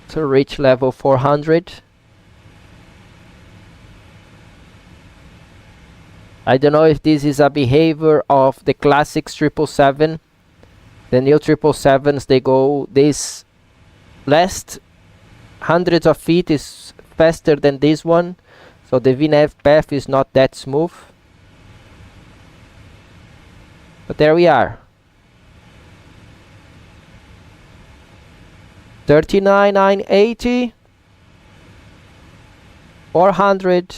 to reach level 400. I don't know if this is a behavior of the classic 777. The new 777s, they go this last hundreds of feet is faster than this one. So the VNAV path is not that smooth. But there we are. 39,980. 400.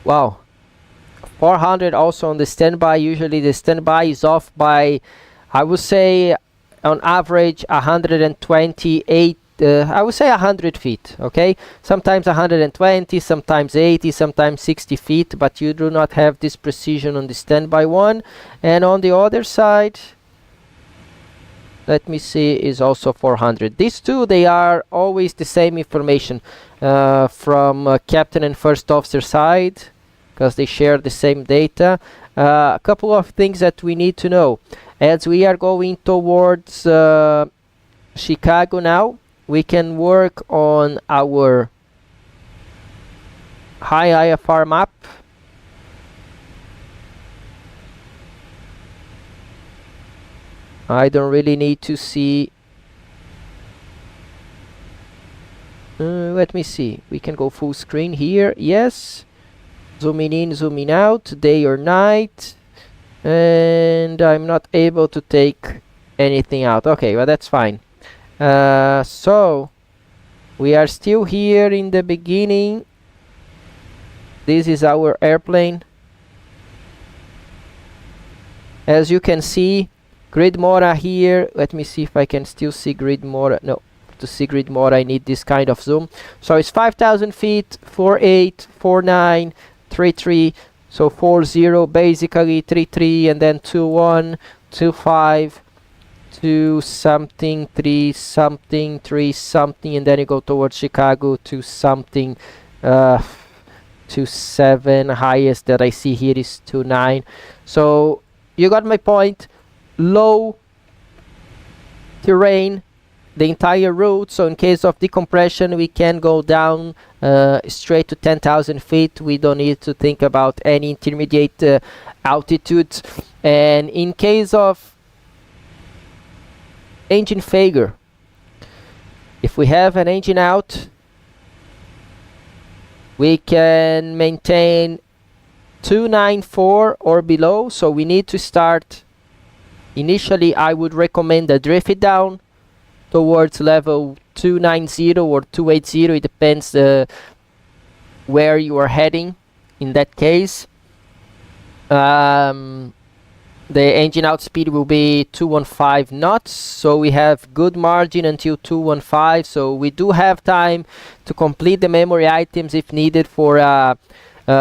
Wow. 400 also on the standby. Usually the standby is off by, I would say, on average 128. I would say 100 feet, okay? Sometimes 120, sometimes 80, sometimes 60 feet, but you do not have this precision on the standby one. And on the other side, let me see, is also 400. These two, they are always the same information from captain and first officer side, because they share the same data. A couple of things that we need to know. As we are going towards Chicago now, we can work on our high IFR map. I don't really need to see. Let me see. We can go full screen here. Yes. Zooming in, zooming out, day or night. And I'm not able to take anything out. Okay, well, that's fine. So we are still here in the beginning. This is our airplane. As you can see, grid mora here. Let me see if I can still see grid mora. No, to see grid mora I need this kind of zoom. So it's 5,000 feet, 48, 49, 33. So 40 basically, 33, and then 21, 25, 2 something, 3 something, 3 something, and then you go towards Chicago to something, 27. Highest that I see here is 29. So you got my point. Low terrain the entire route, so in case of decompression we can go down straight to 10,000 feet. We don't need to think about any intermediate altitude. And in case of engine failure, if we have an engine out, we can maintain 294 or below. So we need to start. Initially, I would recommend a drift it down towards level 290 or 280. It depends where you are heading in that case. The engine out speed will be 215 knots, so we have good margin until 215. So we do have time to complete the memory items if needed for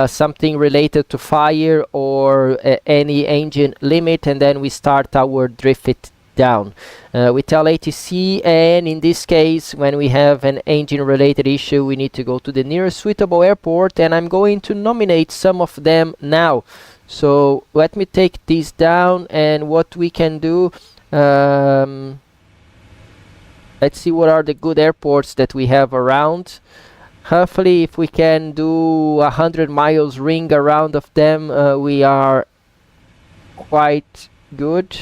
something related to fire or any engine limit, and then we start our drift it down. We tell ATC, and in this case when we have an engine related issue we need to go to the nearest suitable airport, and I'm going to nominate some of them now. So let me take these down, and what we can do, let's see what are the good airports that we have around. Hopefully if we can do 100 miles ring around of them, we are quite good.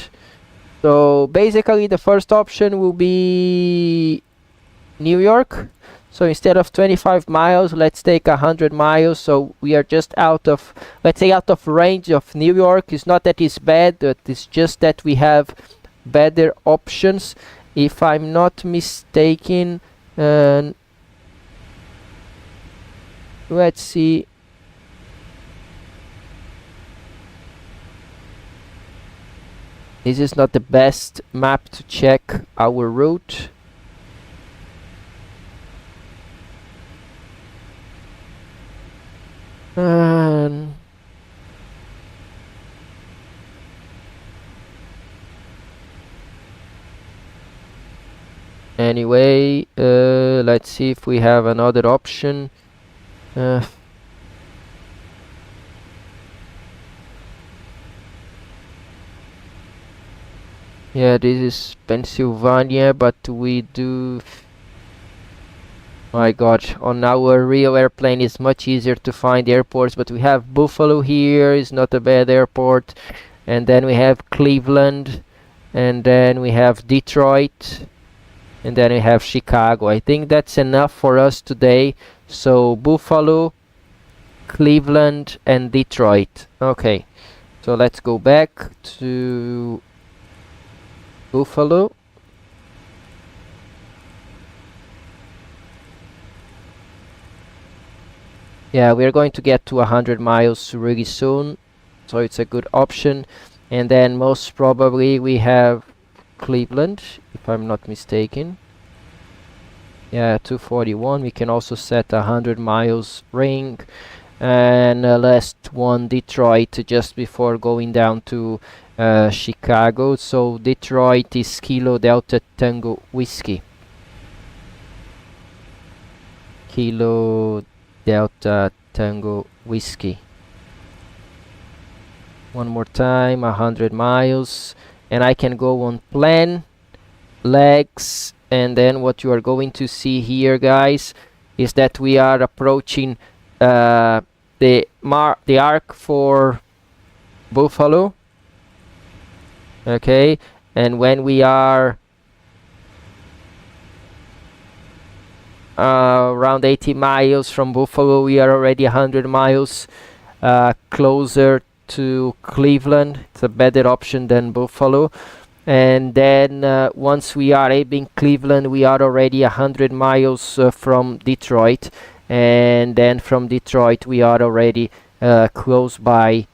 So basically the first option will be New York. So instead of 25 miles, let's take 100 miles. So we are just out of, let's say, out of range of New York. It's not that it's bad, but it's just that we have better options. If I'm not mistaken, let's see. This is not the best map to check our route. Anyway, let's see if we have another option. Yeah, this is Pennsylvania, but we do... My God, on our real airplane it's much easier to find airports, but we have Buffalo here, is not a bad airport, and then we have Cleveland, and then we have Detroit, and then we have Chicago. I think that's enough for us today. So Buffalo, Cleveland, and Detroit. Okay, so let's go back to Buffalo. Yeah, we are going to get to 100 miles really soon, so it's a good option. And then most probably we have Cleveland, if I'm not mistaken. Yeah, 241. We can also set 100 miles ring. and last one Detroit just before going down to Chicago. So Detroit is Kilo Delta Tango Whiskey. Kilo Delta Tango Whiskey. One more time, 100 miles, and I can go on plan, legs, and then what you are going to see here, guys, is that we are approaching the arc for Buffalo. Okay, and when we are around 80 miles from Buffalo, we are already 100 miles closer to Cleveland. It's a better option than Buffalo. And then once we are in Cleveland, we are already 100 miles from Detroit, and then from Detroit we are already close by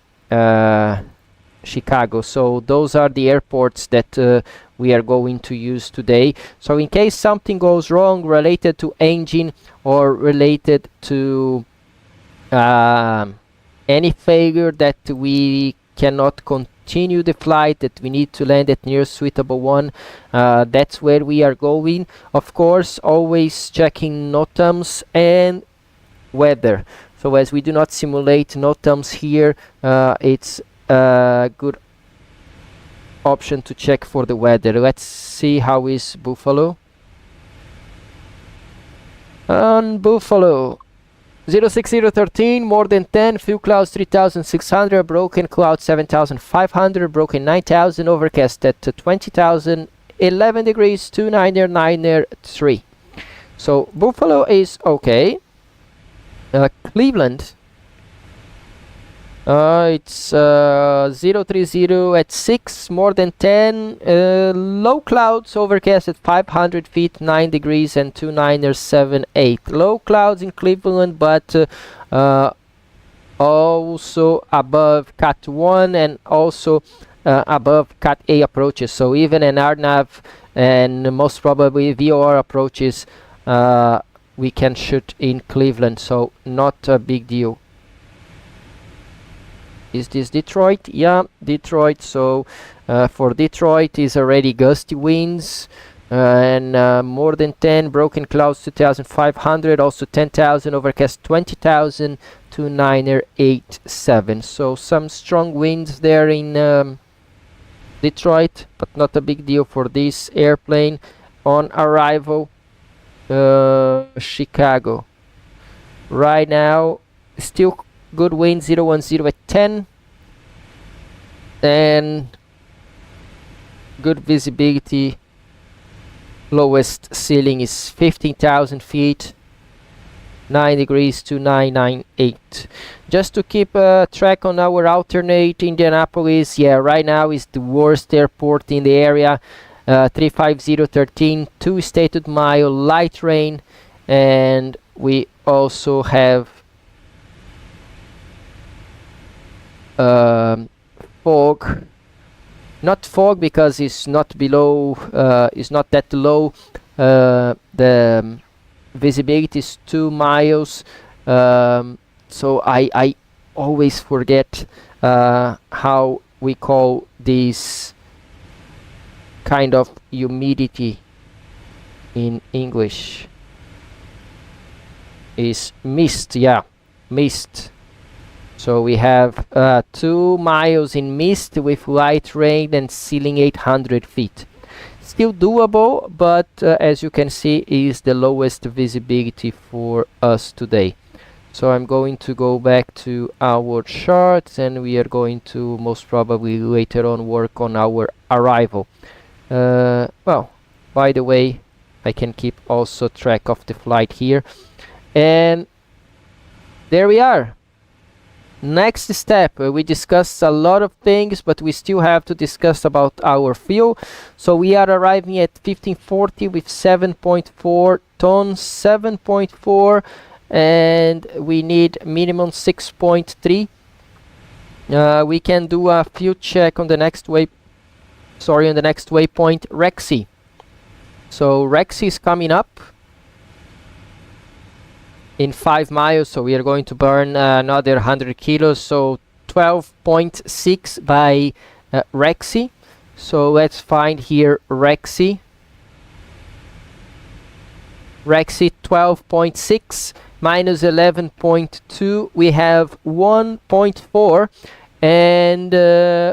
Chicago. So those are the airports that we are going to use today. So in case something goes wrong related to engine or related to any failure that we cannot continue the flight, that we need to land at near suitable one, that's where we are going. Of course, always checking NOTAMs and weather. So as we do not simulate NOTAMs here, it's a good option to check for the weather. Let's see how is Buffalo. On Buffalo, 06013, more than 10, few clouds 3600, broken cloud 7500, broken 9000, overcast at 20,000, 11 degrees, 299er3. So Buffalo is okay. Cleveland, it's 030 at 6, more than 10, low clouds, overcast at 500 feet, 9 degrees and 299er78. Low clouds in Cleveland, but also above Cat 1 and also above Cat A approaches. So even an RNAV and most probably VOR approaches we can shoot in Cleveland, so not a big deal. Is this Detroit? Yeah, Detroit. So for Detroit is already gusty winds and more than 10, broken clouds 2500, also 10,000, overcast 20,000, 299er87. So some strong winds there in Detroit, but not a big deal for this airplane. On arrival, Chicago. Right now, still good wind, 010 at 10, and good visibility. Lowest ceiling is 15,000 feet, 9 degrees to 998. Just to keep track on our alternate, Indianapolis, yeah, right now is the worst airport in the area. 35013, 2 stated mile, light rain, and we also have fog. Not fog because it's not below, it's not that low. The visibility is 2 miles, so I always forget how we call this kind of humidity in English. Is mist, yeah, mist. So we have 2 miles in mist with light rain and ceiling 800 feet. Still doable, but as you can see, is the lowest visibility for us today. So I'm going to go back to our charts, and we are going to most probably later on work on our arrival. Well, by the way, I can keep also track of the flight here. And there we are. Next step, we discussed a lot of things, but we still have to discuss about our fuel. So we are arriving at 1540 with 7.4 tons, 7.4, and we need minimum 6.3. We can do a fuel check on the next on the next waypoint, Rexy. So Rexy is coming up. in 5 miles, so we are going to burn another 100 kilos, so 12.6 by Rexy. So let's find here Rexy 12.6 minus 11.2, we have 1.4, and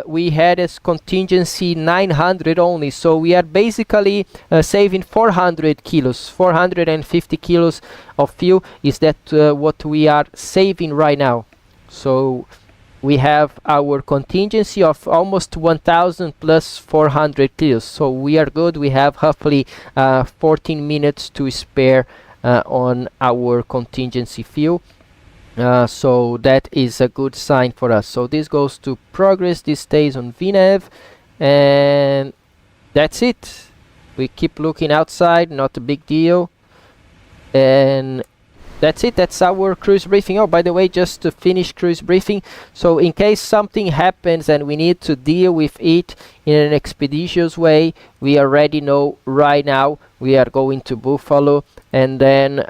we had as contingency 900 only, so we are basically saving 400 kilos, 450 kilos of fuel. Is that what we are saving right now? So we have our contingency of almost 1000 plus 400 kilos, so we are good. We have roughly 14 minutes to spare on our contingency fuel. So that is a good sign for us. So this goes to progress, this stays on VNAV, and that's it. We keep looking outside, not a big deal, and that's it. That's our cruise briefing. Oh, by the way, just to finish cruise briefing, so in case something happens and we need to deal with it in an expeditious way, we already know right now we are going to Buffalo, and then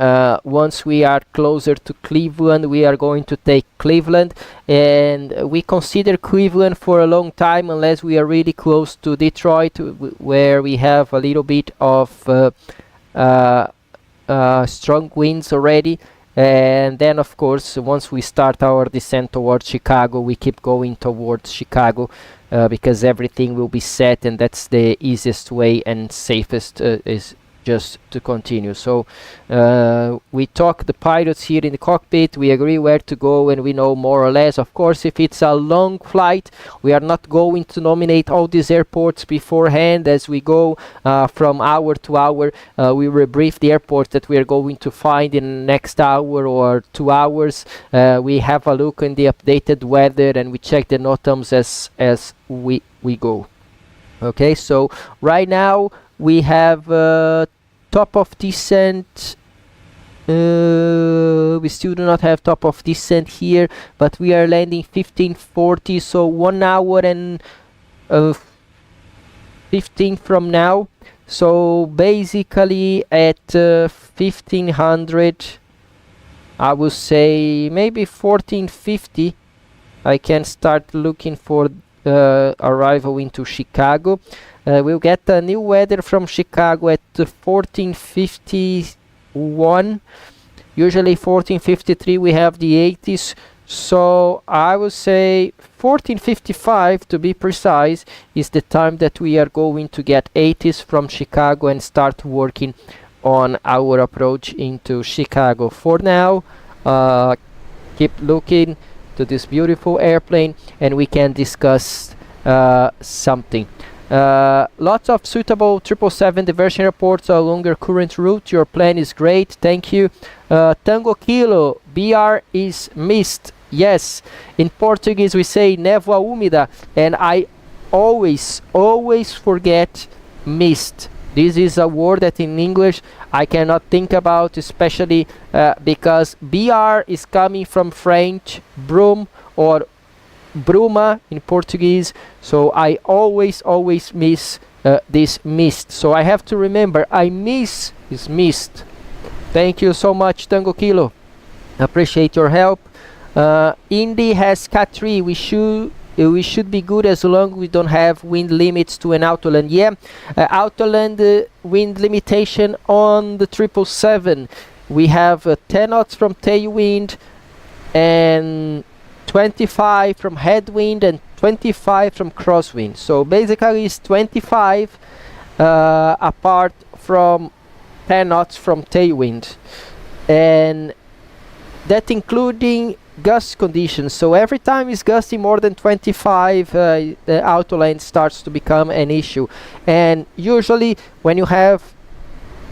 once we are closer to Cleveland, we are going to take Cleveland, and we consider Cleveland for a long time unless we are really close to Detroit, where we have a little bit of strong winds already. And then of course, once we start our descent towards Chicago, we keep going towards Chicago because everything will be set, and that's the easiest way and safest is just to continue. So we talk the pilots here in the cockpit, we agree where to go, and we know more or less. Of course, if it's a long flight, we are not going to nominate all these airports beforehand. As we go from hour to hour, we will brief the airports that we are going to find in the next hour or 2 hours. We have a look in the updated weather, and we check the NOTAMs as we go. Okay, so right now we have top of descent. We still do not have top of descent here, but we are landing 1540, so 1 hour and 15 from now. So basically at 1500, I will say maybe 1450, I can start looking for arrival into Chicago. We'll get a new weather from Chicago at 1451. Usually 1453 we have the 80s, so I would say 1455 to be precise is the time that we are going to get 80s from Chicago and start working on our approach into Chicago. For now, keep looking to this beautiful airplane and we can discuss something. Lots of suitable 777 diversion airports along your current route. Your plan is great, thank you. Tango Kilo, BR is mist. Yes, in Portuguese we say névoa úmida, and I always forget mist. This is a word that in English I cannot think about, especially because BR is coming from French broom or bruma in Portuguese, so I always miss this mist. So I have to remember, I miss is mist. Thank you so much, Tango Kilo. Appreciate your help. Indy has Cat 3. We should be good as long as we don't have wind limits to an Autoland. Yeah, Autoland wind limitation on the 777. We have 10 knots from tailwind and 25 from headwind and 25 from crosswind. So basically it's 25 apart from 10 knots from tailwind, and that including gust conditions. So every time it's gusting more than 25, the Autoland starts to become an issue. And usually when you have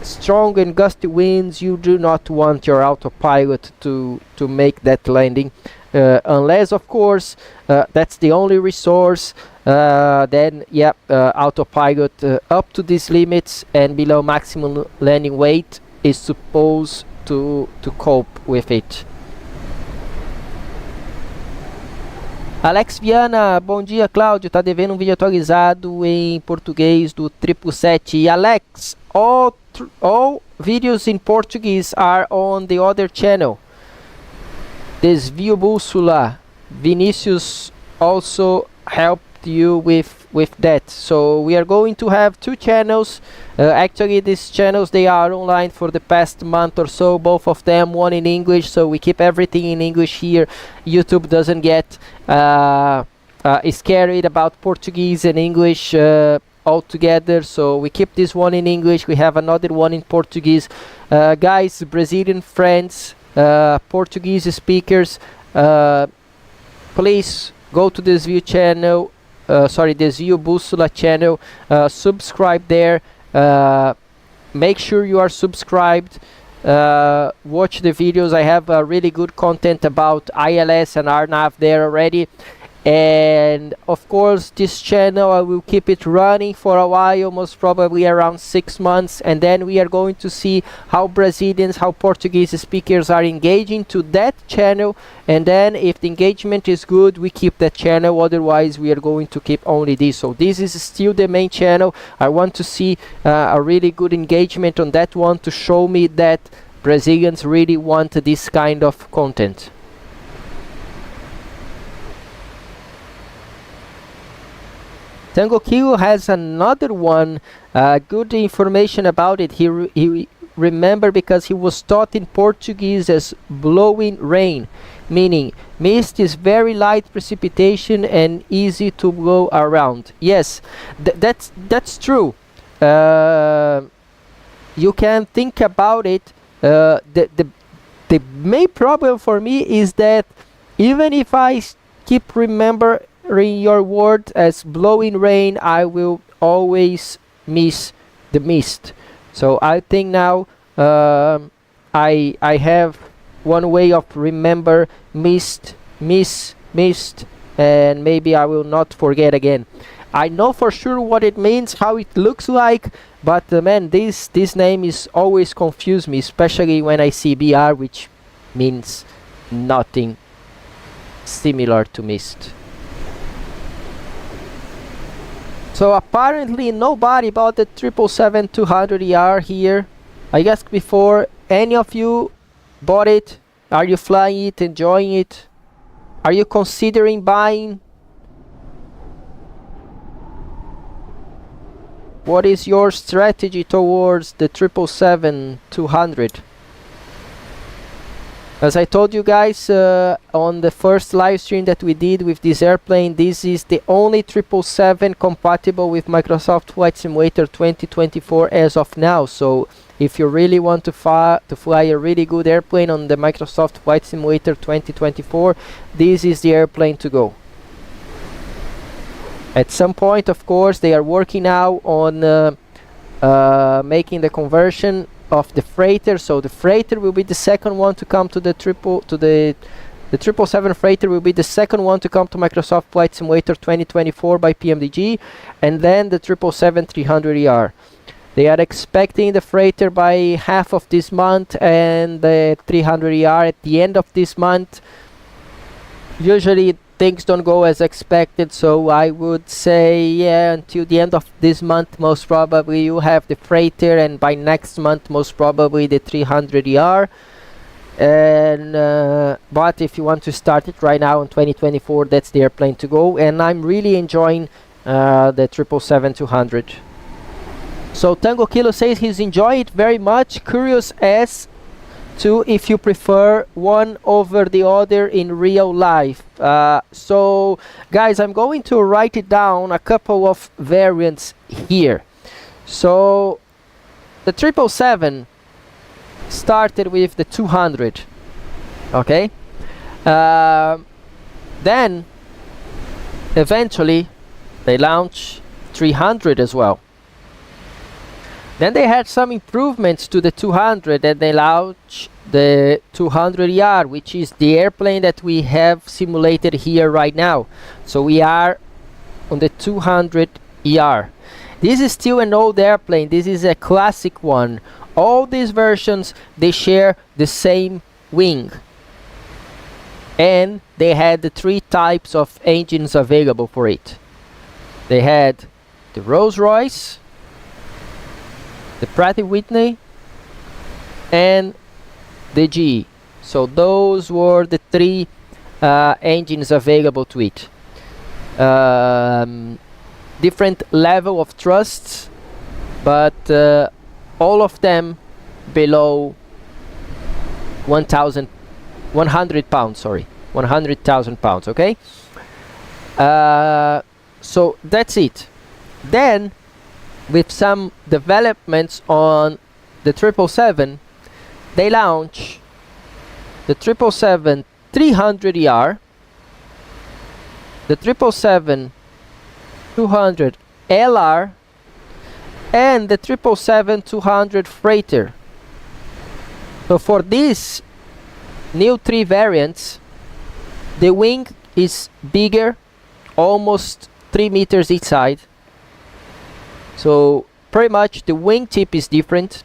strong and gusty winds, you do not want your autopilot to make that landing, unless of course that's the only resource. Then yeah, autopilot up to these limits and below maximum landing weight is supposed to cope with it. Alex Viana, bom dia, Claudio. Tá devendo um vídeo atualizado em português do 777. E Alex, all videos in Portuguese are on the other channel. Desvio Bússola. Vinicius also helped you with that. So we are going to have 2 channels. Actually, these channels, they are online for the past month or so, both of them, one in English, so we keep everything in English here. YouTube doesn't get scared about Portuguese and English all together, so we keep this one in English. We have another one in Portuguese. Guys, Brazilian friends, Portuguese speakers, please go to this view channel, this View Bússola channel, subscribe there, make sure you are subscribed, watch the videos. I have really good content about ILS and RNAV there already. And of course, this channel, I will keep it running for a while, most probably around 6 months, and then we are going to see how Brazilians, how Portuguese speakers are engaging to that channel, and then if the engagement is good, we keep that channel. Otherwise, we are going to keep only this. So this is still the main channel. I want to see a really good engagement on that one to show me that Brazilians really want this kind of content. Tango Kilo has another one, good information about it. He remember because he was taught in Portuguese as blowing rain, meaning mist is very light precipitation and easy to blow around. Yes, that's true. You can think about it. The main problem for me is that even if I keep remembering your word as blowing rain, I will always miss the mist. So I think now I have one way of remember mist, and maybe I will not forget again. I know for sure what it means, how it looks like, but man, this name is always confuse me, especially when I see BR, which means nothing similar to mist. So apparently nobody bought the 777-200ER here. I asked before, any of you bought it? Are you flying it, enjoying it? Are you considering buying? What is your strategy towards the 777-200? As I told you guys on the first live stream that we did with this airplane, this is the only 777 compatible with Microsoft Flight Simulator 2024 as of now. So if you really want to fly a really good airplane on the Microsoft Flight Simulator 2024, this is the airplane to go. At some point, of course, they are working now on making the conversion of the freighter. So the freighter will be the second one to come to the 777 freighter will be the second one to come to Microsoft Flight Simulator 2024 by Pmdg, and then the 777-300ER. They are expecting the freighter by half of this month and the 300ER at the end of this month. Usually things don't go as expected, so I would say, yeah, until the end of this month most probably you have the freighter, and by next month most probably the 300ER. And but if you want to start it right now in 2024, that's the airplane to go, and I'm really enjoying the 777-200. So Tango Kilo says he's enjoying it very much, curious as to if you prefer one over the other in real life. So guys, I'm going to write it down, a couple of variants here. So the 777 started with the 200, okay, then eventually they launched 300 as well. Then they had some improvements to the 200, and they launched the 200ER, which is the airplane that we have simulated here right now. So we are on the 200ER. This is still an old airplane. This is a classic one. All these versions, they share the same wing. And they had the 3 types of engines available for it. They had the Rolls-Royce, the the Pratt & Whitney, and the GE. So those were the three engines available to it. Different level of thrusts, but all of them below 100 pounds, sorry, 100,000 pounds, okay? So that's it. Then, with some developments on the 777, they launch the 777-300ER, the 777-200LR, and the 777-200 freighter. So for these new three variants, the wing is bigger, almost 3 meters each side. So pretty much the wing tip is different.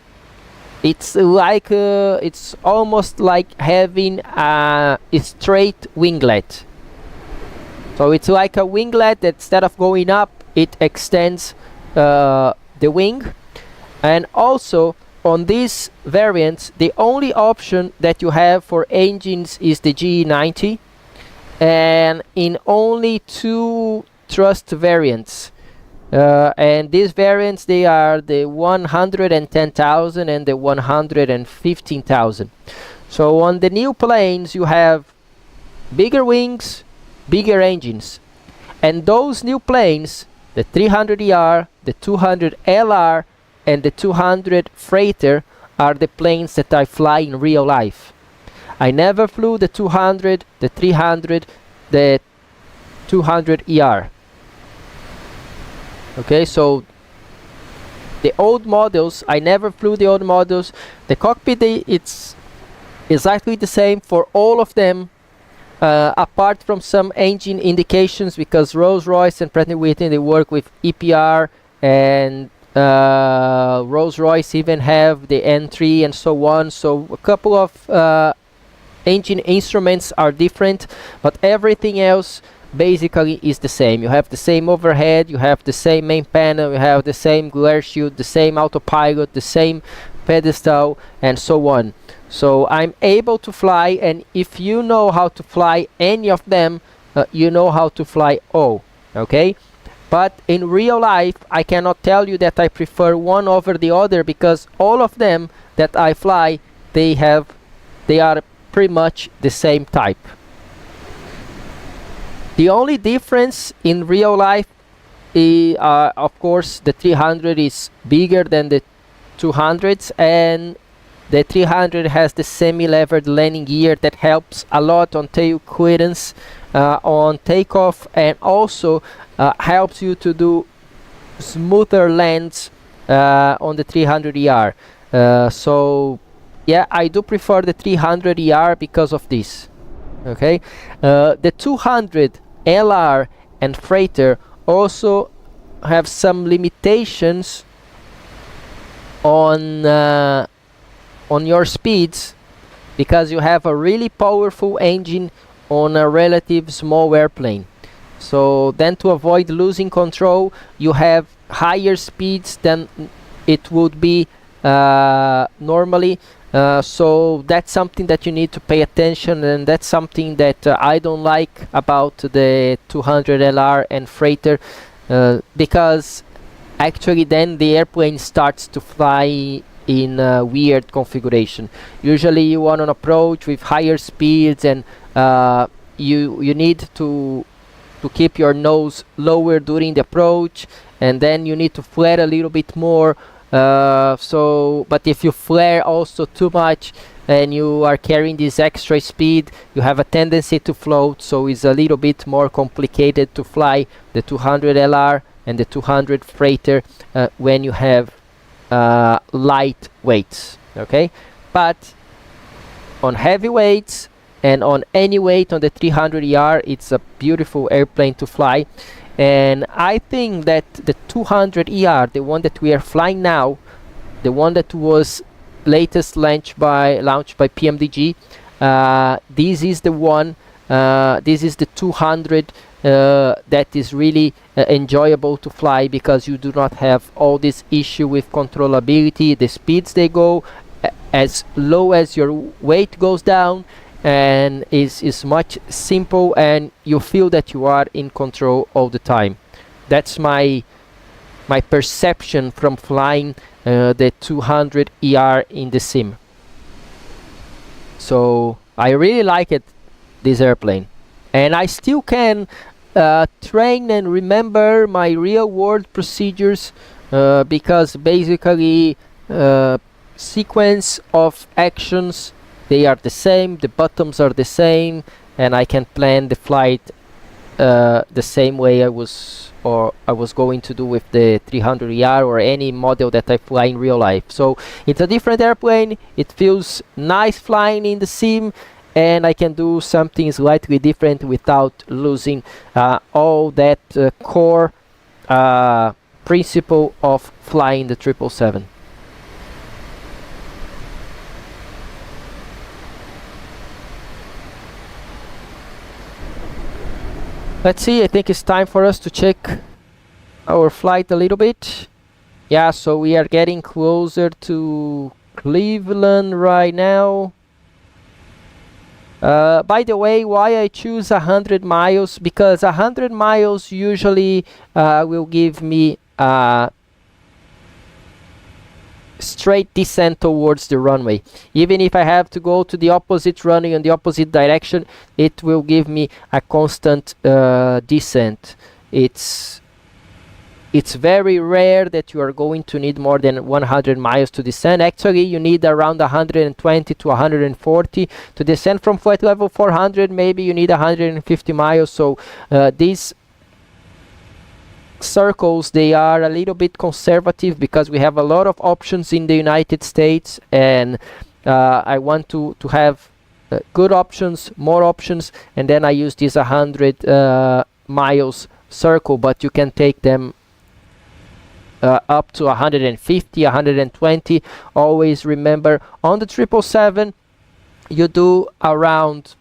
It's like it's almost like having a straight winglet. So it's like a winglet that instead of going up, it extends the wing. And also on these variants, the only option that you have for engines is the GE90, and in only 2 thrust variants. And these variants, they are the 110,000 and the 115,000. So on the new planes, you have bigger wings, bigger engines. And those new planes, the 300ER, the 200LR, and the 200 freighter, are the planes that I fly in real life. I never flew the 200, the 300, the 200ER. Okay, so the old models, I never flew the old models. The cockpit, it's exactly the same for all of them, apart from some engine indications, because Rolls-Royce and Pratt & Whitney, they work with EPR, and Rolls-Royce even have the N3 and so on. So a couple of engine instruments are different, but everything else basically is the same. You have the same overhead, you have the same main panel, you have the same glare shield, the same autopilot, the same pedestal, and so on. So I'm able to fly, and if you know how to fly any of them, you know how to fly all, okay? But in real life, I cannot tell you that I prefer one over the other, because all of them that I fly, they are pretty much the same type. The only difference in real life is, of course, the 300 is bigger than the 200s, and the 300 has the semi-levered landing gear that helps a lot on tail clearance, on takeoff, and also helps you to do smoother lands on the 300ER. So yeah, I do prefer the 300ER because of this. Okay, the 200LR and freighter also have some limitations on your speeds, because you have a really powerful engine on a relative small airplane. So then, to avoid losing control, you have higher speeds than it would be normally. So that's something that you need to pay attention, and that's something that I don't like about the 200LR and freighter, because actually then the airplane starts to fly in a weird configuration. Usually you want an approach with higher speeds, and you need to keep your nose lower during the approach, and then you need to flare a little bit more. But if you flare also too much and you are carrying this extra speed, you have a tendency to float, so it's a little bit more complicated to fly the 200LR and the 200 freighter when you have light weights. Okay, but on heavy weights and on any weight on the 300ER, it's a beautiful airplane to fly. And I think that the 200ER, the one that we are flying now, the one that was latest launched by Pmdg, this is the one. This is the 200 that is really enjoyable to fly, because you do not have all this issue with controllability. The speeds they go as low as your weight goes down, and is much simple, and you feel that you are in control all the time. That's my perception from flying the 200ER in the sim. So I really like it, this airplane, and I still can train and remember my real world procedures, because basically sequence of actions, they are the same, the buttons are the same, and I can plan the flight the same way I was going to do with the 300ER or any model that I fly in real life. So it's a different airplane, it feels nice flying in the sim, and I can do something slightly different without losing all that core principle of flying the 777. Let's see, I think it's time for us to check our flight a little bit. Yeah, so we are getting closer to Cleveland right now. By the way, why I choose 100 miles? Because 100 miles usually will give me straight descent towards the runway. Even if I have to go to the opposite runway in the opposite direction, it will give me a constant descent. It's very rare that you are going to need more than 100 miles to descend. Actually, you need around 120 to 140 to descend from flight level 400. Maybe you need 150 miles. So these circles, they are a little bit conservative, because we have a lot of options in the United States, and I want to have good options, more options, and then I use this 100 miles circle, but you can take them up to 150, 120. Always remember, on the 777 you do around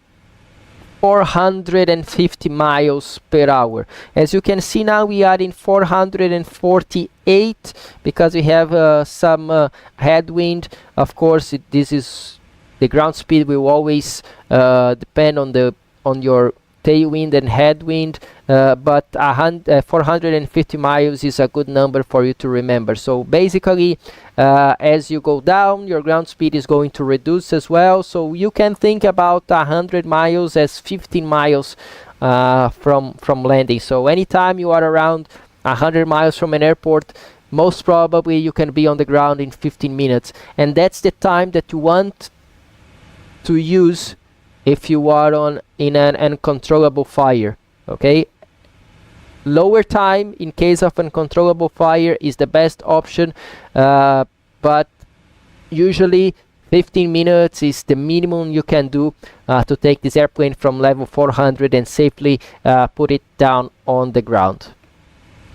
450 miles per hour. As you can see now, we are in 448 because we have some headwind. Of course, this is the ground speed will always depend on your tailwind and headwind, but 450 miles is a good number for you to remember. So basically, as you go down, your ground speed is going to reduce as well. So you can think about 100 miles as 15 miles from landing. So anytime you are around 100 miles from an airport, most probably you can be on the ground in 15 minutes, and that's the time that you want to use if you are in an uncontrollable fire. Okay, lower time in case of uncontrollable fire is the best option, but usually 15 minutes is the minimum you can do to take this airplane from level 400 and safely put it down on the ground.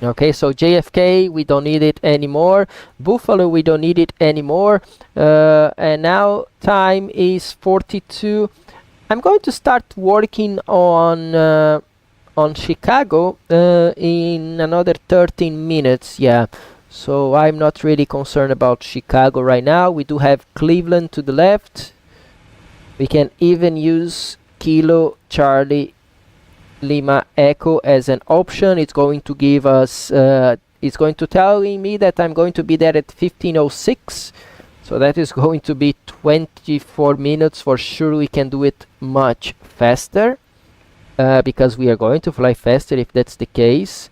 Okay, so JFK, we don't need it anymore. Buffalo, we don't need it anymore. And now time is 42. I'm going to start working on Chicago in another 13 minutes. Yeah, so I'm not really concerned about Chicago right now. We do have Cleveland to the left. We can even use Kilo Charlie Lima Echo as an option. It's going to give us it's going to tell me that I'm going to be there at 15:06. So that is going to be 24 minutes for sure. We can do it much faster because we are going to fly faster if that's the case.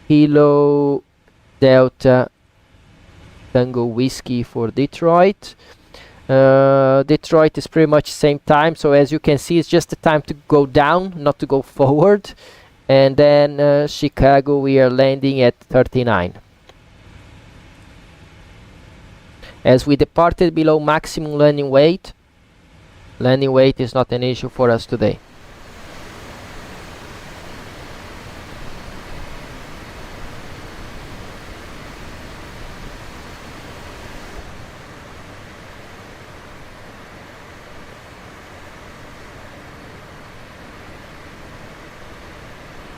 Kilo Delta Tango Whiskey for Detroit. Detroit is pretty much same time. So as you can see, it's just the time to go down, not to go forward. And then Chicago, we are landing at 39. As we departed below maximum landing weight is not an issue for us today.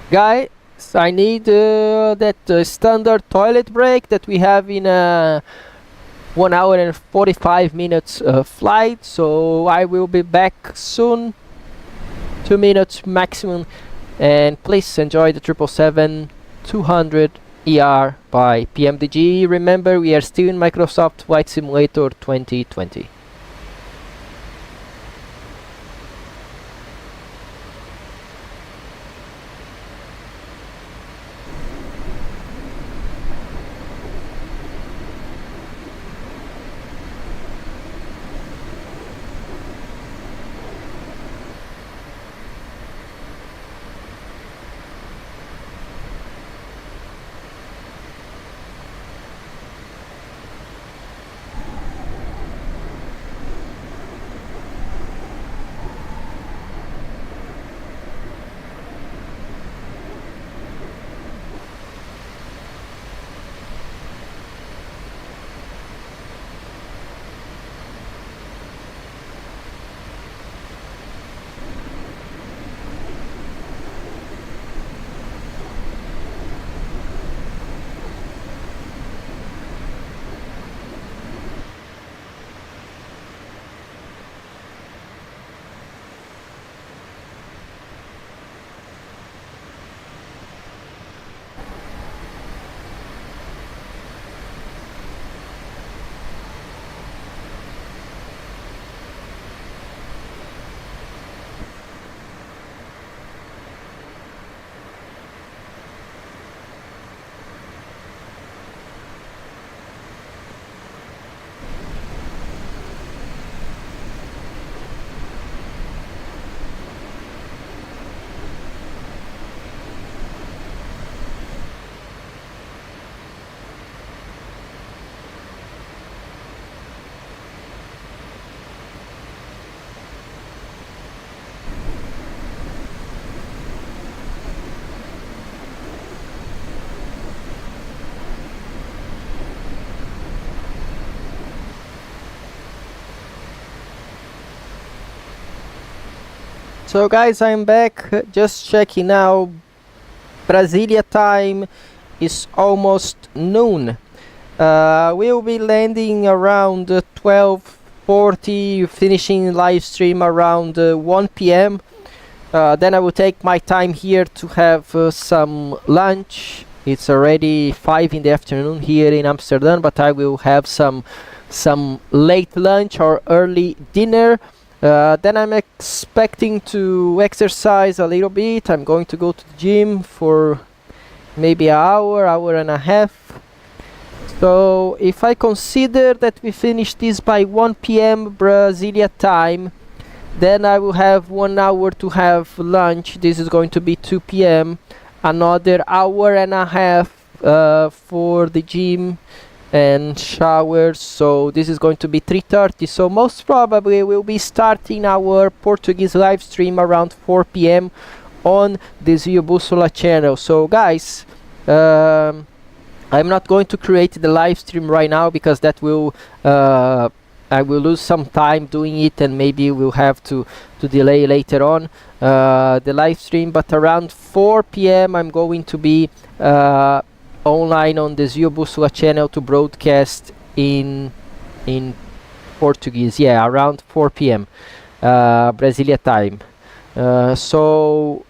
Guys, I need that standard toilet break that we have in a 1 hour and 45 minutes flight, so I will be back soon. 2 minutes maximum, and please enjoy the 777-200ER by Pmdg. Remember, we are still in Microsoft Flight Simulator 2020. So guys, I'm back, just checking now. Brasilia time is almost noon. We'll be landing around 12:40, finishing live stream around 1 p.m. Then I will take my time here to have some lunch. It's already 5 in the afternoon here in Amsterdam, but I will have some late lunch or early dinner. Then I'm expecting to exercise a little bit. I'm going to go to the gym for maybe an hour and a half. So if I consider that we finish this by 1 p.m. Brasilia time, then I will have 1 hour to have lunch. This is going to be 2 p.m. Another hour and a half for the gym and showers, so this is going to be 3:30. So most probably we'll be starting our Portuguese live stream around 4 p.m. on the Zio Bussola channel. So guys, I'm not going to create the live stream right now because that will I will lose some time doing it, and maybe we'll have to delay later on the live stream. But around 4 p.m. I'm going to be online on the Zio Bussola channel to broadcast in Portuguese. Yeah, around 4 p.m. Brasilia time. So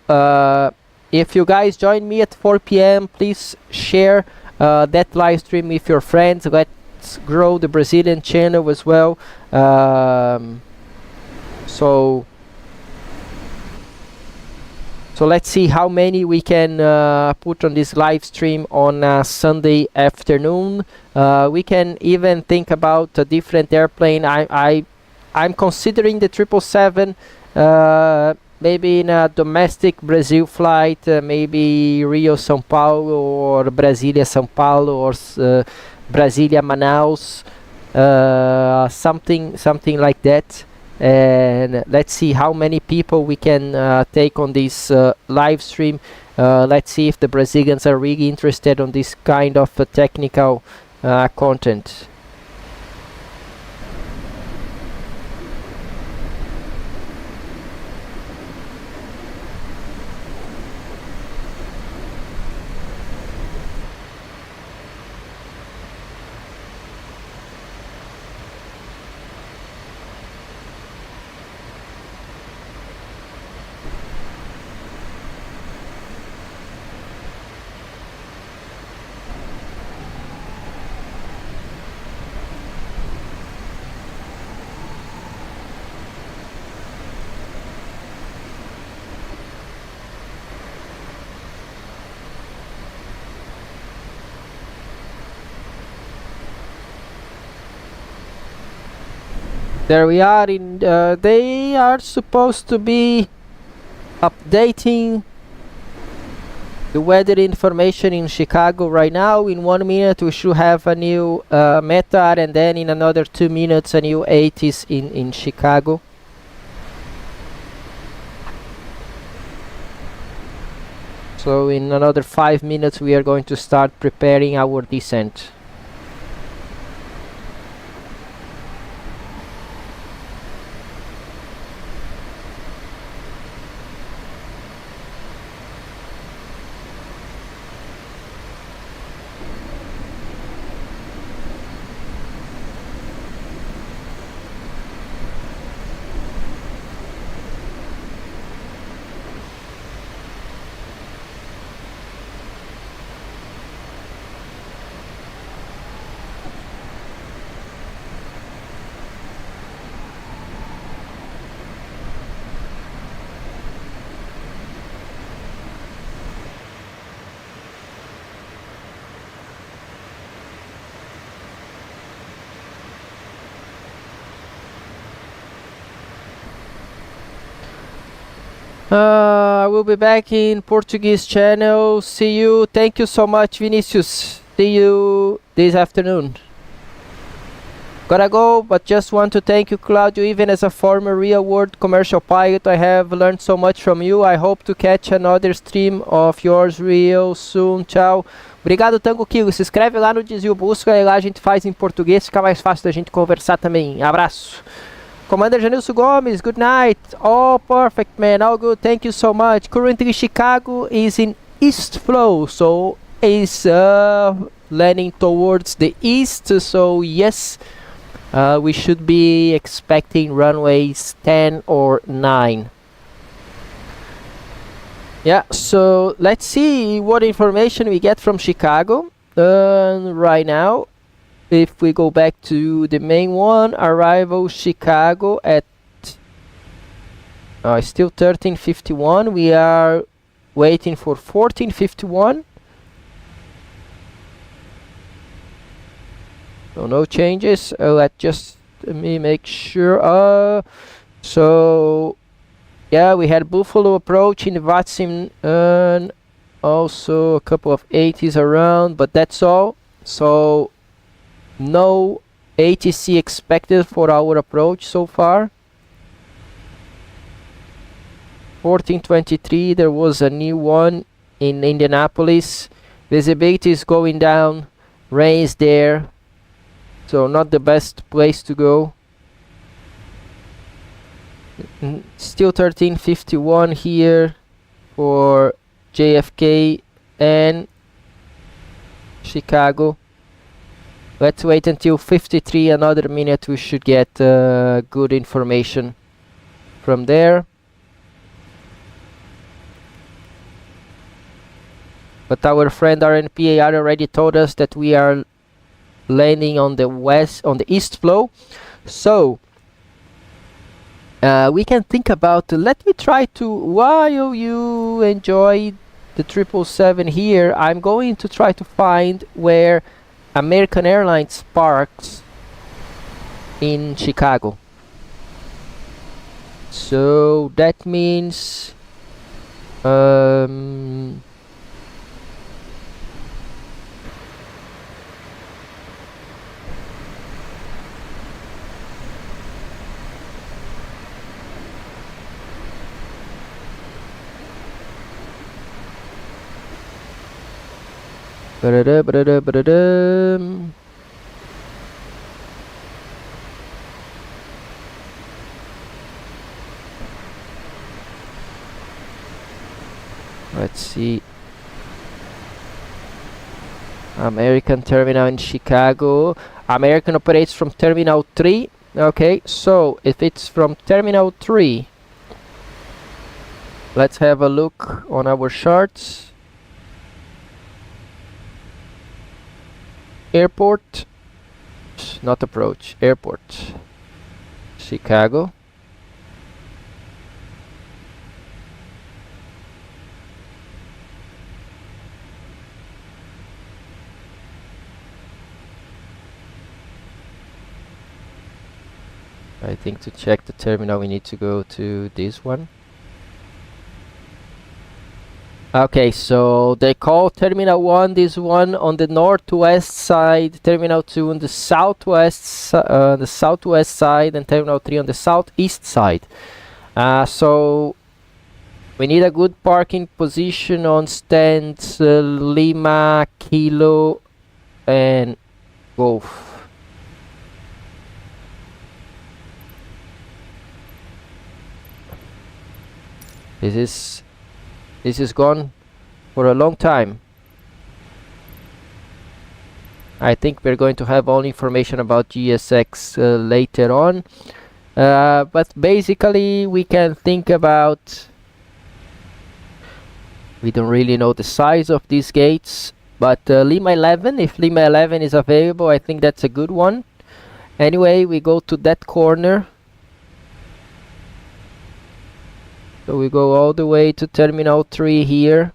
if you guys join me at 4 p.m., please share that live stream with your friends. Let's grow the Brazilian channel as well. So let's see how many we can put on this live stream on Sunday afternoon. We can even think about a different airplane. I'm considering the 777, maybe in a domestic Brazil flight, maybe Rio São Paulo or Brasilia São Paulo or Brasilia Manaus, something like that. And let's see how many people we can take on this live stream. Let's see if the Brazilians are really interested on this kind of technical content. There we are. They are supposed to be updating the weather information in Chicago right now. In 1 minute we should have a new METAR, and then in another 2 minutes a new 80s in Chicago. So in another 5 minutes we are going to start preparing our descent. I will be back in Portuguese channel. See you. Thank you so much, Vinicius. See you this afternoon. Gotta go, but just want to thank you, Claudio. Even as a former real-world commercial pilot, I have learned so much from you. I hope to catch another stream of yours real soon. Tchau. Obrigado, Tango Kilo. Se inscreve lá no Desvio Busca e lá a gente faz em português. Fica mais fácil da gente conversar também. Abraço. Commander Janilson Gomes, good night. All perfect, man. All good. Thank you so much. Currently, Chicago is in east flow, so is landing towards the east. So yes, we should be expecting runways 10 or 9. Yeah. So let's see what information we get from Chicago right now. If we go back to the main one, arrival Chicago at still 13:51. We are waiting for 14:51. So no changes. Let me make sure. So yeah, we had Buffalo approach in the Vatsim, and also a couple of 80s around, but that's all. So no ATC expected for our approach so far. 14:23, there was a new one in Indianapolis. Visibility is going down, rain is there, so not the best place to go. Still 13:51 here for JFK and Chicago. Let's wait until 53, another minute. We should get good information from there. But our friend RNPAR already told us that we are landing on the east flow. So we can think about, let me try to, while you enjoy the 777 here, I'm going to try to find where American Airlines parks in Chicago. So that means let's see. American terminal in Chicago. American operates from Terminal 3. Okay, so if it's from Terminal 3, let's have a look on our charts. Airport, not approach, airport, Chicago. I think to check the terminal we need to go to this one. Okay, so they call Terminal 1 this one on the northwest side, Terminal 2 on the southwest side, and Terminal 3 on the southeast side. So we need a good parking position on stands Lima, Kilo, and Golf. This is gone for a long time. I think we're going to have all information about GSX later on. But basically we can think about, we don't really know the size of these gates, but Lima 11, if Lima 11 is available, I think that's a good one. Anyway, we go to that corner. So we go all the way to Terminal 3 here.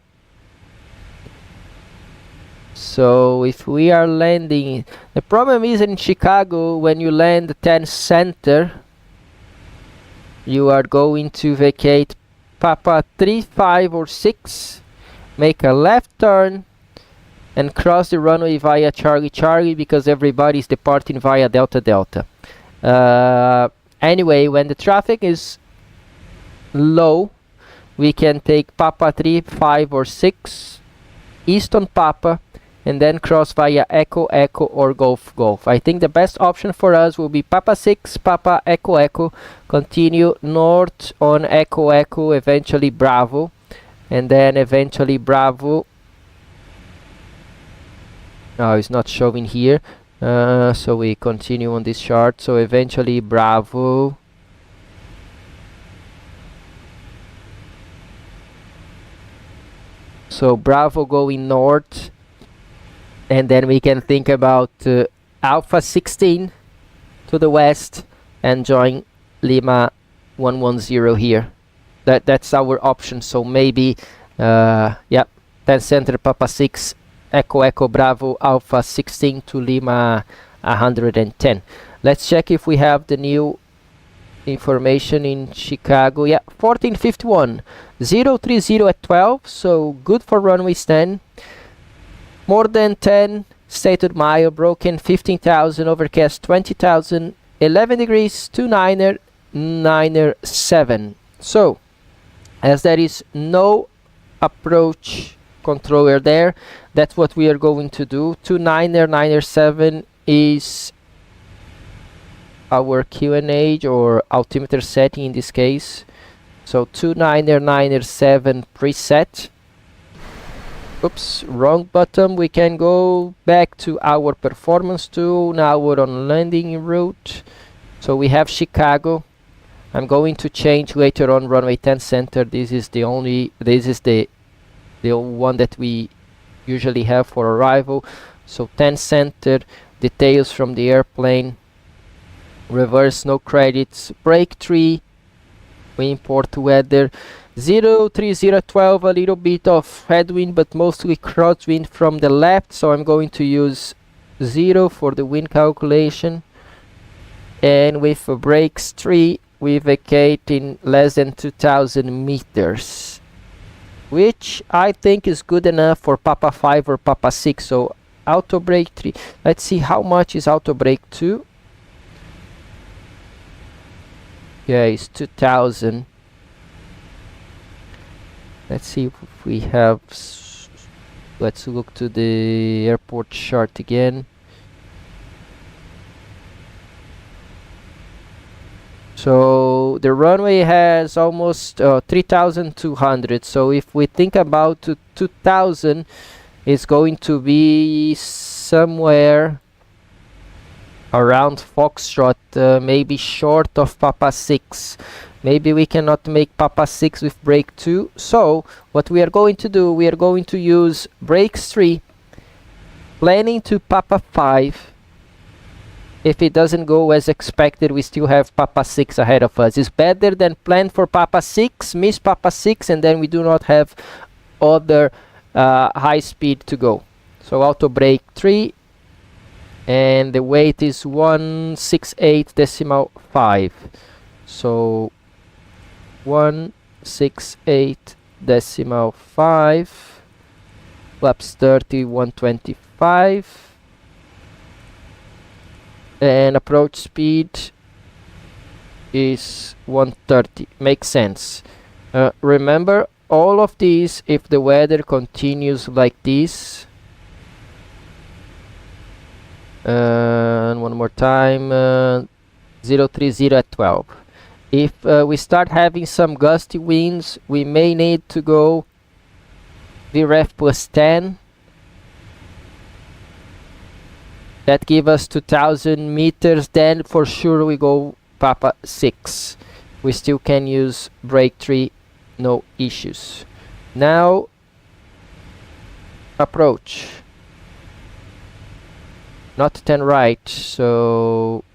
So if we are landing, the problem is in Chicago, when you land 10 center, you are going to vacate Papa 3, 5 or 6, make a left turn and cross the runway via Charlie Charlie because everybody's departing via Delta Delta. Anyway, when the traffic is low, we can take Papa 3, 5 or 6 east on Papa and then cross via Echo Echo or Golf Golf. I think the best option for us will be Papa 6, Papa Echo Echo, continue north on Echo Echo, eventually Bravo, and then eventually Bravo. Oh, it's not showing here, so we continue on this chart. So eventually Bravo, so Bravo going north, and then we can think about Alpha 16 to the west and join Lima 110 here. That's our option. So maybe yeah, 10 center Papa 6 Echo Echo Bravo Alpha 16 to Lima 110. Let's check if we have the new information in Chicago. Yeah, 1451 030 at 12, so good for runway 10. More than 10 stated mile, broken 15,000, overcast 20,000, 11 degrees, 29er, 9er, 7. So as there is no approach controller there, that's what we are going to do. 29er, 9er, 7 is our QNH or altimeter setting in this case. So 29er, 9er, 7 preset. Oops, wrong button. We can go back to our performance tool. Now we're on landing route. So we have Chicago. I'm going to change later on runway 10 center. This is the one that we usually have for arrival. So 10 center, details from the airplane, reverse, no credits, brake 3, we import weather, 03012, a little bit of headwind but mostly crosswind from the left, so I'm going to use 0 for the wind calculation, and with brakes 3 we vacate in less than 2,000 meters, which I think is good enough for Papa 5 or Papa 6. So auto brake 3, let's see how much is auto brake 2. Yeah, it's 2,000. Let's see if we have, let's look to the airport chart again. So the runway has almost 3,200. So if we think about 2,000, it's going to be somewhere around Foxtrot, maybe short of Papa 6. Maybe we cannot make Papa 6 with brake 2. So what we are going to do, we are going to use brakes 3, planning to Papa 5. If it doesn't go as expected, we still have Papa 6 ahead of us. It's better than plan for Papa 6, miss Papa 6, and then we do not have other high speed to go. So auto brake 3, and the weight is 168.5. So 168.5, flaps 30, 125, and approach speed is 130. Makes sense. Remember, all of these, if the weather continues like this, and one more time, 030 at 12. If we start having some gusty winds, we may need to go VREF plus 10. That give us 2000 meters, then for sure we go Papa 6. We still can use brake 3, no issues. Now, approach. Not 10 right, so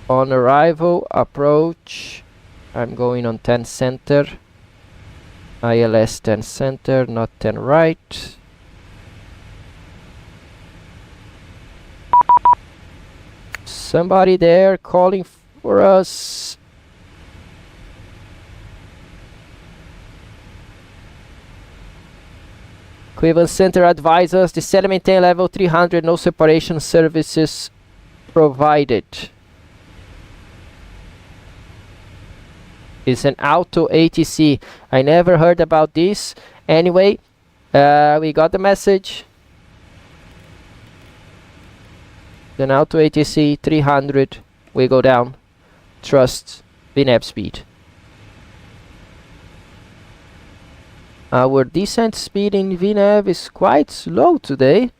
on arrival, approach. I'm going on 10 center. ILS 10 center, not 10 right. Somebody there calling for us. Cleveland Center advises descend and maintain level 300, no separation services provided. It's an auto ATC. I never heard about this. Anyway, we got the message. Then auto ATC 300, we go down. Trust VNAV speed. Our descent speed in VNAV is quite slow today.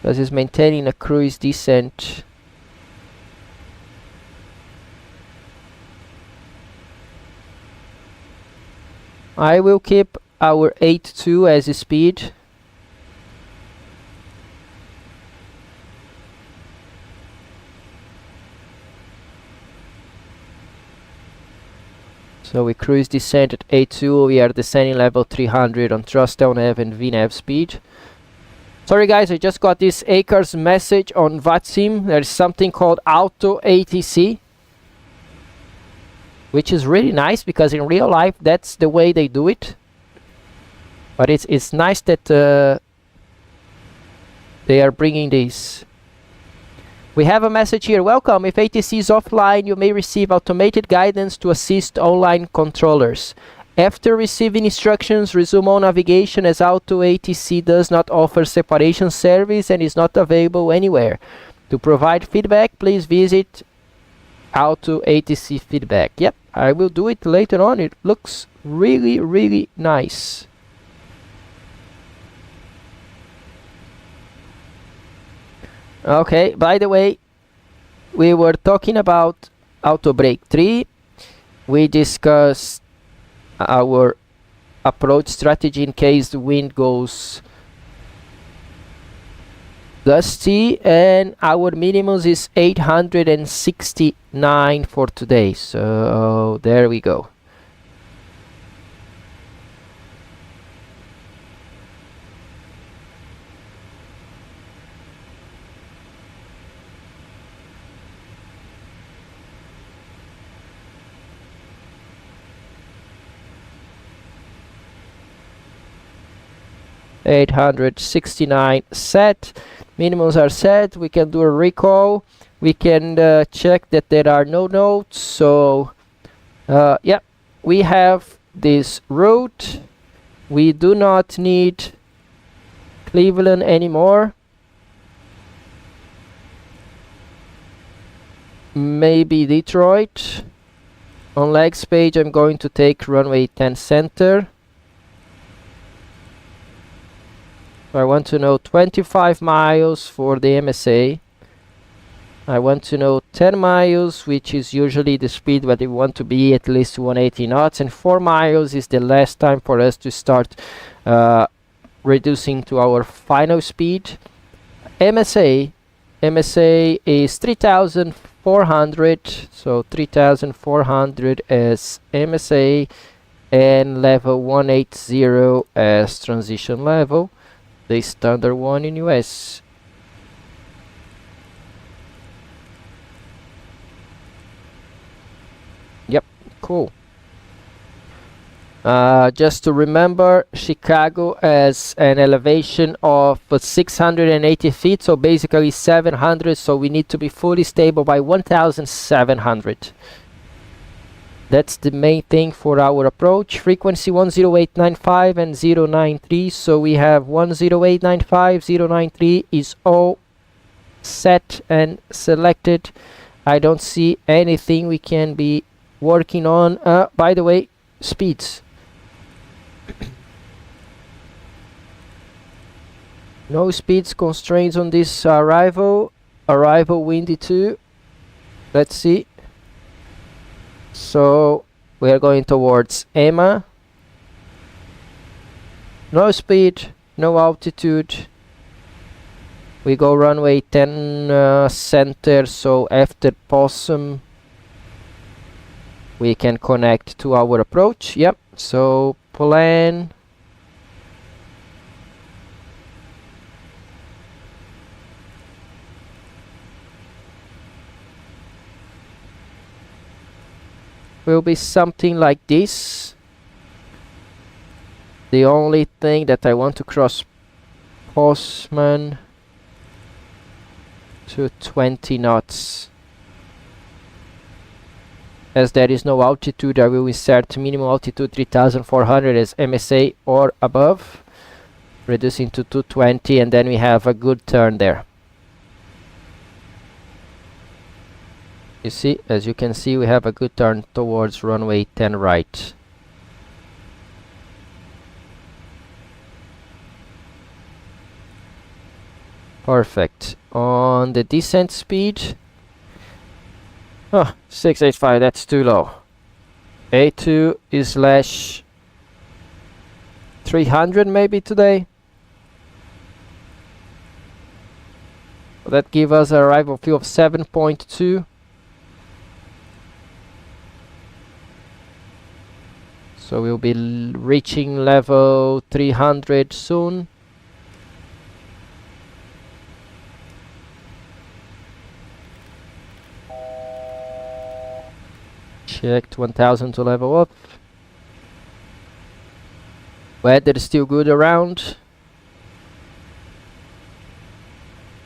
Because it's maintaining a cruise descent. I will keep our 8.2 as a speed. So we cruise descent at 8.2, we are descending level 300 on thrust down nav and VNAV speed. Sorry guys, I just got this ACARS message on Vatsim. There's something called auto ATC, which is really nice because in real life that's the way they do it. But it's nice that they are bringing this. We have a message here. Welcome. If ATC is offline, you may receive automated guidance to assist online controllers. After receiving instructions, resume on navigation as auto ATC does not offer separation service and is not available anywhere. To provide feedback, please visit auto ATC feedback. Yep, I will do it later on. It looks really, really nice. Okay, by the way, we were talking about auto brake 3. We discussed our approach strategy in case the wind goes gusty, and our minimum is 869 for today. So there we go. $869 set. Minimums are set. We can do a recall. We can check that there are no notes. So yeah, we have this route. We do not need Cleveland anymore. Maybe Detroit. On legs page, I'm going to take runway 10 center. I want to know 25 miles for the MSA. I want to know 10 miles, which is usually the speed where we want to be, at least 180 knots, and 4 miles is the last time for us to start reducing to our final speed. MSA is 3,400, so 3,400 as MSA, and level 180 as transition level, the standard one in US. Yep, cool. Just to remember, Chicago has an elevation of 680 feet, so basically 700, so we need to be fully stable by 1,700. That's the main thing for our approach. Frequency 10895 and 093, so we have 10895, 093 is all set and selected. I don't see anything we can be working on. By the way, speeds. No speeds constraints on this arrival. Arrival windy 2. Let's see. So we are going towards Emma. No speed, no altitude. We go runway 10 center, so after Possum we can connect to our approach. Yep, so plan. Will be something like this. The only thing that I want to cross Postman to 20 knots. As there is no altitude, I will insert minimum altitude 3400 as MSA or above, reducing to 220, and then we have a good turn there. You see, as you can see, we have a good turn towards runway 10 right. Perfect. On the descent speed, 685, that's too low. A2 is slash 300 maybe today. That gives us an arrival fuel of 7.2. So we'll be reaching level 300 soon. Checked 1000 to level up. Weather is still good around.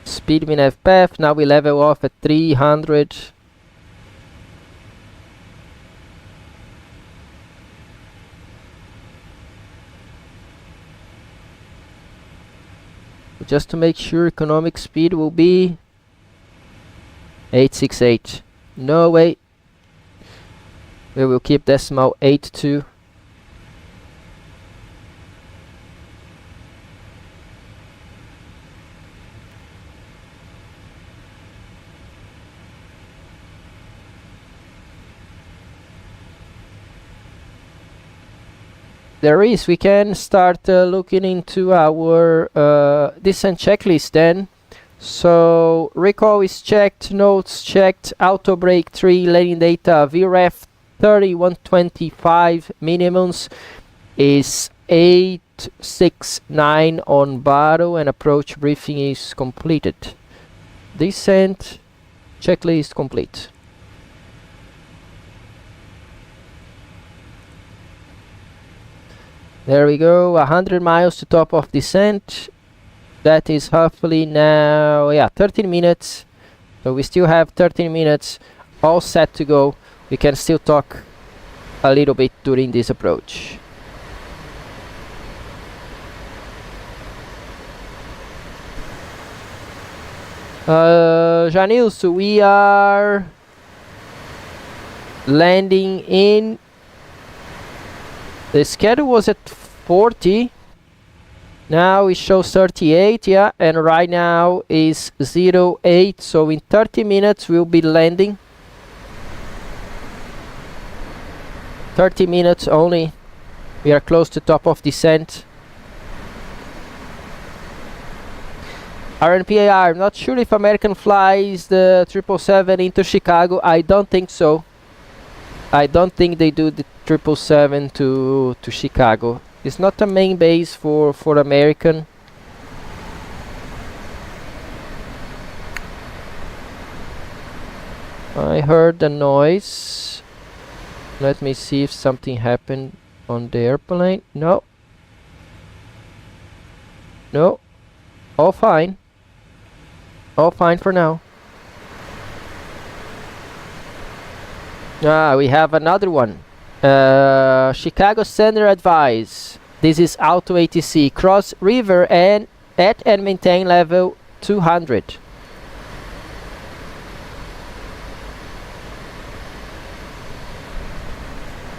Speed min FPF, now we level off at 300. Just to make sure, economic speed will be 868. No way. We will keep decimal 82. We can start looking into our descent checklist then. So recall is checked, notes checked, auto brake 3, landing data, VREF 3125 minimums is 869 on Baro, and approach briefing is completed. Descent checklist complete. There we go, 100 miles to top of descent. That is roughly now, 13 minutes. So we still have 13 minutes, all set to go. We can still talk a little bit during this approach. Janilson, we are landing in. The schedule was at 40. Now it shows 38, and right now is 08. So in 30 minutes we'll be landing. 30 minutes only. We are close to top of descent. RNPAR, I'm not sure if American flies the 777 into Chicago. I don't think so. I don't think they do the 777 to Chicago. It's not a main base for American. I heard a noise. Let me see if something happened on the airplane. No. No. All fine. All fine for now. We have another one. Chicago Center advise. This is Auto ATC. Cross river and at and maintain level 200.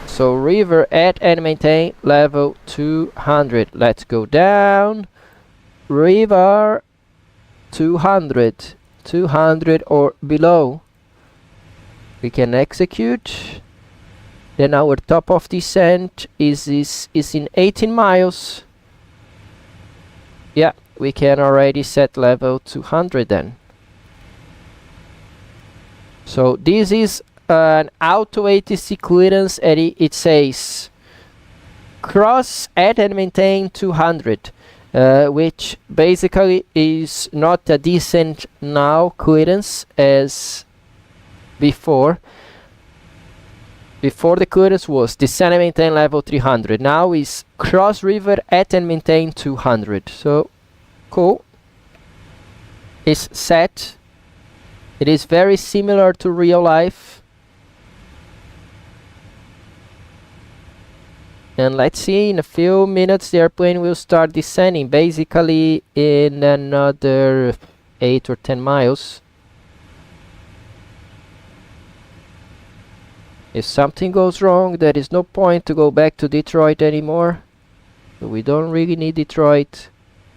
So river at and maintain level 200. Let's go down. River 200. 200 or below. We can execute. Then our top of descent is in 18 miles. Yeah, we can already set level 200 then. So this is an Auto ATC clearance, and it says cross at and maintain 200, which basically is not a descent now clearance as before. Before the clearance was descend and maintain level 300. Now is cross river at and maintain 200. So cool. It's set. It is very similar to real life. And let's see, in a few minutes the airplane will start descending, basically in another 8 or 10 miles. If something goes wrong, there is no point to go back to Detroit anymore. So we don't really need Detroit.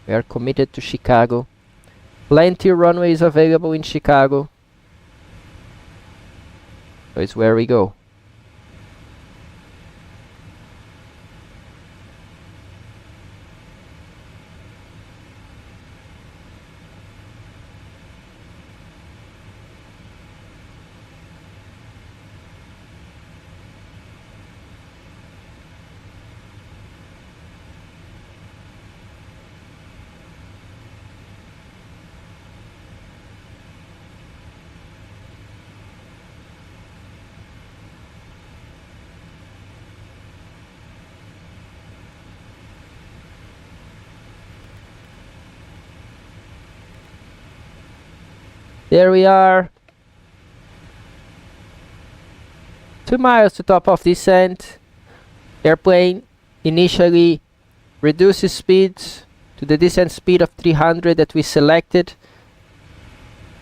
We are committed to Chicago. Plenty of runways available in Chicago. So it's where we go. There we are. 2 miles to top of descent. Airplane initially reduces speed to the descent speed of 300 that we selected,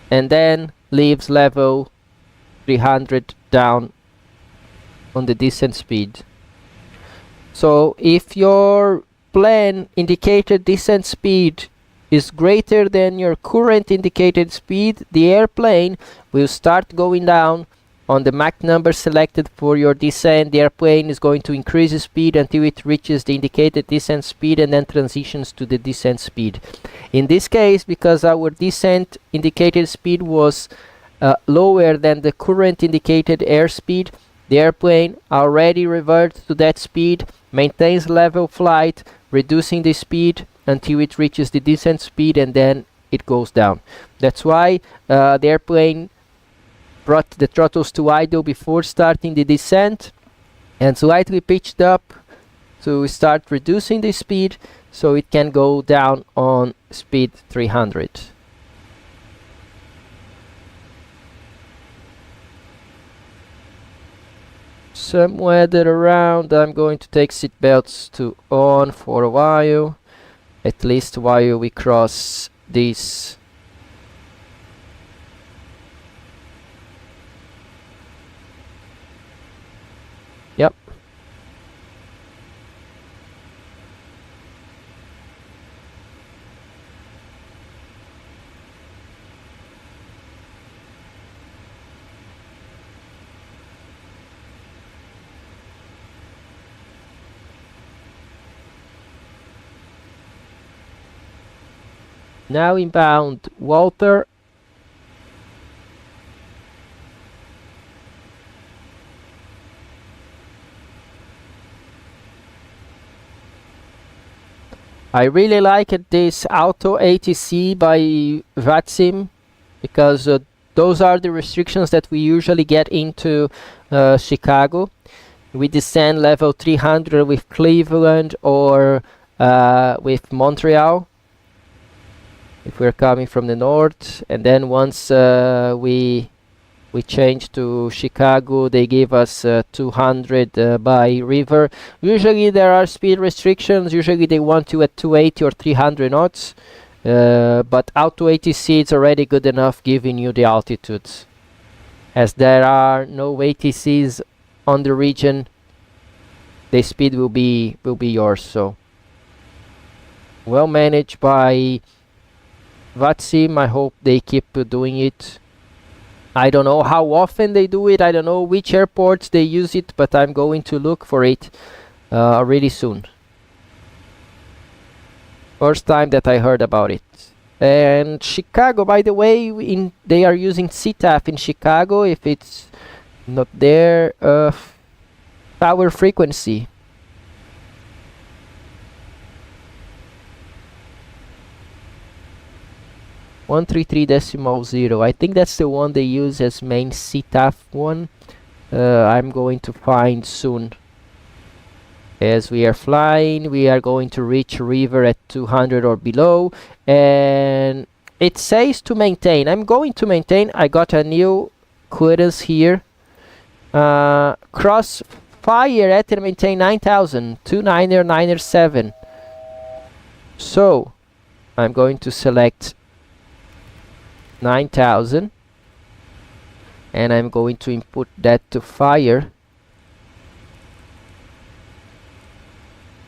and then leaves level 300 down on the descent speed. So if your plan indicated descent speed is greater than your current indicated speed, the airplane will start going down on the Mach number selected for your descent. The airplane is going to increase the speed until it reaches the indicated descent speed and then transitions to the descent speed. In this case, because our descent indicated speed was lower than the current indicated airspeed, the airplane already reverts to that speed, maintains level flight, reducing the speed until it reaches the descent speed, and then it goes down. That's why the airplane brought the throttles to idle before starting the descent and slightly pitched up to start reducing the speed so it can go down on speed 300. Some weather around. I'm going to take seat belts to on for a while, at least while we cross this. Yep. Now inbound Walter. I really like this Auto ATC by Vatsim, because those are the restrictions that we usually get into Chicago. We descend level 300 with Cleveland or with Montreal, if we're coming from the north, and then once we change to Chicago, they give us 200 by river. Usually there are speed restrictions. Usually they want you at 280 or 300 knots, but Auto ATC is already good enough giving you the altitudes. As there are no ATCs on the region, the speed will be yours. So well managed by Vatsim. I hope they keep doing it. I don't know how often they do it. I don't know which airports they use it, but I'm going to look for it really soon. First time that I heard about it. And Chicago, by the way, they are using CTAF in Chicago. If it's not there, tower frequency. 133.0. I think that's the one they use as main CTAF one. I'm going to find soon. As we are flying, we are going to reach river at 200 or below, and it says to maintain. I'm going to maintain. I got a new clearance here. Cross fire at and maintain 9,000, 29er, 9er7. So I'm going to select 9,000, and I'm going to input that to fire.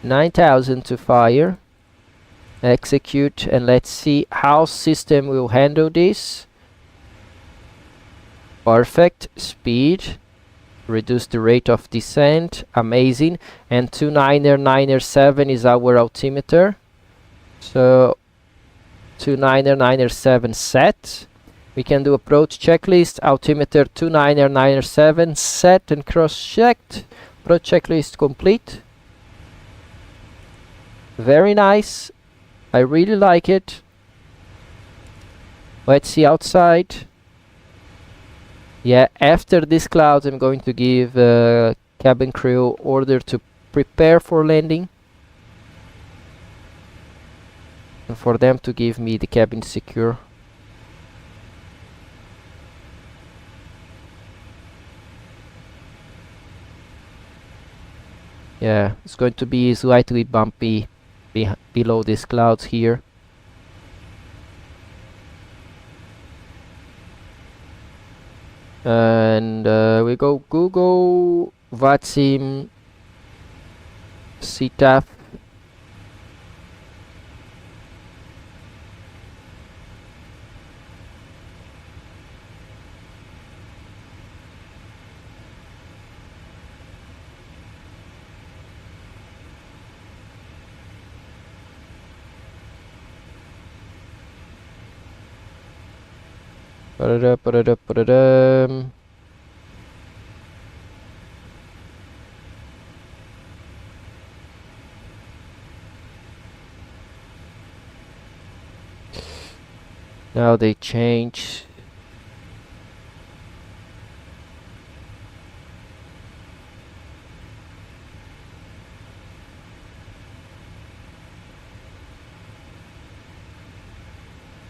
9,000 to fire. Execute, and let's see how system will handle this. Perfect. Speed. Reduce the rate of descent. Amazing. And 29er, 9er7 is our altimeter. So 29er, 9er7 set. We can do approach checklist. Altimeter 29er, 9er7 set and cross-checked. Approach checklist complete. Very nice. I really like it. Let's see outside. Yeah, after this cloud, I'm going to give cabin crew order to prepare for landing, and for them to give me the cabin secure. Yeah, it's going to be slightly bumpy below these clouds here. And we go Google Vatsim CTAF. Now they change.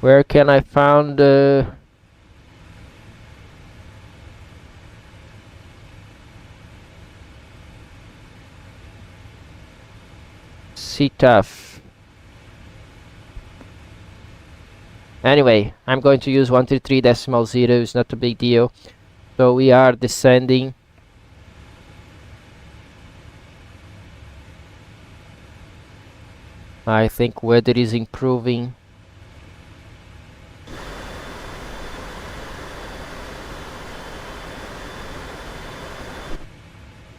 Where can I find CTAF? Anyway, I'm going to use 133.0. It's not a big deal. So we are descending. I think weather is improving.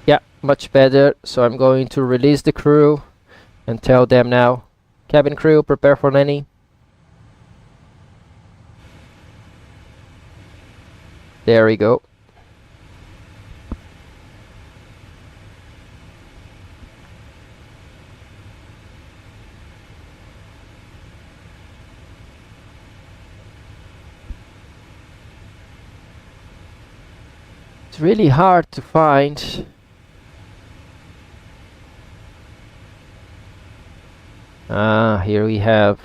Yeah, much better. So I'm going to release the crew and tell them now, cabin crew, prepare for landing. There we go. It's really hard to find. Ah, here we have.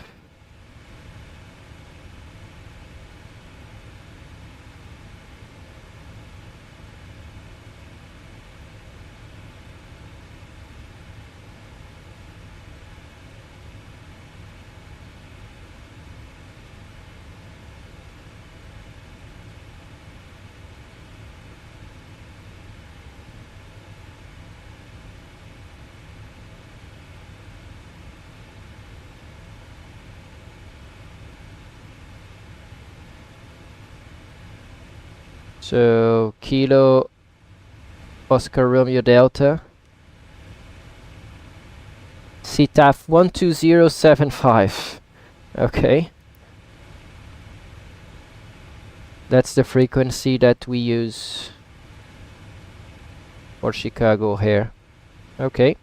So, Kilo Oscar Romeo Delta, CTAF 12075. Okay. That's the frequency that we use for Chicago here. Okay.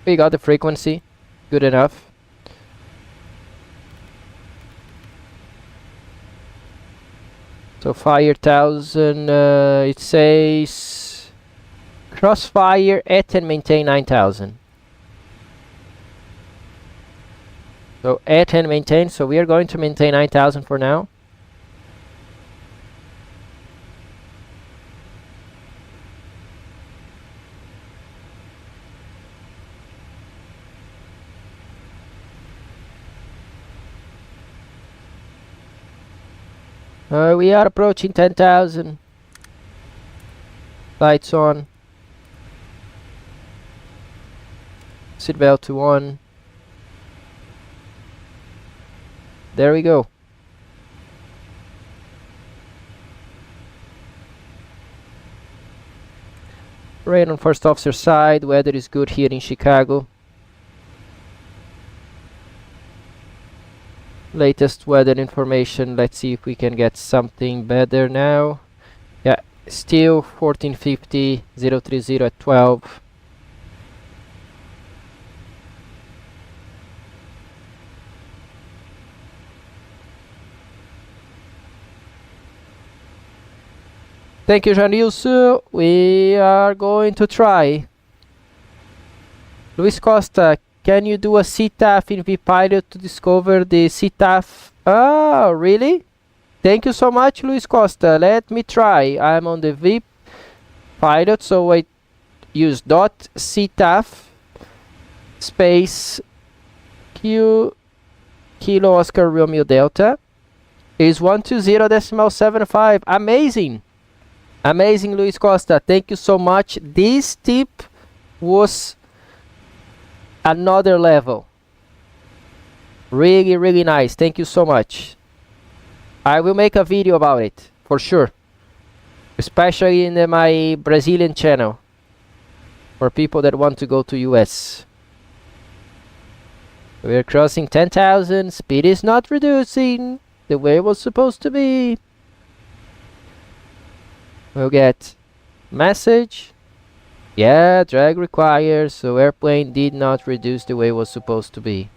We got the frequency. Good enough. So fire 1000, it says crossfire at and maintain 9000. So at and maintain, so we are going to maintain 9000 for now. We are approaching 10,000. Lights on. Seatbelt to on. There we go. Rain on first officer side. Weather is good here in Chicago. Latest weather information. Let's see if we can get something better now. Yeah, still 1450, 030 at 12. Thank you, Janilson. We are going to try. Luis Costa, can you do a CTAF in VPilot to discover the CTAF? Oh, really? Thank you so much, Luis Costa. Let me try. I'm on the VPilot, so I use .ctaf space Q Kilo Oscar Romeo Delta is 120.75. Amazing. Amazing, Luis Costa. Thank you so much. This tip was another level. Really, really nice. Thank you so much. I will make a video about it for sure, especially in my Brazilian channel for people that want to go to US. We're crossing 10,000. Speed is not reducing the way it was supposed to be. We'll get message. Yeah, drag required, so airplane did not reduce the way it was supposed to be.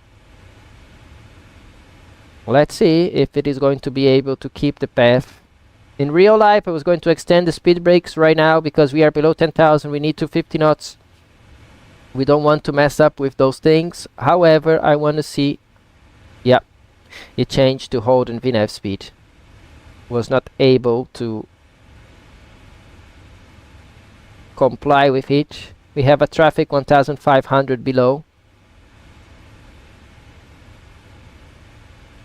Let's see if it is going to be able to keep the path. In real life, I was going to extend the speed brakes right now because we are below 10,000. We need 250 knots. We don't want to mess up with those things. However, I want to see. Yeah, it changed to hold in VNAV speed. Was not able to comply with it. We have a traffic 1500 below.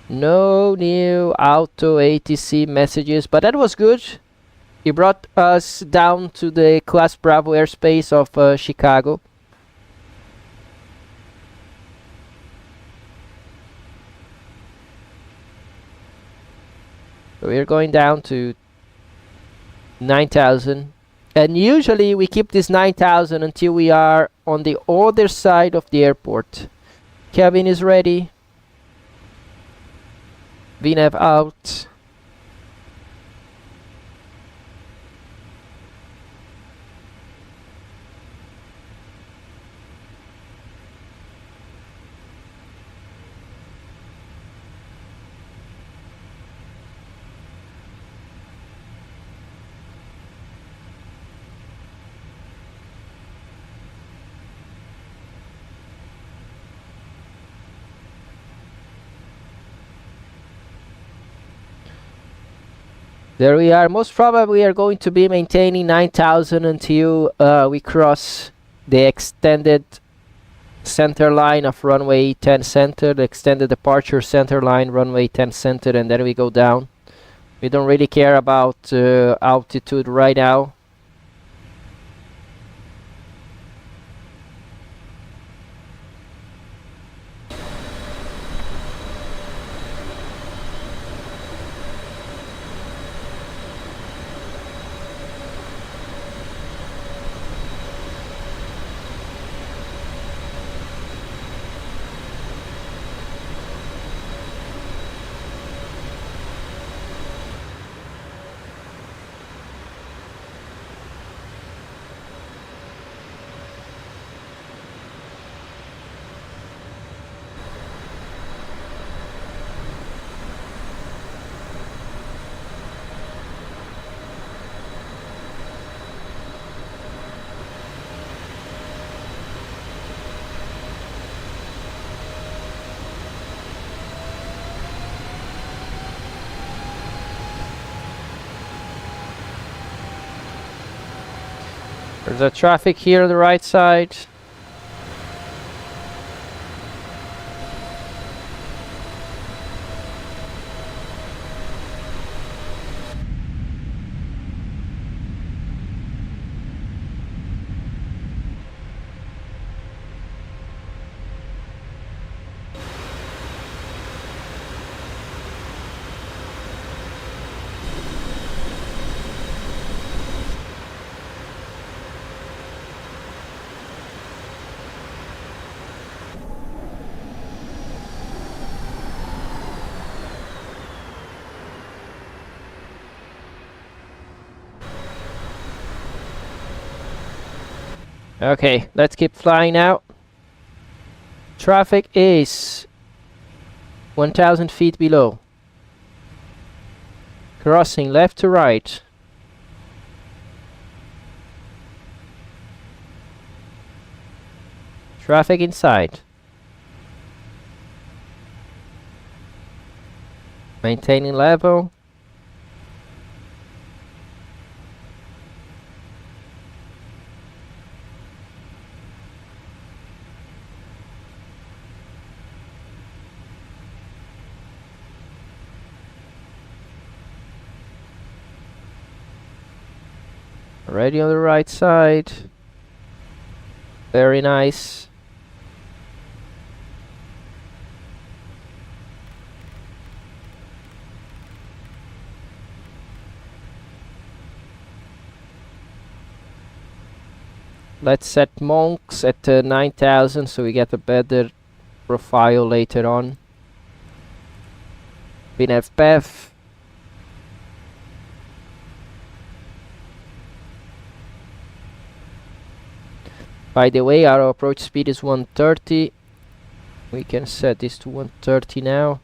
No new auto ATC messages, but that was good. It brought us down to the Class Bravo airspace of Chicago. So we're going down to 9,000. And usually we keep this 9,000 until we are on the other side of the airport. Cabin is ready. VNAV out. There we are. Most probably we are going to be maintaining 9,000 until we cross the extended center line of runway 10 center, the extended departure center line, runway 10 center, and then we go down. We don't really care about altitude right now. There's a traffic here on the right side. Okay, let's keep flying now. Traffic is 1,000 feet below. Crossing left to right. Traffic inside. Maintaining level. Already on the right side. Very nice. Let's set monks at 9,000 so we get a better profile later on. Pmdg. By the way, our approach speed is 130. We can set this to 130 now.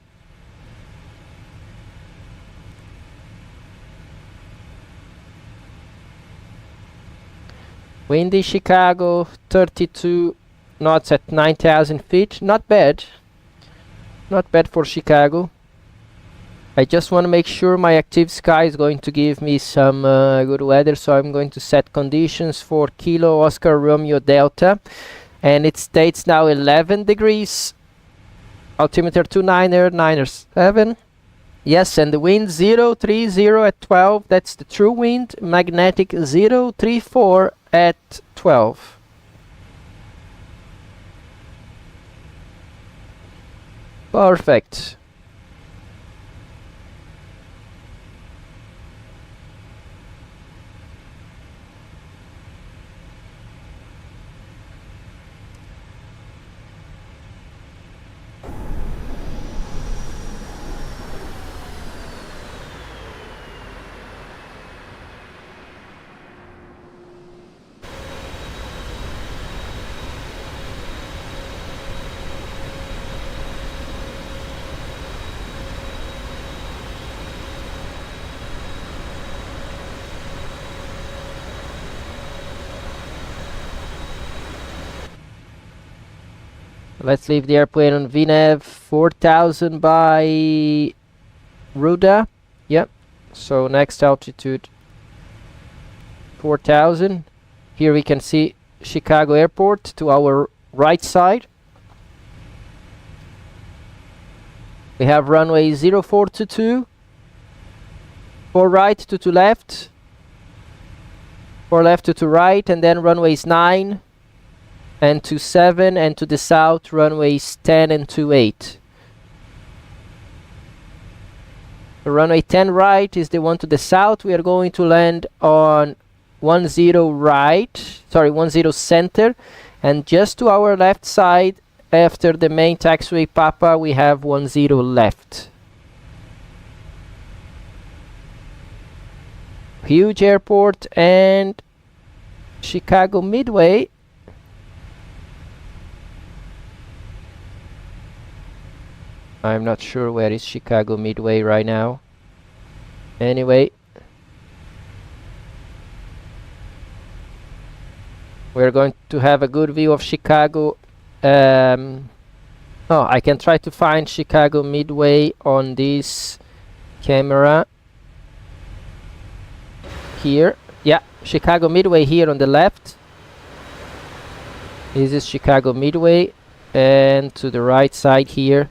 Windy Chicago, 32 knots at 9,000 feet. Not bad. Not bad for Chicago. I just want to make sure my active sky is going to give me some good weather, so I'm going to set conditions for Kilo Oscar Romeo Delta, and it states now 11 degrees. Altimeter 29er Yes, and the wind 030 at 12, that's the true wind. Magnetic 034 at 12. Perfect. Let's leave the airplane on VNAV 4000 by Ruda. Yep. So next altitude 4,000. Here we can see Chicago Airport to our right side. We have runway 0422. 4 right to left. 4 left to right, and then runways 9 and 27, and to the south runways 10 and 28. The runway 10 right is the one to the south. We are going to land on 10 right, sorry, 10 center, and just to our left side after the main taxiway Papa we have 10 left. Huge airport and Chicago Midway. I'm not sure where is Chicago Midway right now. Anyway, we're going to have a good view of Chicago. Oh, I can try to find Chicago Midway on this camera. Here, yeah, Chicago Midway here on the left. This is Chicago Midway, and to the right side here,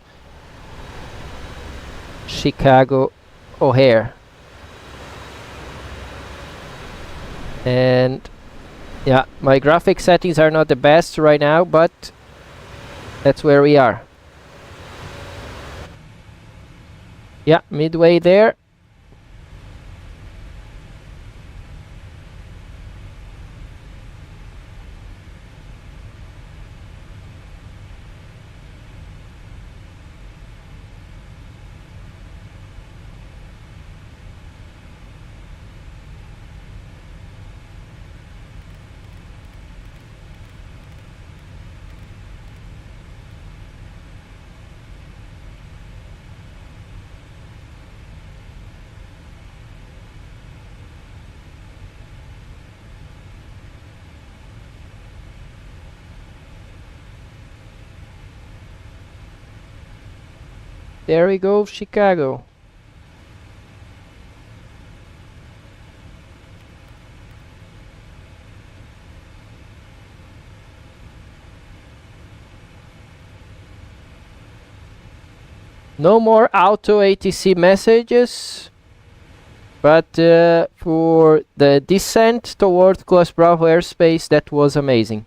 Chicago O'Hare. And yeah, my graphic settings are not the best right now, but that's where we are. Yeah, Midway there. There we go, Chicago. No more auto ATC messages, but for the descent towards Close Bravo airspace, that was amazing.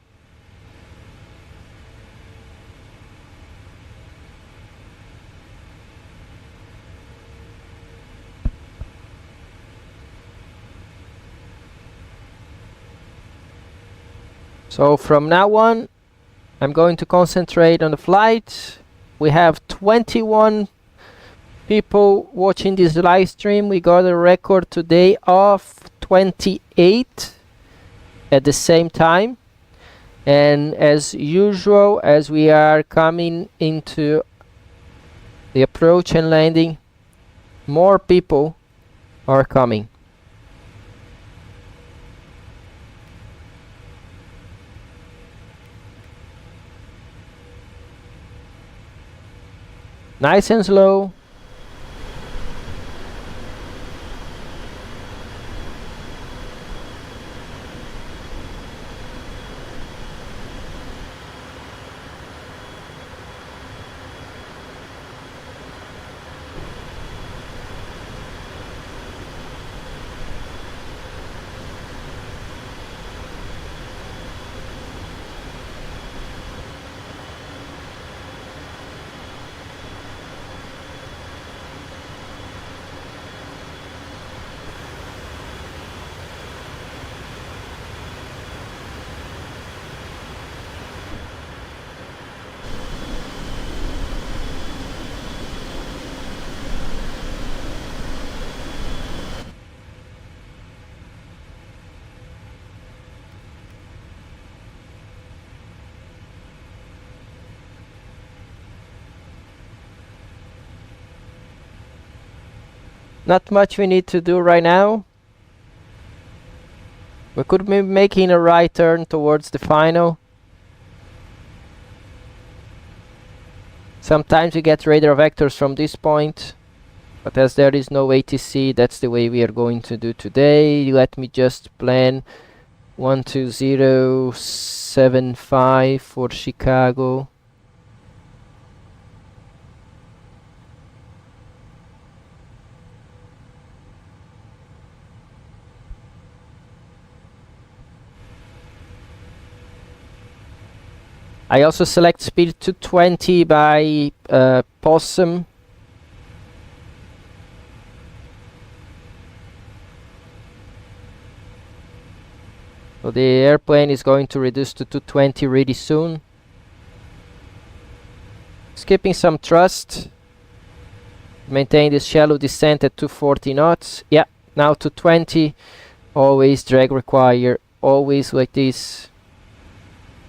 So from now on, I'm going to concentrate on the flight. We have 21 people watching this live stream. We got a record today of 28 at the same time. And as usual, as we are coming into the approach and landing, more people are coming. Nice and slow. Not much we need to do right now. We could be making a right turn towards the final. Sometimes we get radar vectors from this point. But as there is no ATC, that's the way we are going to do today. Let me just plan 12075 for Chicago. I also select speed 220 by Possum. So the airplane is going to reduce to 220 really soon. Skipping some thrust. Maintain this shallow descent at 240 knots. Yeah, now 220. Always drag require. Always like this.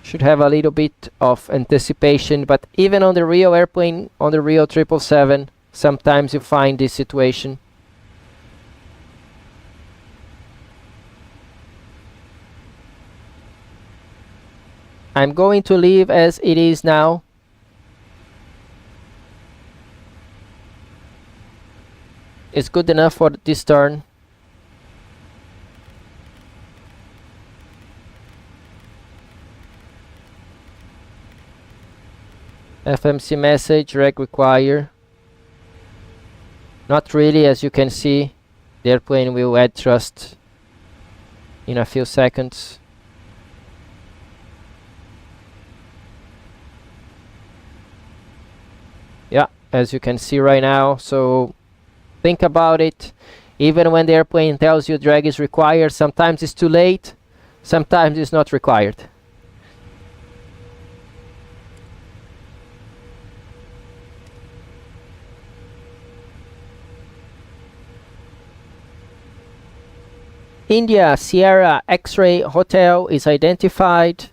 Should have a little bit of anticipation, but even on the real airplane, on the real 777, sometimes you find this situation. I'm going to leave as it is now. It's good enough for this turn. FMC message, drag require. Not really, as you can see. The airplane will add thrust in a few seconds. Yeah, as you can see right now. So think about it. Even when the airplane tells you drag is required, sometimes it's too late, sometimes it's not required. India Sierra X-ray Hotel is identified.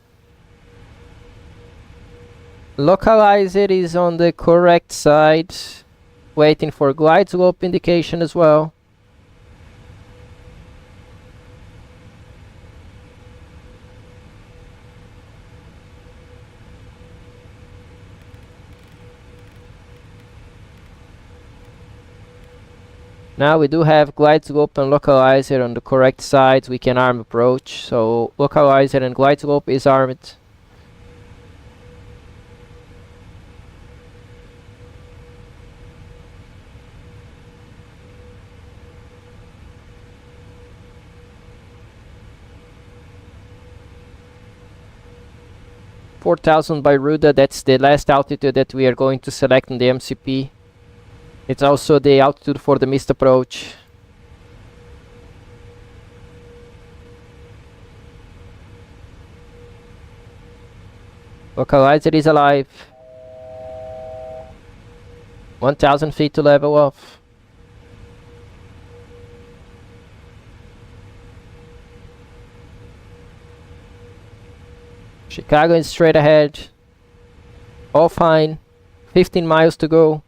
Localizer is on the correct side. Waiting for glide slope indication as well. Now we do have glide slope and localizer on the correct sides. We can arm approach. So localizer and glide slope is armed. $4,000 by Ruda, that's the last altitude that we are going to select in the MCP. It's also the altitude for the missed approach. Localizer is alive. 1,000 feet to level off. Chicago is straight ahead. All fine. 15 miles to go.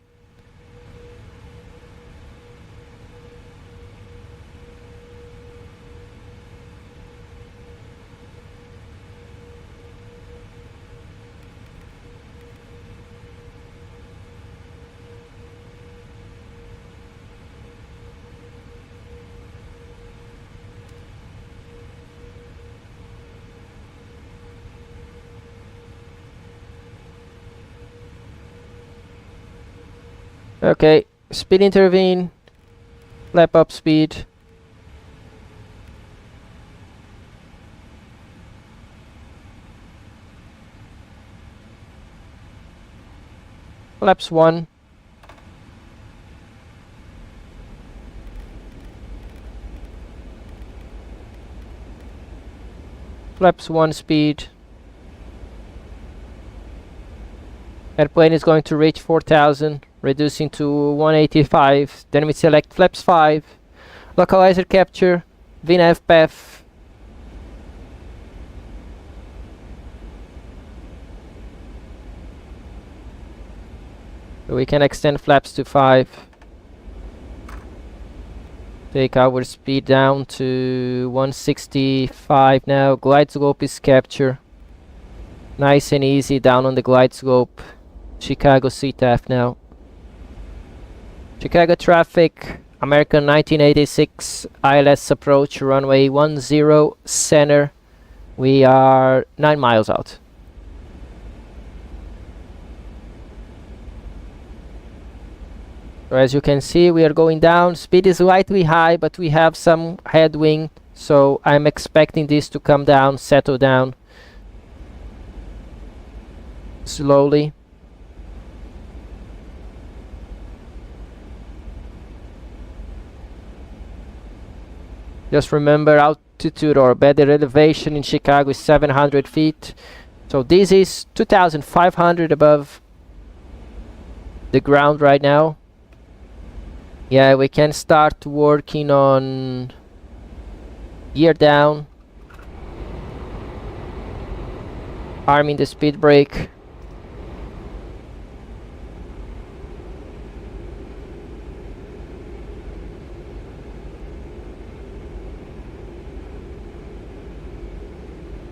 Okay, speed intervene, flap up speed. Flaps 1. Flaps 1 speed. Airplane is going to reach 4,000. Reducing to 185, then we select flaps 5, localizer capture, VNAV path. So we can extend flaps to 5. Take our speed down to 165 now. Glide slope is capture. Nice and easy down on the glide slope. Chicago CTAF now. Chicago traffic, American 1986, ILS approach, runway 10 center. We are 9 miles out. So as you can see, we are going down. Speed is slightly high, but we have some headwind, so I'm expecting this to come down, settle down slowly. Just remember, altitude or better elevation in Chicago is 700 feet. So this is 2,500 above the ground right now. Yeah, we can start working on gear down, arming the speed brake.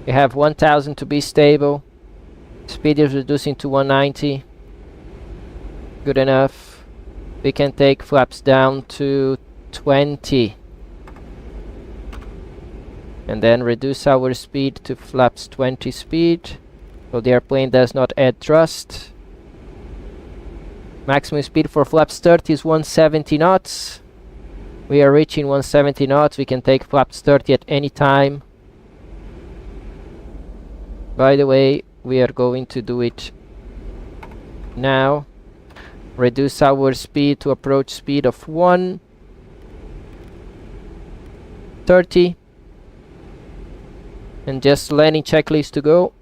We have 1000 to be stable. Speed is reducing to 190. Good enough. We can take flaps down to 20. And then reduce our speed to flaps 20 speed. So the airplane does not add thrust. Maximum speed for flaps 30 is 170 knots. We are reaching 170 knots. We can take flaps 30 at any time. By the way, we are going to do it now. Reduce our speed to approach speed of 130. And just landing checklist to go.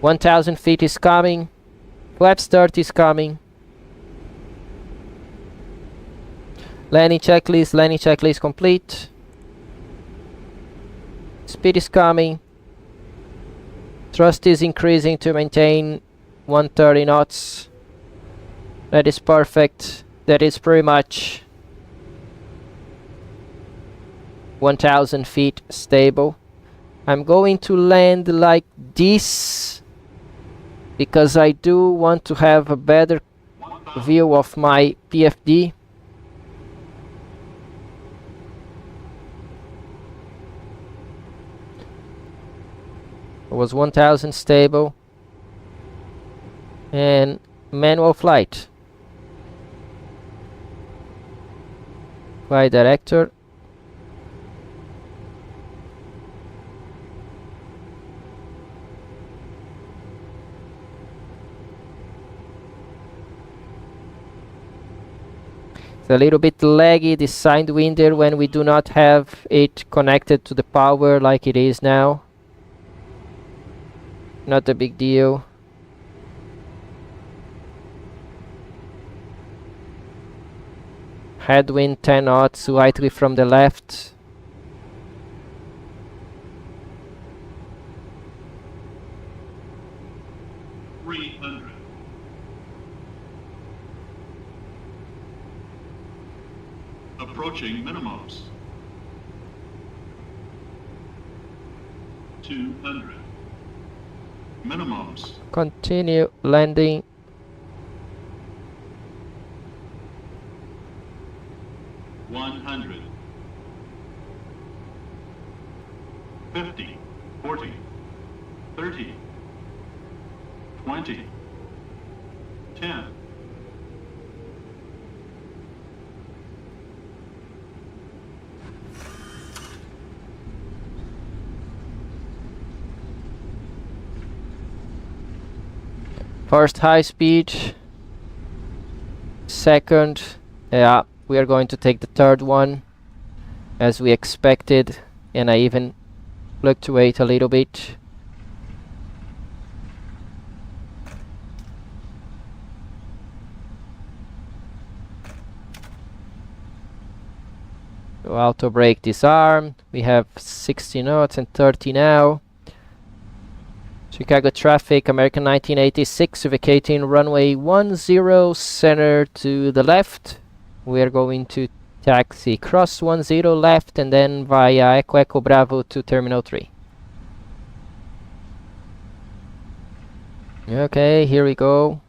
1000 feet is coming. Flaps 30 is coming. Landing checklist complete. Speed is coming. Thrust is increasing to maintain 130 knots. That is perfect. That is pretty much 1000 feet stable. I'm going to land like this because I do want to have a better view of my PFD. It was 1000 stable and manual flight. Flight director. It's a little bit laggy, this sidewinder, when we do not have it connected to the power like it is now. Not a big deal. Headwind 10 knots, slightly from the left. Approaching minimums. 200. Minimums. Continue landing. $100. 50, 40, 30, 20, 10. First high speed. Second. Yeah, we are going to take the third one as we expected, and I even fluctuate a little bit. So auto brake disarmed. We have 60 knots and 30 now. Chicago traffic, American 1986, vacating runway 10 center to the left. We are going to taxi cross 10 left and then via Echo Echo Bravo to Terminal 3. Okay, here we go.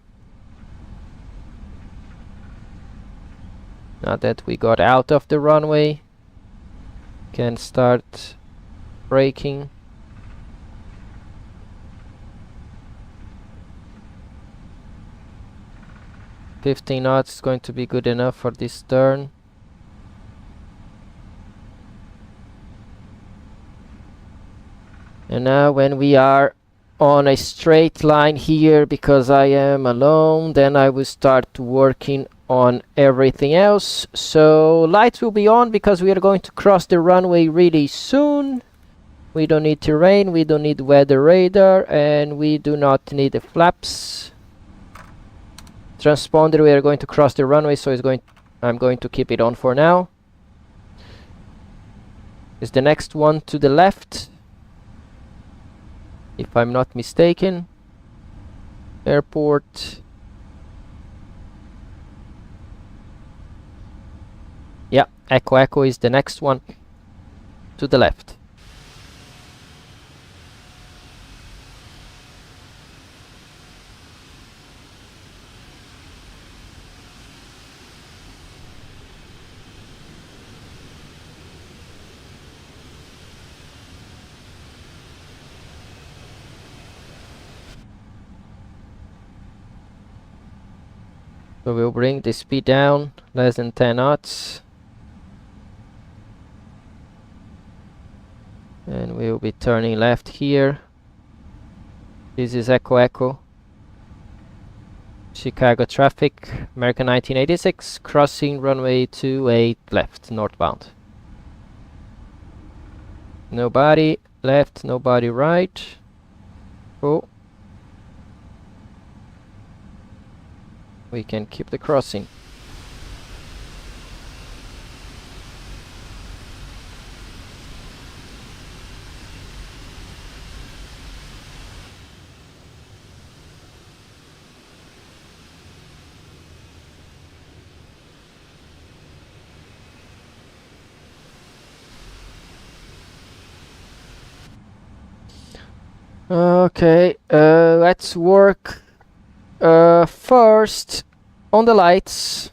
Now that we got out of the runway, can start braking. $15 knots is going to be good enough for this turn. And now when we are on a straight line here, because I am alone, then I will start working on everything else. So lights will be on because we are going to cross the runway really soon. We don't need terrain, we don't need weather radar, and we do not need the flaps. Transponder, we are going to cross the runway, so I'm going to keep it on for now. Is the next one to the left, if I'm not mistaken. Airport. Yeah, Echo Echo is the next one to the left. So we'll bring the speed down, less than 10 knots. And we'll be turning left here. This is Echo Echo. Chicago traffic, American 1986, crossing runway 28 left, northbound. Nobody left, nobody right. Oh. We can keep the crossing. Okay, let's work first on the lights.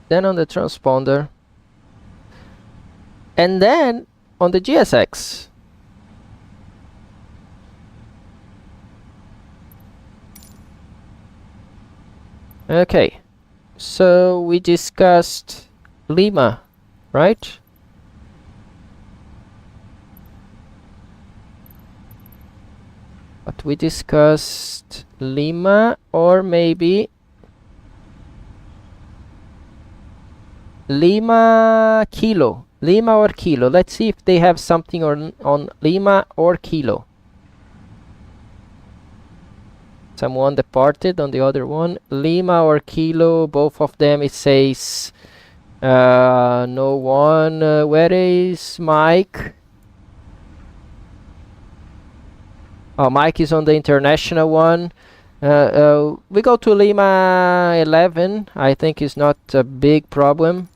Then on the transponder. And then on the GSX. Okay, so we discussed Lima, right? But we discussed Lima, or maybe Lima Kilo. Lima or Kilo. Let's see if they have something on Lima or Kilo. Someone departed on the other one. Lima or Kilo, both of them it says no one. Where is Mike? Oh, Mike is on the international one. We go to Lima 11. I think it's not a big problem.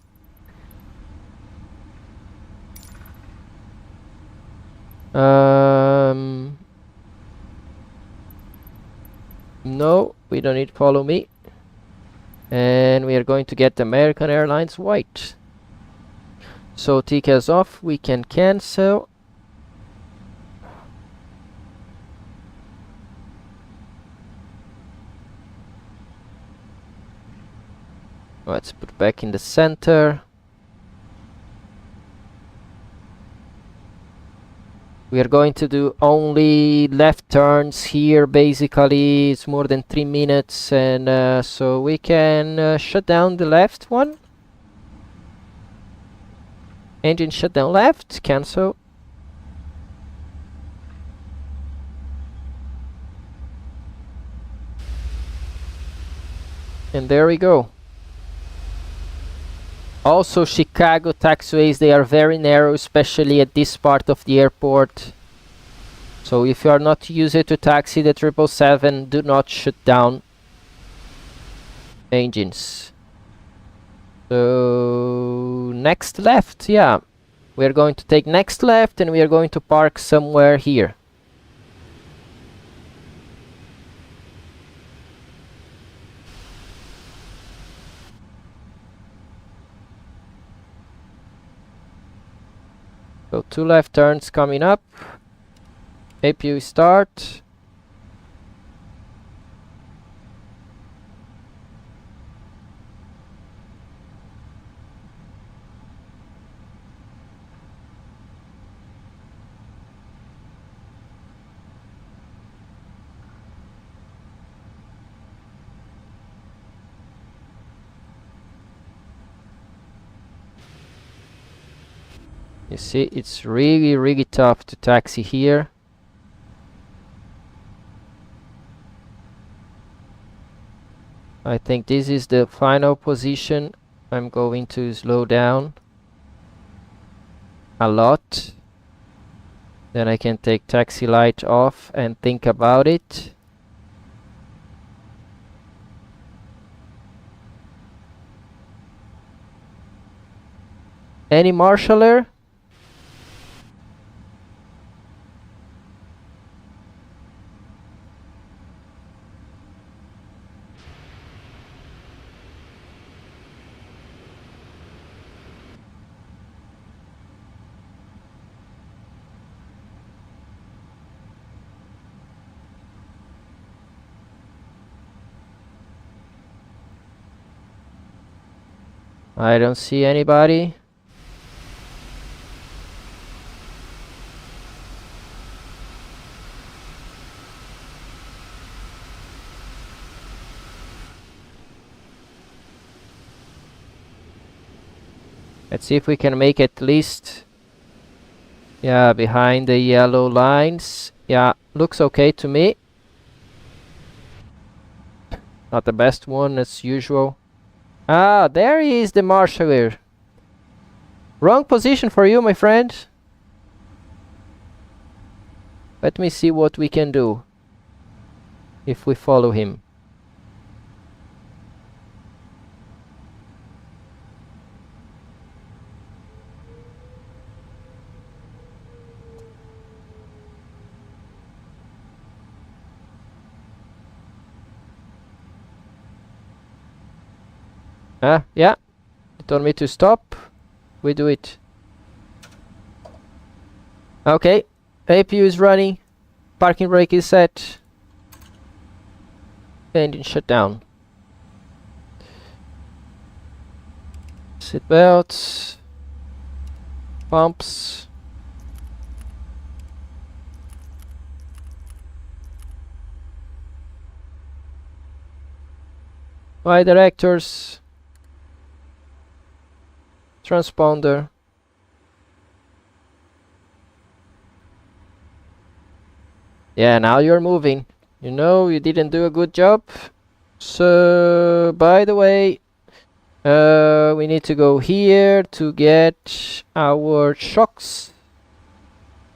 No, we don't need follow me. And we are going to get American Airlines white. So TCAS off, we can cancel. Let's put back in the center. We are going to do only left turns here. Basically, it's more than 3 minutes, and so we can shut down the left one. Engine shut down left, cancel. And there we go. Also, Chicago taxiways, they are very narrow, especially at this part of the airport. So if you are not used to taxi the 777, do not shut down engines. So next left, yeah. We are going to take next left and we are going to park somewhere here. So 2 left turns coming up. APU start. You see, it's really tough to taxi here. I think this is the final position. I'm going to slow down a lot. Then I can take taxi light off and think about it. Any marshaller? I don't see anybody. Let's see if we can make at least, yeah, behind the yellow lines. Yeah, looks okay to me. Not the best one as usual. Ah, there is the marshaller. Wrong position for you, my friend. Let me see what we can do if we follow him. Yeah, they told me to stop. We do it. Okay, APU is running. Parking brake is set. Engine shut down. Seat belts. Pumps. Flight directors. Transponder. Yeah, now you're moving. You know, you didn't do a good job. So, by the way, we need to go here to get our shocks.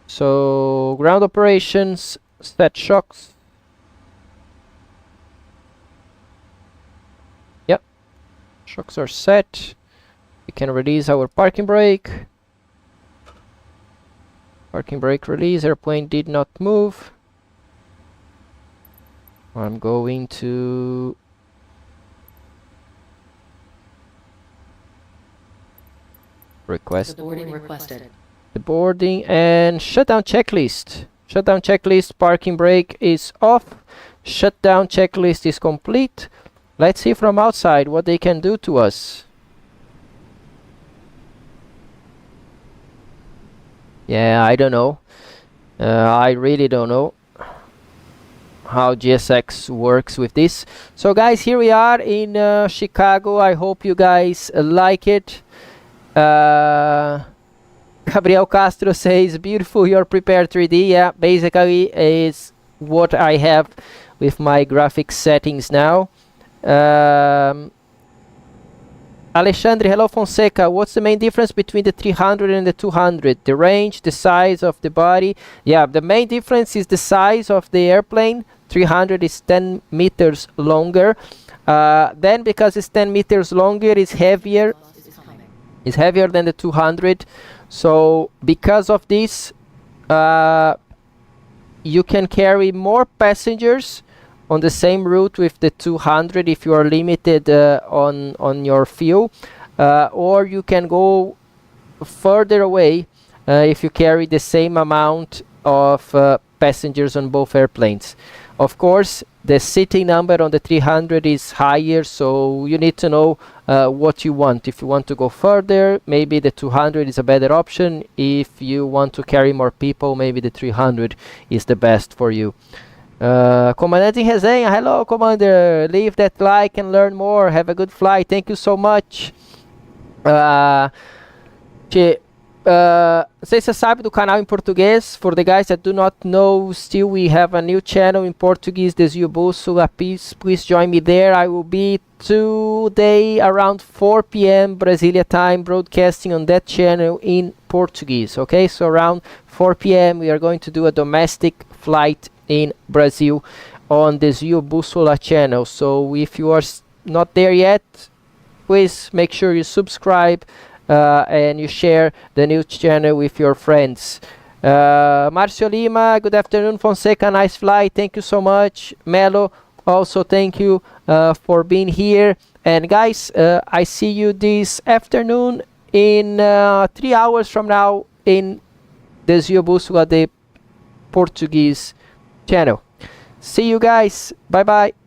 So, ground operations, set shocks. Yep, shocks are set. We can release our parking brake. Parking brake release, airplane did not move. I'm going to request The boarding requested. the boarding and shutdown checklist. Shutdown checklist, parking brake is off. Shutdown checklist is complete. Let's see from outside what they can do to us. Yeah, I don't know. I really don't know how GSX works with this. So guys, here we are in Chicago. I hope you guys like it. Gabriel Castro says, beautiful, you're prepared 3D. Yeah, basically is what I have with my graphics settings now. Alexandre, hello Fonseca. What's the main difference between the 300 and the 200? The range, the size of the body? Yeah, the main difference is the size of the airplane. 300 is 10 meters longer. Then because it's 10 meters longer, it's heavier. It's heavier than the 200. So because of this, you can carry more passengers on the same route with the 200 if you are limited on your fuel, or you can go further away if you carry the same amount of passengers on both airplanes. Of course, the seating number on the 300 is higher, so you need to know what you want. If you want to go further, maybe the 200 is a better option. If you want to carry more people, maybe the 300 is the best for you. Comandante em resenha, hello Commander, leave that like and learn more. Have a good flight, thank you so much. Não sei se você sabe do canal em português. For the guys that do not know, still we have a new channel in Portuguese, Desvio Bússola. Please join me there. I will be today around 4 p.m. Brasilia time broadcasting on that channel in Portuguese. Okay, so around 4 p.m. we are going to do a domestic flight in Brazil on Desvio Bússola channel. So if you are not there yet, please make sure you subscribe and you share the new channel with your friends. Marcio Lima, good afternoon. Fonseca, nice flight, thank you so much. Melo, also thank you for being here. And guys, I see you this afternoon in 3 hours from now in Desvio Bússola, the Portuguese channel. See you guys, bye bye.